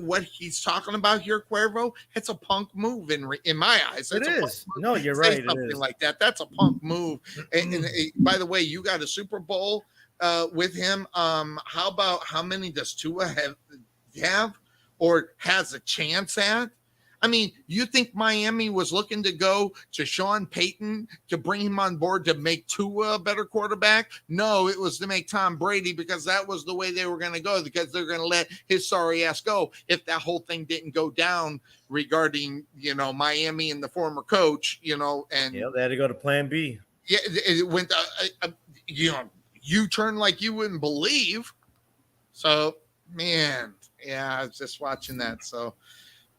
what he's talking about here, Cuervo, it's a punk move in my eyes. It is. No, you're right. Something like that. That's a punk move. And by the way, you got a Super Bowl with him. How many does Tua have or has a chance at? I mean, you think Miami was looking to go to Sean Payton to bring him on board to make Tua a better quarterback? No, it was to make Tom Brady because that was the way they were going to go because they're going to let his sorry ass go if that whole thing didn't go down regarding, Miami and the former coach, and they had to go to plan B. Yeah, it went, you turn like you wouldn't believe. So, man, yeah, I was just watching that. So,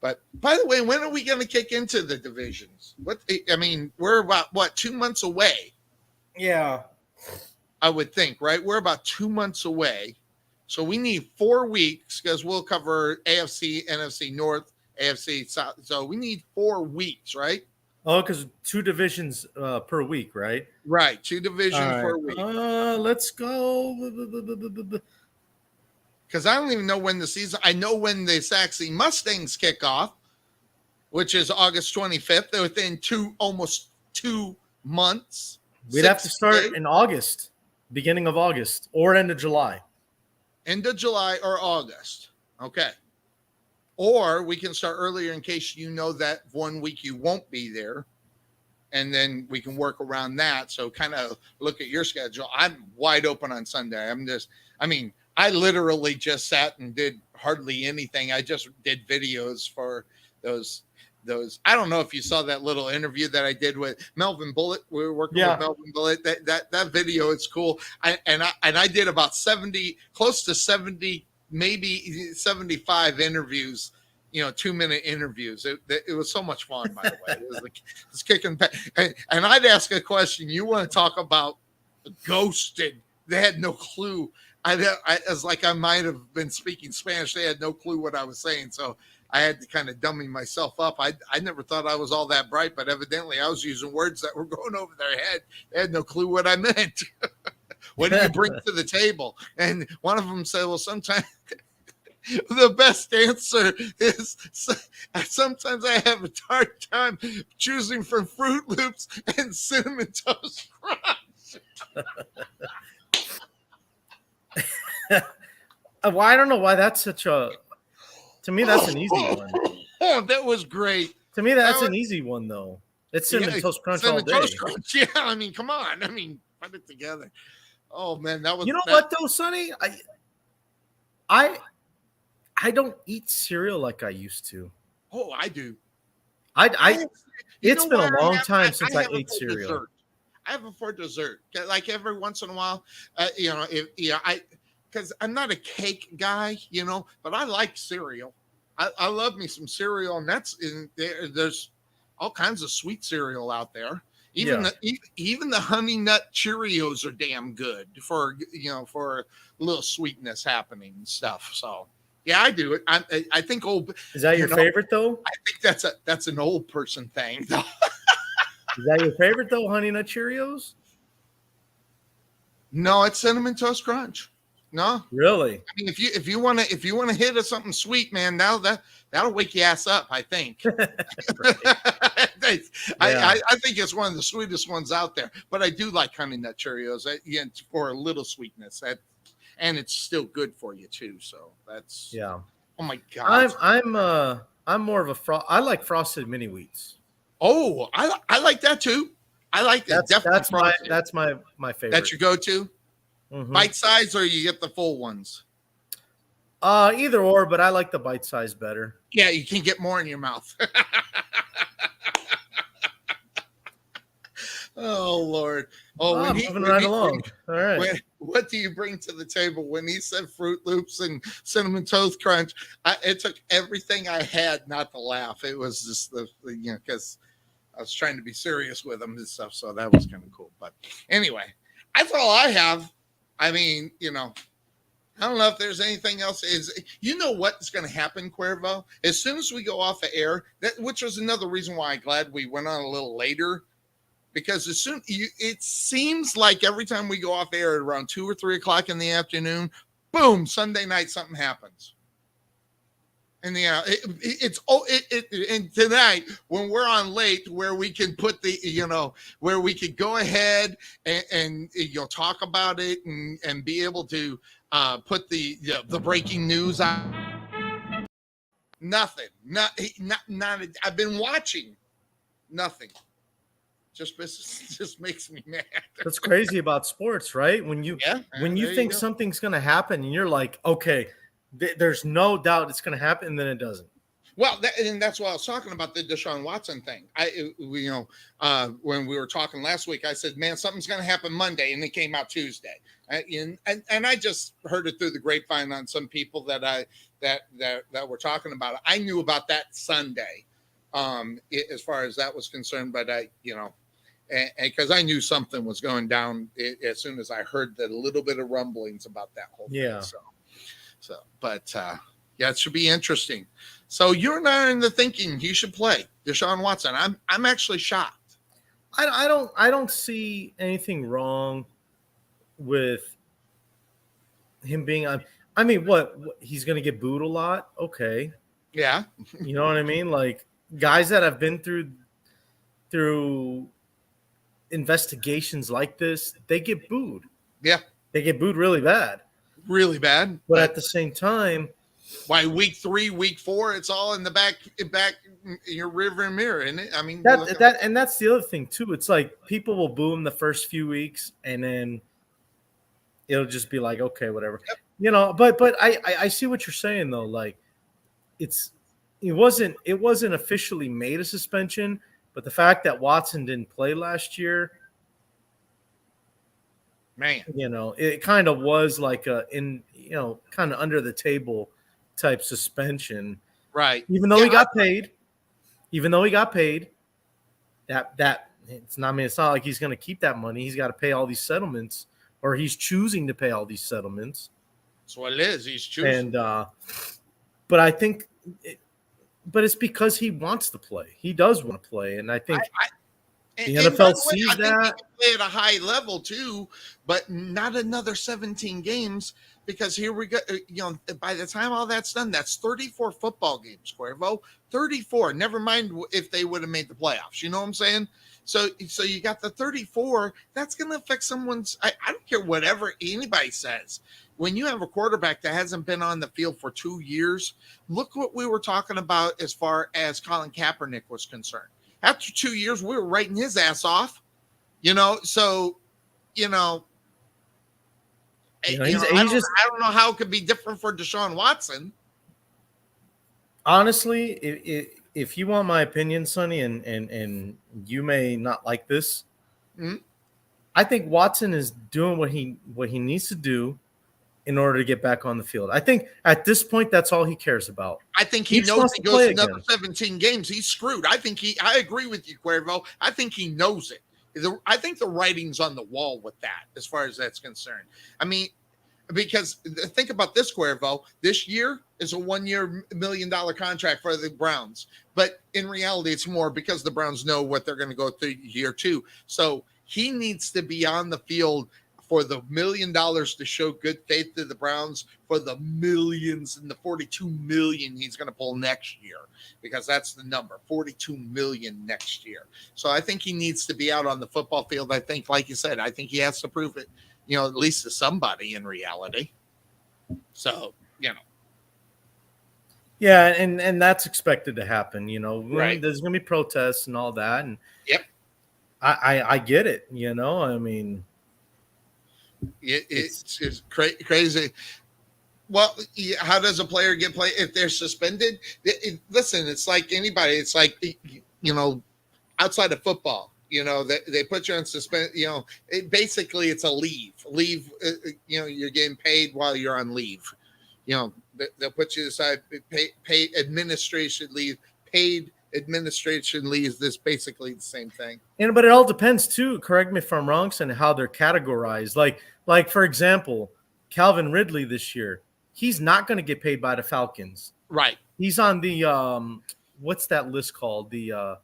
but by the way, when are we going to kick into the divisions? We're about 2 months away. Yeah, I would think, right? We're about 2 months away. So we need 4 weeks because we'll cover AFC, NFC North, AFC South. So we need 4 weeks, right? Oh, because 2 divisions per week, right? Right, 2 divisions per week. Let's go. Because I don't even know when the season. I know when the Saxony Mustangs kick off, which is August 25th. They're within almost 2 months. We'd have to start in August, beginning of August, or end of July. End of July or August. Okay. Or we can start earlier in case that 1 week you won't be there. And then we can work around that. So kind of look at your schedule. I'm wide open on Sunday. I literally just sat and did hardly anything. I just did videos for those. I don't know if you saw that little interview that I did with Melvin Bullitt. We were working with Melvin Bullitt. That video is cool. I did about 70, close to 70, maybe 75 interviews. 2-minute interviews. It was so much fun, by the way. It was kicking back. And I'd ask a question. You want to talk about ghosted? They had no clue. As like I might have been speaking Spanish. They had no clue what I was saying. So I had to kind of dummy myself up. I never thought I was all that bright, but evidently I was using words that were going over their head. They had no clue what I meant. What do you bring to the table? And one of them said, well, sometimes the best answer is sometimes I have a hard time choosing from Fruit Loops and Cinnamon Toast Crunch. Well, I don't know why that's such a. To me, that's an easy one. Oh, that was great. To me, that's an easy one, though. It's Cinnamon Toast Crunch all day. Toast Crunch. Yeah, come on. Put it together. Oh man, that was. You know what though, Sonny? I don't eat cereal like I used to. Oh, I do. It's been a long time since I ate cereal. Dessert. I have them for dessert. Like every once in a while, because I'm not a cake guy, but I like cereal. I love me some cereal, and there's all kinds of sweet cereal out there. Even the Honey Nut Cheerios are damn good for a little sweetness happening and stuff. So yeah, I do it. I think Is that your favorite though? I think that's an old person thing. Is that your favorite though, Honey Nut Cheerios? No, it's Cinnamon Toast Crunch. No, really. I mean, if you want to hit us something sweet, man, that'll wake your ass up. I think. I think it's one of the sweetest ones out there. But I do like Honey Nut Cheerios for a little sweetness. And it's still good for you too. So that's yeah. Oh my God. I'm more of I like frosted mini wheats. Oh, I like that too. I like that. That's my favorite. That's your go-to. Mm-hmm. Bite size, or you get the full ones? Either or, but I like the bite size better. Yeah, you can get more in your mouth. Oh Lord! Oh, moving right along. All right. What do you bring to the table? When he said Fruit Loops and Cinnamon Toast Crunch, it took everything I had not to laugh. It was just because I was trying to be serious with him and stuff, so that was kind of cool. But anyway, that's all I have. I mean, I don't know if there's anything else. What's going to happen, Cuervo? As soon as we go off the air, which was another reason why I'm glad we went on a little later, because it seems like every time we go off air at around 2 or 3 o'clock in the afternoon, boom, Sunday night something happens. And and tonight when we're on late, where we can put where we could go ahead and talk about it and be able to put the breaking news out. Nothing. Not. I've been watching. Nothing. Just makes me mad. That's crazy about sports, right? When you think something's going to happen, and you're like, okay. There's no doubt it's going to happen, and then it doesn't. Well, and that's what I was talking about, the Deshaun Watson thing. When we were talking last week, I said, man, something's going to happen Monday, and it came out Tuesday. And I just heard it through the grapevine on some people that were talking about it. I knew about that Sunday, as far as that was concerned, but because I knew something was going down as soon as I heard that a little bit of rumblings about that whole thing. It should be interesting. So you're not in the thinking he should play Deshaun Watson. I'm actually shocked. I don't see anything wrong with him being on. I mean, what he's going to get booed a lot. Okay. Yeah. You know what I mean? Like guys that have been through investigations like this, they get booed. Yeah. They get booed really bad. Really bad. But at the same time, why week 3, week 4, it's all in the back in your rearview mirror, isn't it? I mean, and that's the other thing too. It's like people will boo him the first few weeks, and then it'll just be like, okay, whatever. Yep. But I see what you're saying though. Like it wasn't officially made a suspension, but the fact that Watson didn't play last year. Man, it kind of was like kind of under the table type suspension, right? Even though he got paid, that it's not. I mean, it's not like he's going to keep that money. He's got to pay all these settlements, or he's choosing to pay all these settlements. That's what it is. He's choosing. And but I think, but it's because he wants to play. He does want to play, and I think. The NFL sees that. I think he can play at a high level too, but not another 17 games, because here we go. By the time all that's done, that's 34 football games, Cuervo. 34. Never mind if they would have made the playoffs. You know what I'm saying? So you got the 34. That's going to affect someone's. I don't care whatever anybody says. When you have a quarterback that hasn't been on the field for 2 years, look what we were talking about as far as Colin Kaepernick was concerned. After 2 years, we were writing his ass off, I don't know how it could be different for Deshaun Watson. Honestly, if you want my opinion, Sonny, and you may not like this, I think Watson is doing what he needs to do in order to get back on the field. I think at this point, that's all he cares about. I think he knows he goes another 17 games, he's screwed. I agree with you, Cuervo. I think he knows it. I think the writing's on the wall with that, as far as that's concerned. I mean, because think about this, Cuervo. This year is a $1-year $1 million contract for the Browns. But in reality, it's more because the Browns know what they're going to go through year 2. So he needs to be on the field for the $1 million to show good faith to the Browns, for the millions and the 42 million he's going to pull next year, because that's the number, 42 million next year. So I think he needs to be out on the football field. I think, like you said, I think he has to prove it, at least to somebody in reality. So, Yeah, and that's expected to happen, Right. There's going to be protests and all that. And yep. I get it, I mean, it's crazy. Well, how does a player get played if they're suspended? Listen, it's like anybody. It's like, outside of football, they put you on suspend. Basically, it's a leave. You're getting paid while you're on leave. They'll put you aside. Pay administration leave. Paid administration leave. This basically the same thing. But it all depends too. Correct me if I'm wrong, and how they're categorized. Like for example, Calvin Ridley this year, he's not going to get paid by the Falcons. Right. He's on the what's that list called? The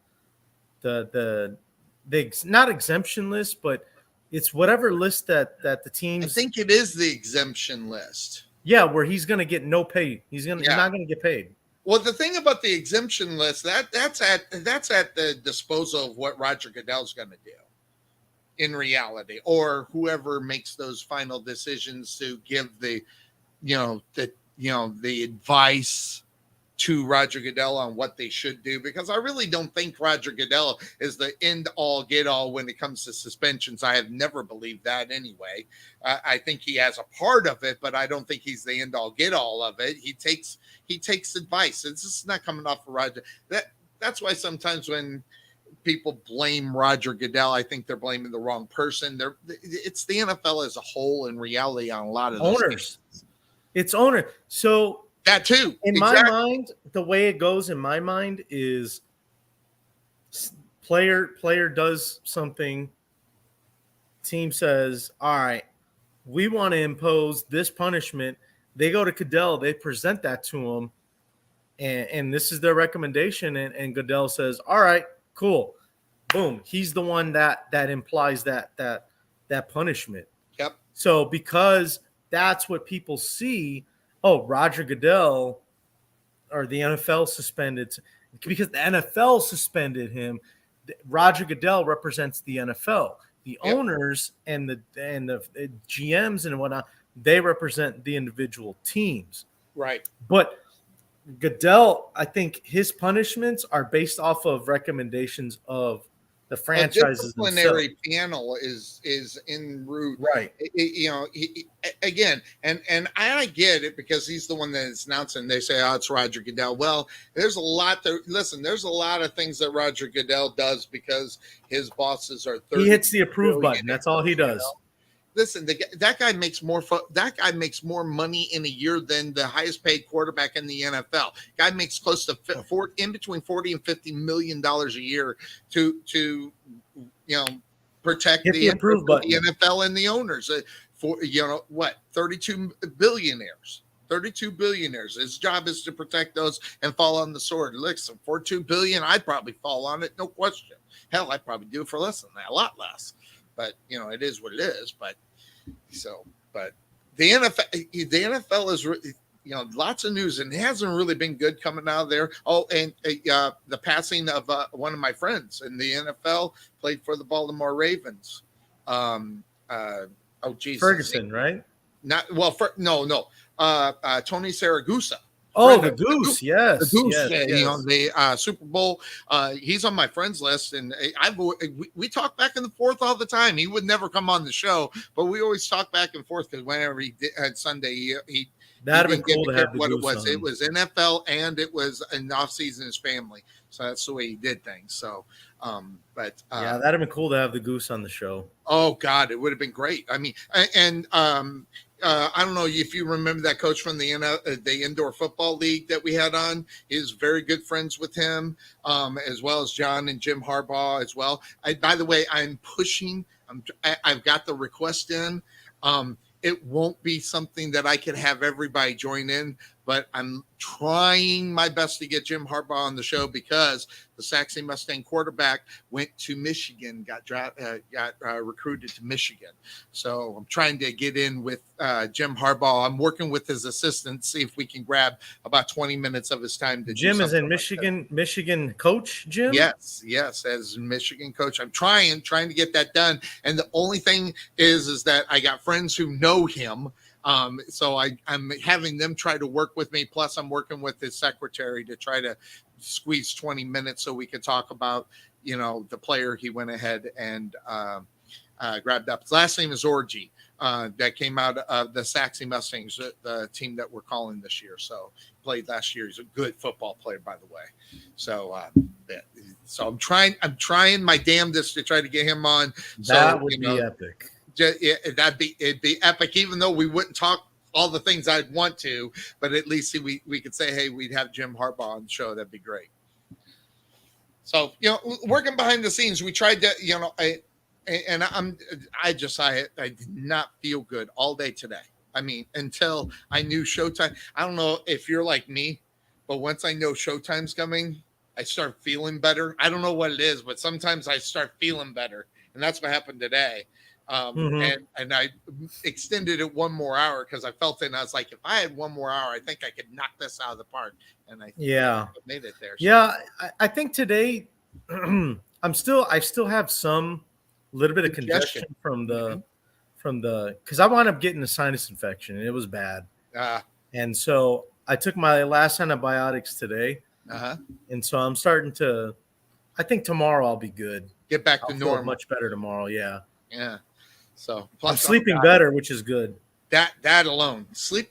not exemption list, but it's whatever list that the teams. I think it is the exemption list. Yeah, where he's going to get no pay. He's not going to get paid. Well, the thing about the exemption list, that's at the disposal of what Roger Goodell's going to do in reality, or whoever makes those final decisions to give the advice to Roger Goodell on what they should do, because I really don't think Roger Goodell is the end all get all when it comes to suspensions. I have never believed that anyway. I think he has a part of it, but I don't think he's the end all get all of it. He takes advice. It's just not coming off of Roger. That's why sometimes when people blame Roger Goodell, I think they're blaming the wrong person. It's the NFL as a whole in reality on a lot of those owners. Things. It's owner. So that too. In my mind, the way it goes in my mind is player does something. Team says, all right, we want to impose this punishment. They go to Goodell, they present that to him, and this is their recommendation. And Goodell says, all right, cool. Boom. He's the one that implies that punishment. Yep. So because that's what people see, Roger Goodell or the NFL suspended, because the NFL suspended him. Roger Goodell represents the NFL. The owners and the GMs and whatnot, they represent the individual teams. Right. But Goodell, I think his punishments are based off of recommendations of the franchises. The disciplinary panel is en route. Right. Again, and I get it, because he's the one that is announcing. They say, it's Roger Goodell. Well, there's a lot of things that Roger Goodell does because his bosses are 30. He hits the approve button. That's all he does. Listen, that guy makes more money in a year than the highest paid quarterback in the NFL. Guy makes close to in between $40 and $50 million a year to protect the NFL and the owners. 32 billionaires. 32 billionaires. His job is to protect those and fall on the sword. Listen, for $2 billion, I'd probably fall on it, no question. Hell, I'd probably do it for less than that, a lot less. But it is what it is. But the NFL is, lots of news, and it hasn't really been good coming out of there. Oh, and the passing of one of my friends in the NFL, played for the Baltimore Ravens. Ferguson, right? Tony Saragusa. Oh, the Goose, yes. The Goose, yes. The Super Bowl. He's on my friends list, and we talk back and forth all the time. He would never come on the show, but we always talk back and forth, because whenever he had Sunday, That'd have been cool to have the what it goose was. on. It was NFL and it was an off season his family. So that's the way he did things. So, yeah, that'd have been cool to have the goose on the show. Oh God, it would have been great. I mean, and I don't know if you remember that coach from the indoor football league that we had on. He's very good friends with him, as well as John and Jim Harbaugh as well. By the way, I'm pushing. I've got the request in. It won't be something that I could have everybody join in, but I'm trying my best to get Jim Harbaugh on the show because the Saxony Mustang quarterback went to Michigan, got recruited to Michigan. So I'm trying to get in with Jim Harbaugh. I'm working with his assistant, see if we can grab about 20 minutes of his time to Jim do is in Michigan. Michigan coach, Jim? Yes, as Michigan coach. I'm trying to get that done. And the only thing is that I got friends who know him. So I'm having them try to work with me. Plus, I'm working with his secretary to try to squeeze 20 minutes so we can talk about, the player he went ahead and grabbed up. His last name is Orgy. That came out of the Saxony Mustangs, the team that we're calling this year. So played last year. He's a good football player, by the way. So, so I'm trying my damnedest to try to get him on. That would be epic. It'd be epic, even though we wouldn't talk all the things I'd want to, but at least we could say, hey, we'd have Jim Harbaugh on the show. That'd be great. So, working behind the scenes, we tried to, I did not feel good all day today. I mean, until I knew showtime. I don't know if you're like me, but once I know showtime's coming, I start feeling better. I don't know what it is, but sometimes I start feeling better. And that's what happened today. And I extended it one more hour because I felt it. And I was like, if I had one more hour, I think I could knock this out of the park. And I made it there. So. Yeah, I think today I still have some little bit of congestion from the because I wound up getting a sinus infection and it was bad. And so I took my last antibiotics today. And so I'm starting to. I think tomorrow I'll be good. Get back to normal. Much better tomorrow. Yeah. Yeah. So I'm sleeping better, which is good. That alone, sleep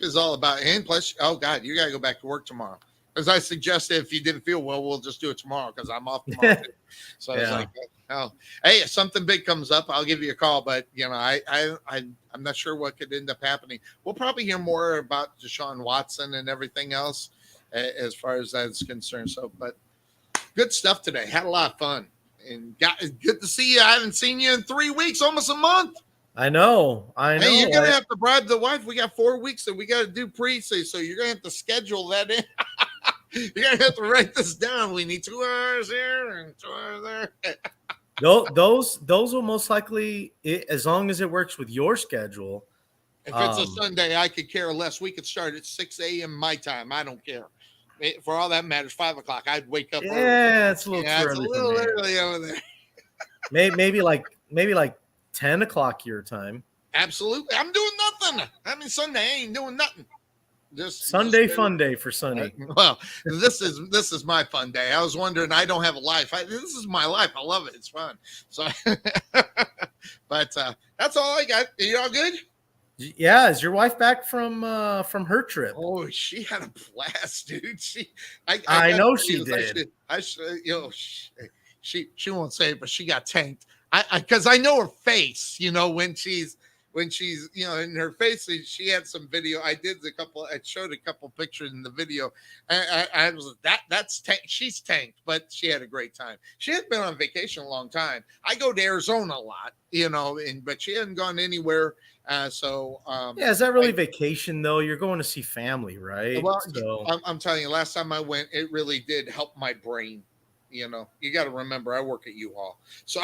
is all about. And plus, oh God, you got to go back to work tomorrow. As I suggested, if you didn't feel well, we'll just do it tomorrow because I'm off tomorrow. Too. So I was like, oh, hey, if something big comes up, I'll give you a call. But I'm not sure what could end up happening. We'll probably hear more about Deshaun Watson and everything else as far as that's concerned. So, but good stuff today. Had a lot of fun. And good to see you. I haven't seen you in 3 weeks, almost a month. I know. Hey, you're going to have to bribe the wife. We got 4 weeks that we got to do pre-say, so you're going to have to schedule that in. You're going to have to write this down. We need 2 hours here and 2 hours there. Those will most likely, as long as it works with your schedule. If it's a Sunday, I could care less. We could start at 6 a.m. my time. I don't care. For all that matters, 5 o'clock. I'd wake up. Yeah, it's a little early. It's a little early over there. maybe like 10 o'clock your time. Absolutely. I'm doing nothing. I mean, Sunday I ain't doing nothing. Just Sunday fun day for Sunny. Well, this is my fun day. I was wondering. I don't have a life. This is my life. I love it. It's fun. So, but that's all I got. Are you all good? Yeah, is your wife back from her trip? Oh, she had a blast, dude. I know she did. She won't say it, but she got tanked. Because I know her face, when she's in her face. She had some video. I showed a couple pictures in the video. I was that's she's tanked, but she had a great time. She hadn't been on vacation a long time. I go to Arizona a lot, but she hadn't gone anywhere. Is that really vacation though? You're going to see family, right? Well, I'm telling you, last time I went, it really did help my brain. You got to remember, I work at U-Haul, so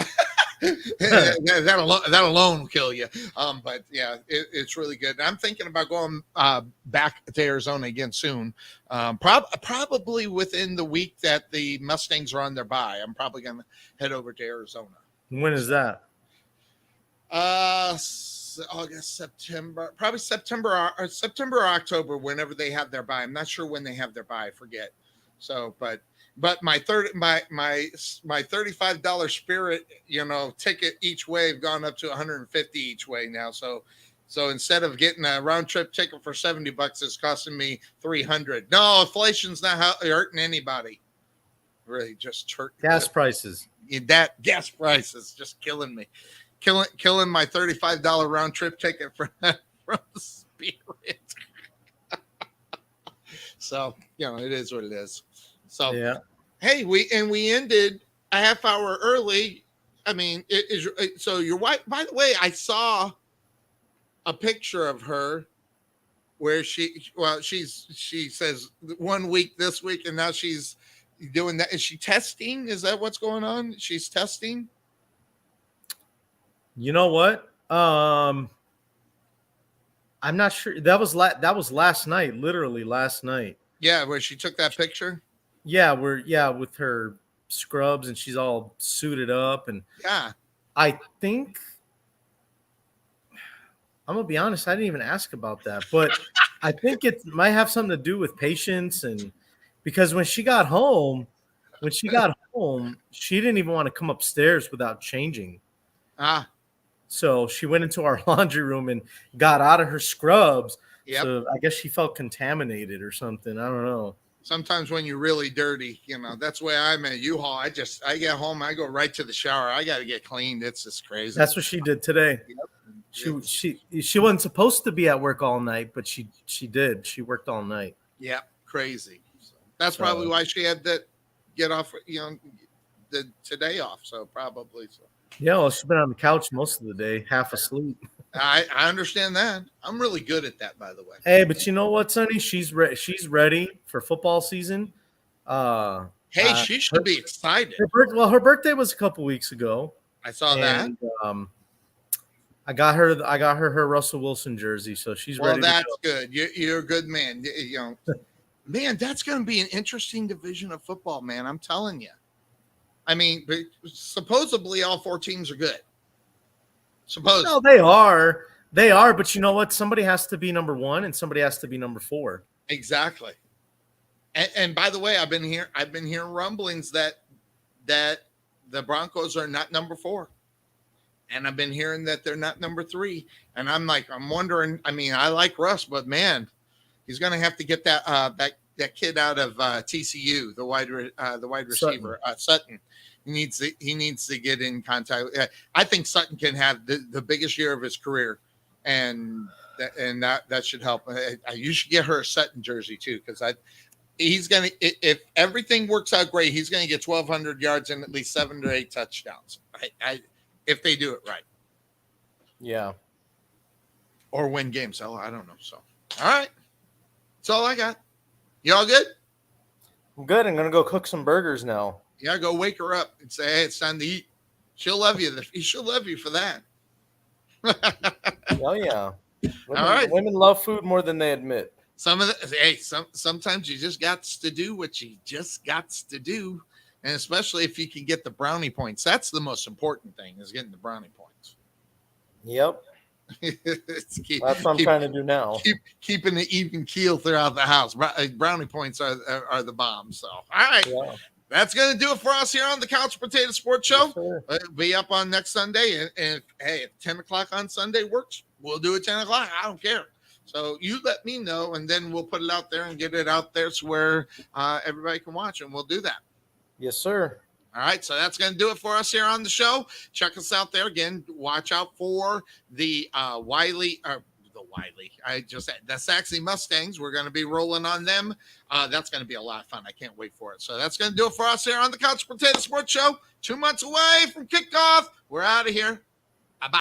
that alone will kill you. But yeah, it's really good. And I'm thinking about going back to Arizona again soon. Probably within the week that the Mustangs are on their bye. I'm probably going to head over to Arizona. When is that? August, September, probably September or October, whenever they have their bye. I'm not sure when they have their bye. I forget. So, but my $35 Spirit, ticket each way have gone up to $150 each way now. So So instead of getting a round trip ticket for $70, it's costing me $300. No, inflation's not hurting anybody. Really, just hurt gas prices. That gas prices just killing me, killing my $35 round trip ticket from Spirit. So it is what it is. So yeah. Hey, we ended a half hour early. I mean, so your wife. By the way, I saw a picture of her where she says 1 week this week, and now she's doing that. Is she testing? Is that what's going on? She's testing. You know what? I'm not sure. That was last night, literally last night. Yeah, where she took that picture. Yeah, with her scrubs and she's all suited up, and yeah, I think I'm gonna be honest, I didn't even ask about that, but I think it might have something to do with patience, and because when she got home, she didn't even want to come upstairs without changing. So she went into our laundry room and got out of her scrubs. Yep. So I guess she felt contaminated or something. I don't know. Sometimes when you're really dirty, that's the way I'm at U-Haul. I get home, I go right to the shower. I got to get cleaned. It's just crazy. That's what she did today. Yep. She wasn't supposed to be at work all night, but she did. She worked all night. Yeah, crazy. So that's probably why she had to get off, the today off. So probably so. Yeah, well, she's been on the couch most of the day, half asleep. I understand that. I'm really good at that, by the way. Hey, but you know what, Sonny? She's ready for football season. She should be excited. Her birthday was a couple weeks ago. I saw that. I got her Russell Wilson jersey, so she's ready. Well, that's good. You're a good man. Man, that's going to be an interesting division of football, man. I'm telling you. I mean, supposedly all four teams are good. Supposedly. No, they are. But you know what? Somebody has to be number 1, and somebody has to be number 4. Exactly. And by the way, I've been hearing rumblings that the Broncos are not number 4, and I've been hearing that they're not number 3. And I'm wondering. I mean, I like Russ, but man, he's going to have to get that kid out of TCU, the wide receiver, Sutton. He needs to get in contact. I think Sutton can have the biggest year of his career, and that should help. You should get her a Sutton jersey too, because he's gonna, if everything works out great, he's gonna get 1,200 yards and at least 7 to 8 touchdowns. If they do it right. Yeah. Or win games. I don't know. So, all right, that's all I got. You all good? I'm good. I'm gonna go cook some burgers now. Yeah, go wake her up and say, "Hey, it's time to eat." She'll love you. She'll love you for that. Oh yeah. All right. Women love food more than they admit. Sometimes you just got to do what you just got to do, and especially if you can get the brownie points. That's the most important thing, is getting the brownie points. Yep. That's what I'm trying to do now. Keeping the even keel throughout the house. Brownie points are the bomb. So, all right. Yeah. That's going to do it for us here on the Couch Potato Sports Show. Yes, be up on next Sunday. And hey, if 10 o'clock on Sunday works, we'll do it 10 o'clock. I don't care. So you let me know, and then we'll put it out there and get it out there so where everybody can watch, and we'll do that. Yes, sir. All right, so that's going to do it for us here on the show. Check us out there. Again, watch out for the the Saxony Mustangs. We're going to be rolling on them. That's going to be a lot of fun. I can't wait for it. So that's going to do it for us here on the Couch Potato Sports Show. 2 months away from kickoff. We're out of here. Bye-bye.